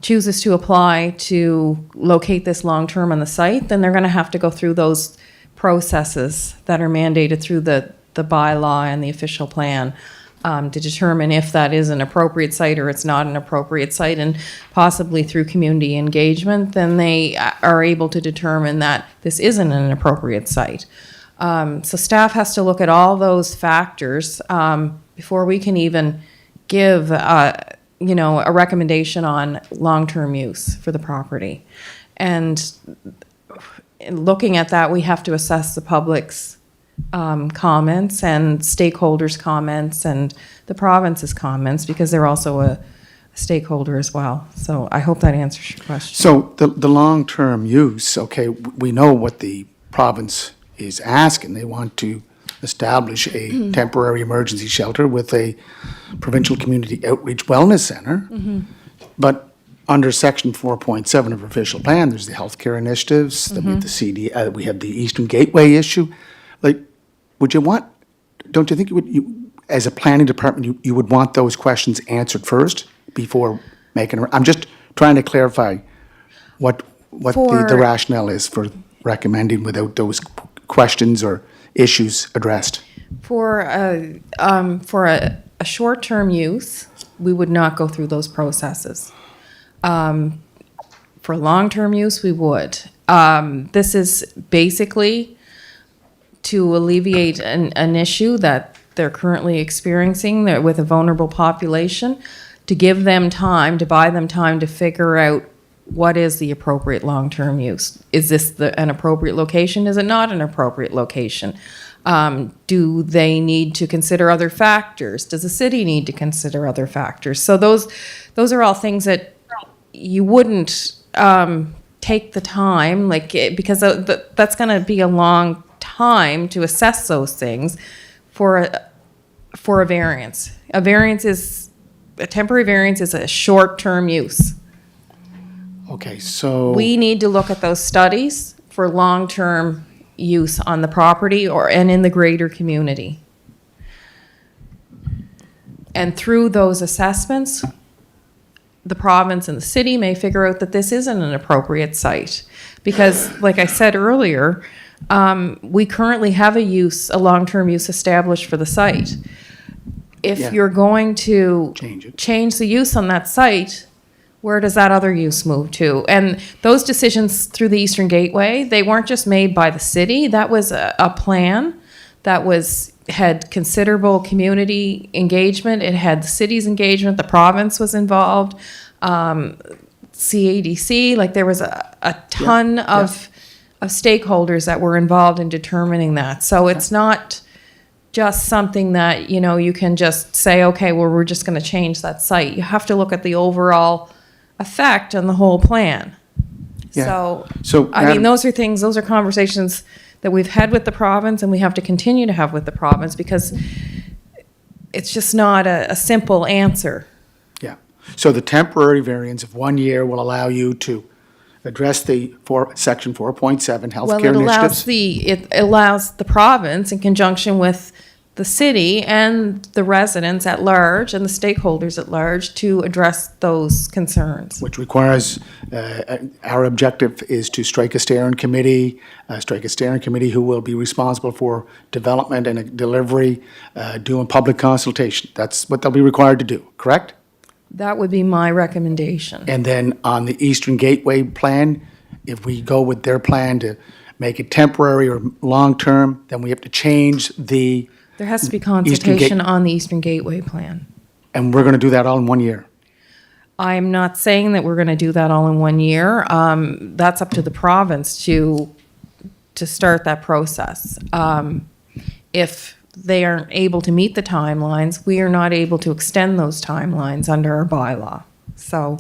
chooses to apply to locate this long-term on the site, then they're going to have to go through those processes that are mandated through the bylaw and the official plan to determine if that is an appropriate site or it's not an appropriate site, and possibly through community engagement, then they are able to determine that this isn't an appropriate site. So staff has to look at all those factors before we can even give a recommendation on long-term use for the property. And in looking at that, we have to assess the public's comments and stakeholders' comments and the province's comments, because they're also a stakeholder as well. So I hope that answers your question. So the long-term use, okay, we know what the province is asking. They want to establish a temporary emergency shelter with a provincial community outreach wellness center. But under section 4.7 of our official plan, there's the healthcare initiatives, then we have the CD, we have the Eastern Gateway issue. Like, don't you think as a planning department, you would want those questions answered first before making, I'm just trying to clarify what the rationale is for recommending without those questions or issues addressed. For a short-term use, we would not go through those processes. For long-term use, we would. This is basically to alleviate an issue that they're currently experiencing with a vulnerable population, to give them time, to buy them time to figure out what is the appropriate long-term use. Is this an appropriate location? Is it not an appropriate location? Do they need to consider other factors? Does the city need to consider other factors? So those are all things that you wouldn't take the time, because that's going to be a long time to assess those things for a variance. A temporary variance is a short-term use. Okay, so We need to look at those studies for long-term use on the property and in the greater community. And through those assessments, the province and the city may figure out that this isn't an appropriate site. Because, like I said earlier, we currently have a long-term use established for the site. If you're going to change the use on that site, where does that other use move to? And those decisions through the Eastern Gateway, they weren't just made by the city. That was a plan that had considerable community engagement. It had the city's engagement. The province was involved. CADC, there was a ton of stakeholders that were involved in determining that. So it's not just something that, you can just say, okay, well, we're just going to change that site. You have to look at the overall effect on the whole plan. Yeah. So I mean, those are conversations that we've had with the province, and we have to continue to have with the province, because it's just not a simple answer. Yeah. So the temporary variance of 1 year will allow you to address the section 4.7 healthcare initiatives? It allows the province, in conjunction with the city and the residents at large and the stakeholders at large, to address those concerns. Which requires, our objective is to strike a steering committee who will be responsible for development and delivery, doing public consultation. That's what they'll be required to do, correct? That would be my recommendation. And then on the Eastern Gateway plan, if we go with their plan to make it temporary or long-term, then we have to change the... There has to be consultation on the Eastern Gateway plan. And we're going to do that all in 1 year? I'm not saying that we're going to do that all in 1 year. That's up to the province to start that process. If they aren't able to meet the timelines, we are not able to extend those timelines under our bylaw. So,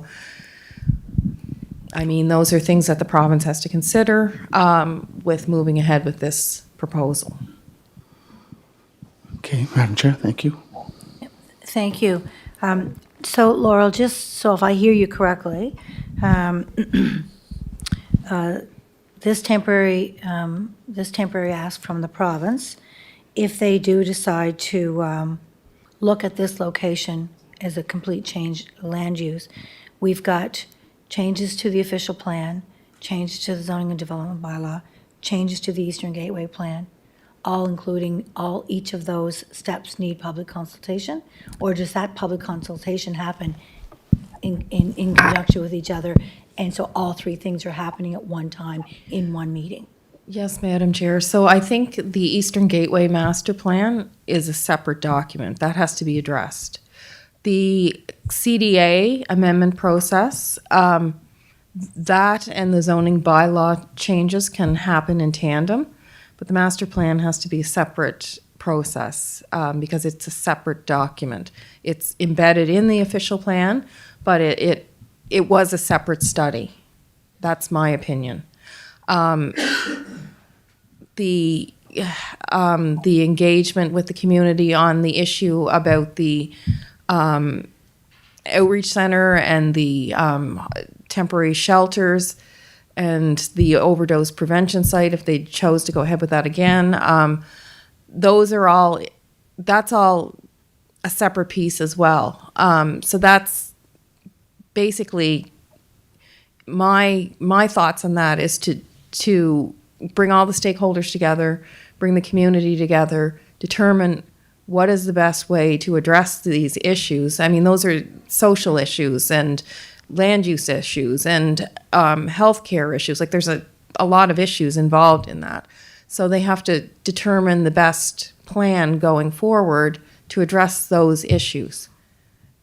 I mean, those are things that the province has to consider with moving ahead with this proposal. Okay, Madam Chair, thank you. Thank you. So Laurel, just so if I hear you correctly, this temporary ask from the province, if they do decide to look at this location as a complete change land use, we've got changes to the official plan, changes to the zoning and development bylaw, changes to the Eastern Gateway Plan, all including each of those steps need public consultation? Or does that public consultation happen in conjunction with each other? And so all three things are happening at one time in one meeting? Yes, Madam Chair. So I think the Eastern Gateway Master Plan is a separate document. That has to be addressed. The CDA amendment process, that and the zoning bylaw changes can happen in tandem, but the master plan has to be a separate process because it's a separate document. It's embedded in the official plan, but it was a separate study. That's my opinion. The engagement with the community on the issue about the outreach center and the temporary shelters and the overdose prevention site, if they chose to go ahead with that again, that's all a separate piece as well. So that's basically my thoughts on that, is to bring all the stakeholders together, bring the community together, determine what is the best way to address these issues. I mean, those are social issues and land use issues and healthcare issues. Like, there's a lot of issues involved in that. So they have to determine the best plan going forward to address those issues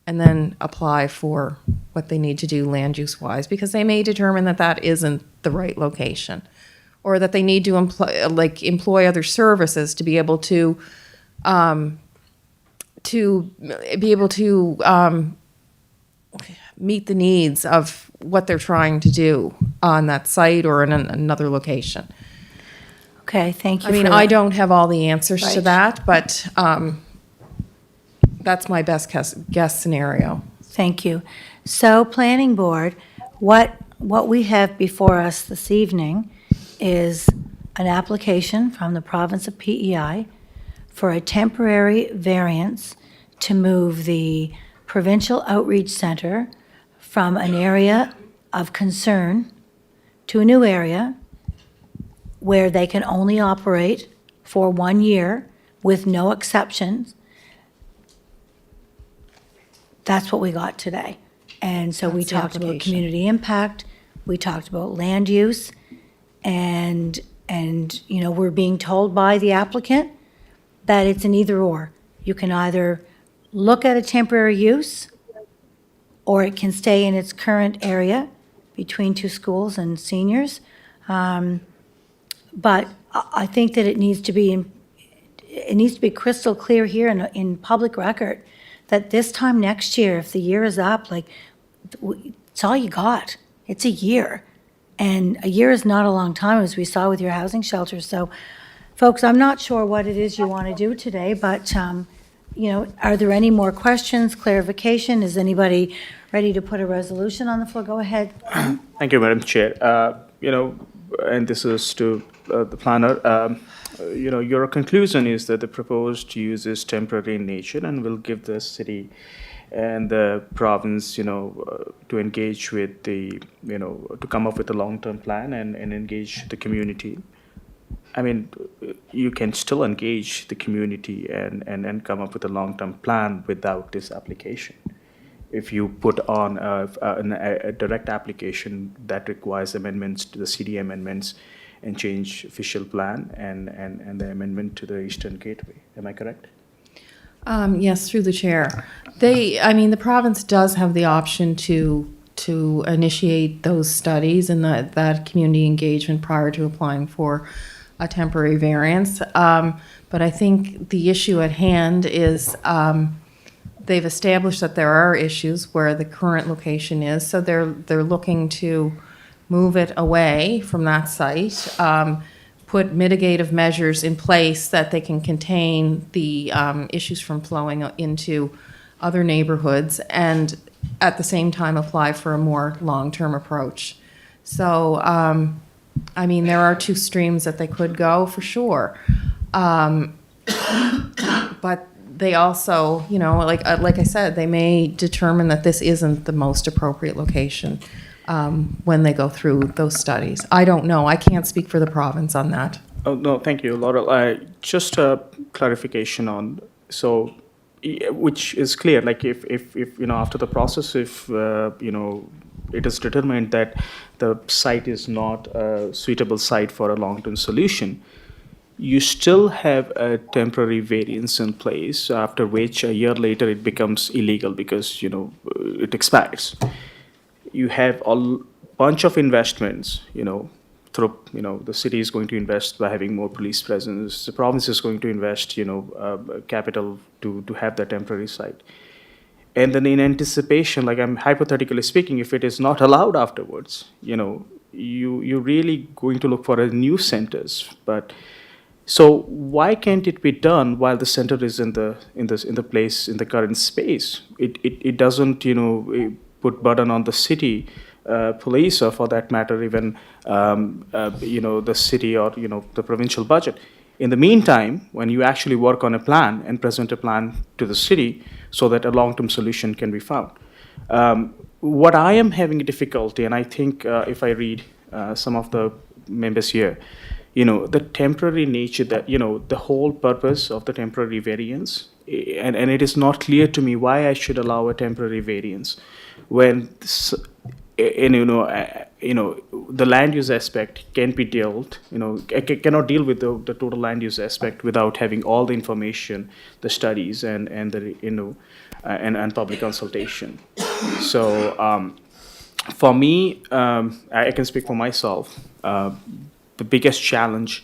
and then apply for what they need to do land use wise, because they may determine that that isn't the right location, or that they need to employ other services to be able to meet the needs of what they're trying to do on that site or in another location. Okay, thank you. I mean, I don't have all the answers to Right. that, but that's my best guess scenario. Thank you. So, Planning Board, what we have before us this evening is an application from the province of PEI for a temporary variance to move the Provincial Outreach Center from an area of concern to a new area where they can only operate for 1 year with no exceptions. That's what we got today. And so we That's the talked about application. community impact, we talked about land use, and we're being told by the applicant that it's an either or. You can either look at a temporary use, or it can stay in its current area between two schools and seniors. But I think that it needs to be crystal clear here in public record that this time next year, if the year is up, it's all you got. It's a year. And a year is not a long time, as we saw with your housing shelters. So, folks, I'm not sure what it is you want to do today, but, are there any more questions, clarification? Is anybody ready to put a resolution on the floor? Go ahead. Thank you, Madam Chair. And this is to the planner. Your conclusion is that the proposed use is temporary in nature and will give the city and the province, to engage with to come up with a long-term plan and engage the community. I mean, you can still engage the community and come up with a long-term plan without this application. If you put on a direct application that requires amendments to the CD amendments and change official plan and the amendment to the Eastern Gateway. Am I correct? Yes, through the chair. The province does have the option to initiate those studies and that community engagement prior to applying for a temporary variance. But I think the issue at hand is they've established that there are issues where the current location is, so they're looking to move it away from that site, put mitigative measures in place that they can contain the issues from flowing into other neighborhoods, and at the same time apply for a more long-term approach. So, I mean, there are two streams that they could go for sure. But they also, you know, like I said, they may determine that this isn't the most appropriate location when they go through those studies. I don't know. I can't speak for the province on that. Oh, no, thank you, Laurel. Just a clarification on, so, which is clear, like if you know, after the process, if, you know, it is determined that the site is not a suitable site for a long-term solution, you still have a temporary variance in place, after which a year later it becomes illegal because, you know, it expires. You have a bunch of investments, you know, through, you know, the city is going to invest by having more police presence. The province is going to invest, you know, capital to have that temporary site. And then in anticipation, like I'm hypothetically speaking, if it is not allowed afterwards, you know, you're really going to look for a new centers. But so why can't it be done while the center is in the place in the current space? It doesn't, you know, put burden on the city police, or for that matter even you know, the city or, you know, the provincial budget. In the meantime, when you actually work on a plan and present a plan to the city so that a long-term solution can be found. What I am having difficulty, and I think if I read some of the members here, you know, the temporary nature that, you know, the whole purpose of the temporary variance, and it is not clear to me why I should allow a temporary variance when, and, you know, the land use aspect can be dealt, you know, cannot deal with the total land use aspect without having all the information, the studies, and the, you know, and public consultation. So for me, I can speak for myself. The biggest challenge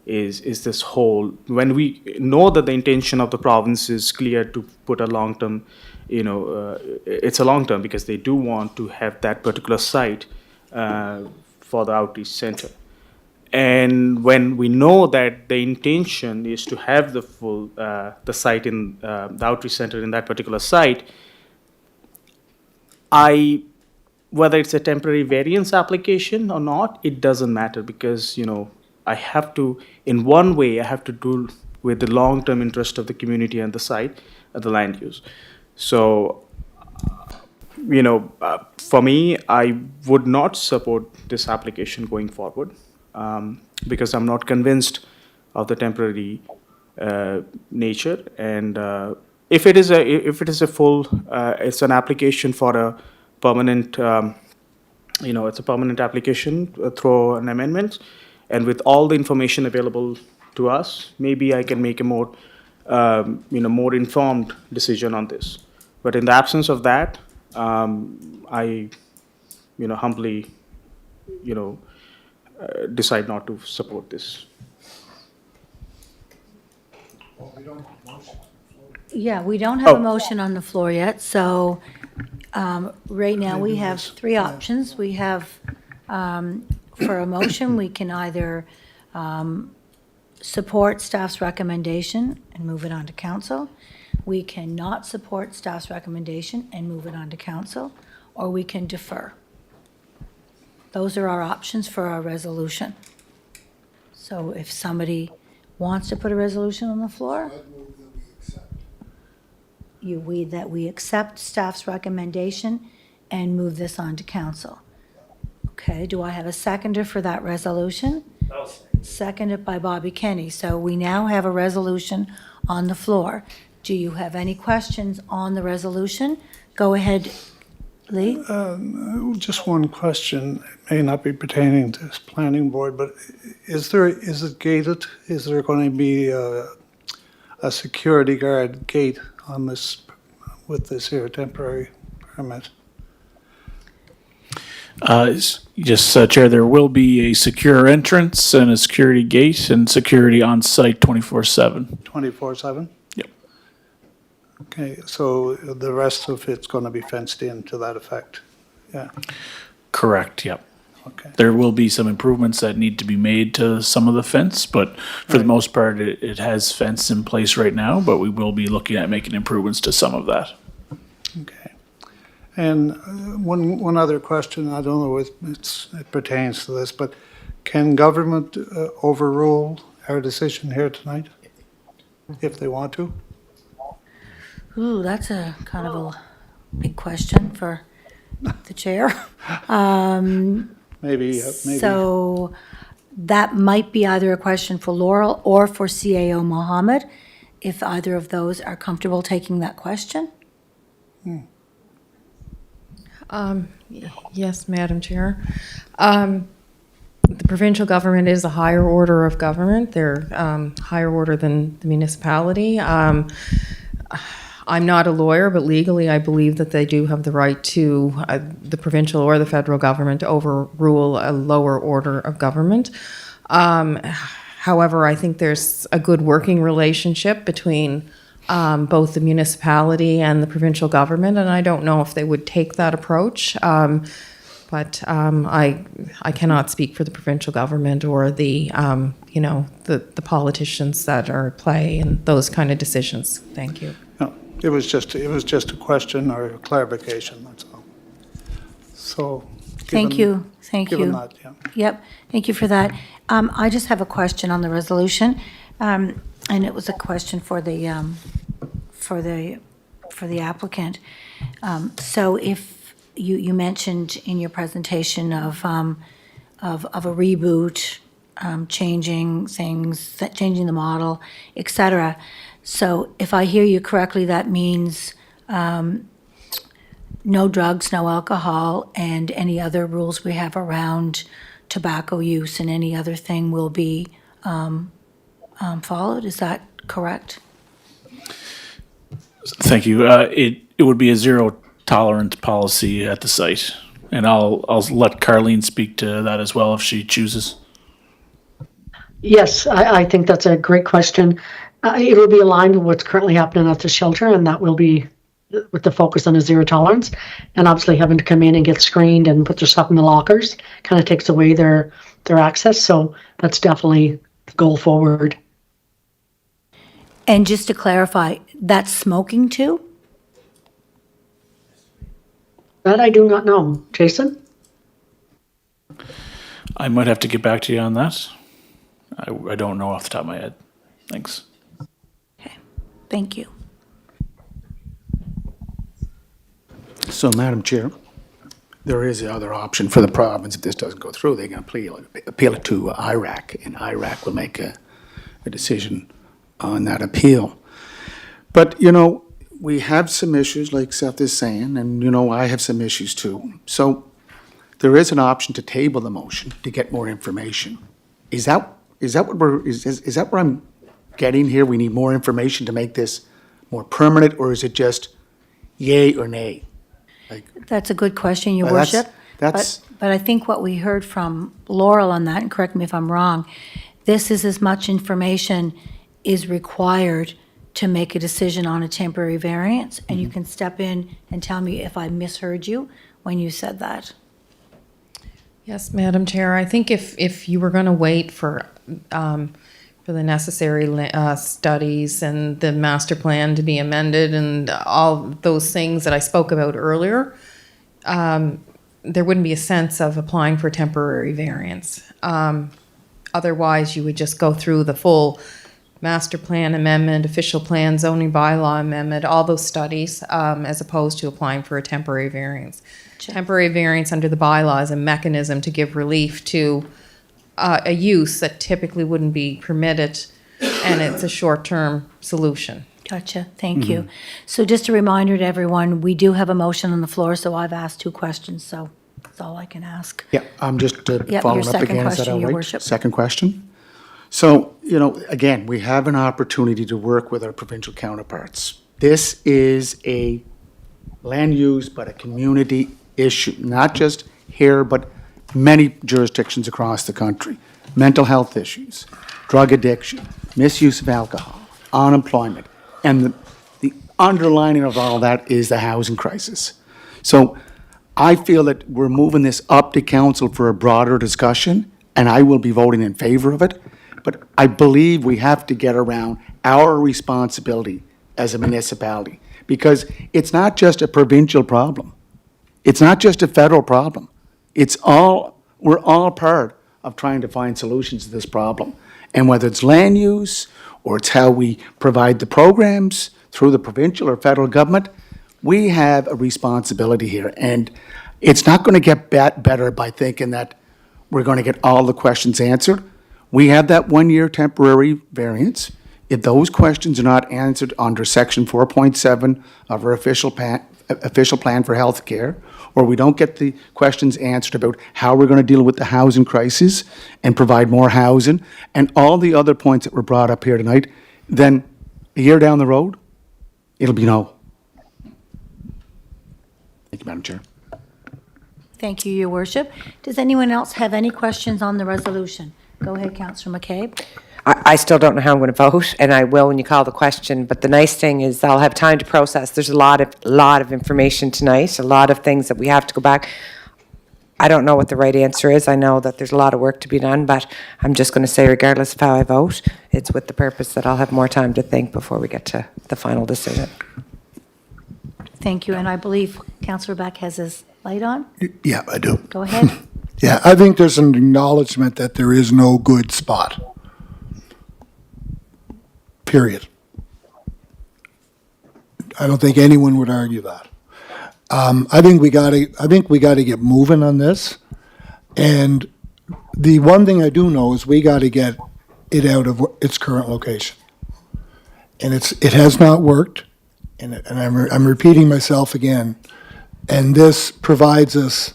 is this whole, when we know that the intention of the province is clear to put a long-term, you know, it's a long-term because they do want to have that particular site for the outreach center. And when we know that the intention is to have the full, the site in, the outreach center in that particular site, whether it's a temporary variance application or not, it doesn't matter because, you know, I have to, in one way, I have to do with the long-term interest of the community and the site, the land use. So, you know, for me, I would not support this application going forward because I'm not convinced of the temporary nature. And if it is a full, it's an application for a permanent, you know, it's a permanent application through an amendment, and with all the information available to us, maybe I can make a more, you know, more informed decision on this. But in the absence of that, I, you know, humbly, you know, decide not to support this. Yeah, we don't have a motion on the floor yet, so right now we have three options. We have, for a motion, we can either support staff's recommendation and move it on to council. We cannot support staff's recommendation and move it on to council, or we can defer. Those are our options for our resolution. So if somebody wants to put a resolution on the floor, that we accept staff's recommendation and move this on to council. Okay, do I have a seconder for that resolution? Seconded by Bobby Kenny. So we now have a resolution on the floor. Do you have any questions on the resolution? Go ahead, Lee. Just one question. It may not be pertaining to this planning board, but is it gated? Is there going to be a security guard gate on this, with this here temporary permit? Yes, Chair, there will be a secure entrance and a security gate and security on site 24/7. 24/7? Yep. Okay, so the rest of it's going to be fenced in to that effect? Yeah, Correct, yep. okay. There will be some improvements that need to be made to some of the fence, but for the most part, it has fence in place right now, but we will be looking at making improvements to some of that. Okay. And one other question, I don't know if it pertains to this, but can government overrule our decision here tonight if they want to? Ooh, that's a kind of a big question for the chair. Maybe. So that might be either a question for Laurel or for CAO Mohammed, if either of those are comfortable taking that question. Yes, Madam Chair. The provincial government is a higher order of government. They're higher order than the municipality. I'm not a lawyer, but legally I believe that they do have the right to, the provincial or the federal government, to overrule a lower order of government. However, I think there's a good working relationship between both the municipality and the provincial government, and I don't know if they would take that approach. But I cannot speak for the provincial government or the politicians that are at play in those kind of decisions. Thank you. No, it was just a question or a clarification, that's all. So. Thank you. Given that, yeah. Yep, thank you for that. I just have a question on the resolution, and it was a question for the applicant. So if you mentioned in your presentation of a reboot, changing things, changing the model, et cetera. So if I hear you correctly, that means no drugs, no alcohol, and any other rules we have around tobacco use and any other thing will be followed. Is that correct? Thank you. It would be a zero tolerance policy at the site, and I'll let Carleen speak to that as well if she chooses. Yes, I think that's a great question. It will be aligned with what's currently happening at the shelter, and that will be with the focus on a zero tolerance. And obviously having to come in and get screened and put their stuff in the lockers kind of takes away their access. So that's definitely the goal forward. And just to clarify, that's smoking too? That I do not know. Jason? I might have to get back to you on that. I don't know off the top of my head. Thanks. Thank you. So, Madam Chair, there is the other option for the province. If this doesn't go through, they can appeal it to IRAC, and IRAC will make a decision on that appeal. But, we have some issues, like Seth is saying, and, I have some issues too. So there is an option to table the motion to get more information. Is that where I'm getting here? We need more information to make this more permanent, or is it just yay or nay? That's a good question, Your Well, Worship. that's- But I think what we heard from Laurel on that, and correct me if I'm wrong, this is as much information is required to make a decision on a temporary variance, and you can step in and tell me if I misheard you when you said that. Yes, Madam Chair, I think if you were going to wait for the necessary studies and the master plan to be amended and all those things that I spoke about earlier, there wouldn't be a sense of applying for temporary variance. Otherwise, you would just go through the full master plan amendment, official plan, zoning bylaw amendment, all those studies, as opposed to applying for a temporary variance. Temporary variance under the bylaw is a mechanism to give relief to a use that typically wouldn't be permitted, and it's a short-term solution. Gotcha, thank you. So just a reminder to everyone, we do have a motion on the floor, so I've asked 2 questions, so that's all I can ask. Yeah, I'm just your following up second again. Is that question, all Your right? Worship. Second question. So, again, we have an opportunity to work with our provincial counterparts. This is a land use, but a community issue, not just here, but many jurisdictions across the country. Mental health issues, drug addiction, misuse of alcohol, unemployment, and the underlining of all that is the housing crisis. So I feel that we're moving this up to council for a broader discussion, and I will be voting in favor of it. But I believe we have to get around our responsibility as a municipality, because it's not just a provincial problem. It's not just a federal problem. We're all part of trying to find solutions to this problem. And whether it's land use, or it's how we provide the programs through the provincial or federal government, we have a responsibility here. And it's not going to get better by thinking that we're going to get all the questions answered. We have that 1-year temporary variance. If those questions are not answered under Section 4.7 of our official plan for healthcare, or we don't get the questions answered about how we're going to deal with the housing crisis and provide more housing, and all the other points that were brought up here tonight, then a year down the road, it'll be no. Thank you, Madam Chair. Thank you, Your Worship. Does anyone else have any questions on the resolution? Go ahead, Councillor McCabe. I still don't know how I'm going to vote, and I will when you call the question, but the nice thing is I'll have time to process. There's a lot of information tonight, a lot of things that we have to go back. I don't know what the right answer is. I know that there's a lot of work to be done, but I'm just going to say regardless of how I vote, it's with the purpose that I'll have more time to think before we get to the final decision. Thank you, and I believe Councillor Beck has his light on. Yeah, I do. Go ahead. Yeah, I think there's an acknowledgement that there is no good spot. Period. I don't think anyone would argue that. I think we got to get moving on this. And the one thing I do know is we got to get it out of its current location. And it has not worked. And I'm repeating myself again. And this provides us,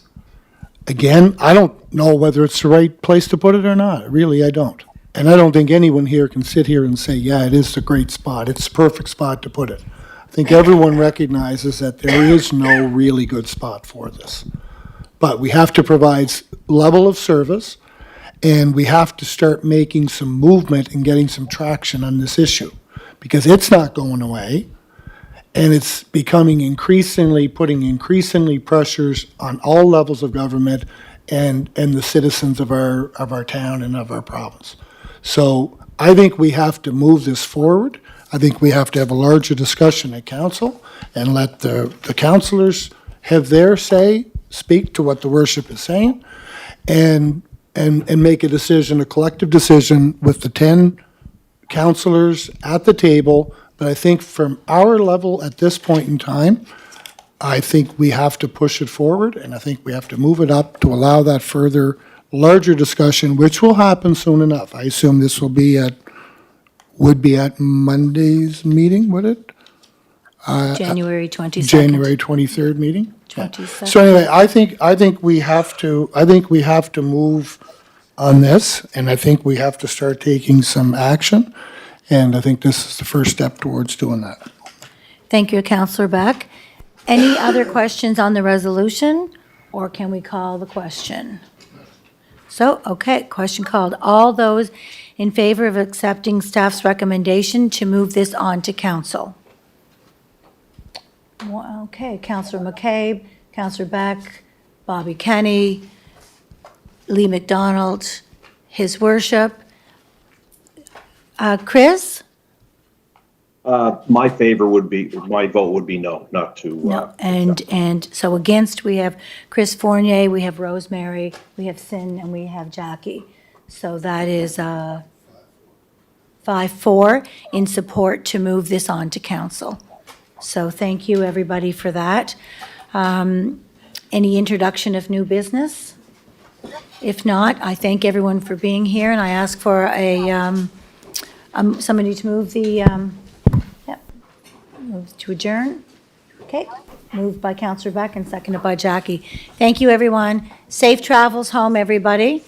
again, I don't know whether it's the right place to put it or not. Really, I don't. And I don't think anyone here can sit here and say, yeah, it is a great spot. It's the perfect spot to put it. I think everyone recognizes that there is no really good spot for this. But we have to provide level of service, and we have to start making some movement and getting some traction on this issue, because it's not going away, and it's becoming putting increasingly pressures on all levels of government and the citizens of our town and of our province. So I think we have to move this forward. I think we have to have a larger discussion at council and let the councillors have their say, speak to what the worship is saying, and make a decision, a collective decision with the 10 councillors at the table. But I think from our level at this point in time, I think we have to push it forward, and I think we have to move it up to allow that further larger discussion, which will happen soon enough. I assume this would be at Monday's meeting, would it? January 22nd. January 23rd meeting? 22nd. So anyway, I think we have to move on this, and I think we have to start taking some action, and I think this is the first step towards doing that. Thank you, Councillor Beck. Any other questions on the resolution, or can we call the question? So, okay, question called. All those in favor of accepting staff's recommendation to move this on to council? Okay, Councillor McCabe, Councillor Beck, Bobby Kenny, Lee McDonald, His Worship. Chris? My vote would be no, not to. No, and so against, we have Chris Fournier, we have Rosemary, we have Sin, and we have Jackie. So that is 5-4 in support to move this on to council. So thank you, everybody, for that. Any introduction of new business? If not, I thank everyone for being here, and I ask for somebody to move move to adjourn. Okay, moved by Councillor Beck and seconded by Jackie. Thank you, everyone. Safe travels home, everybody.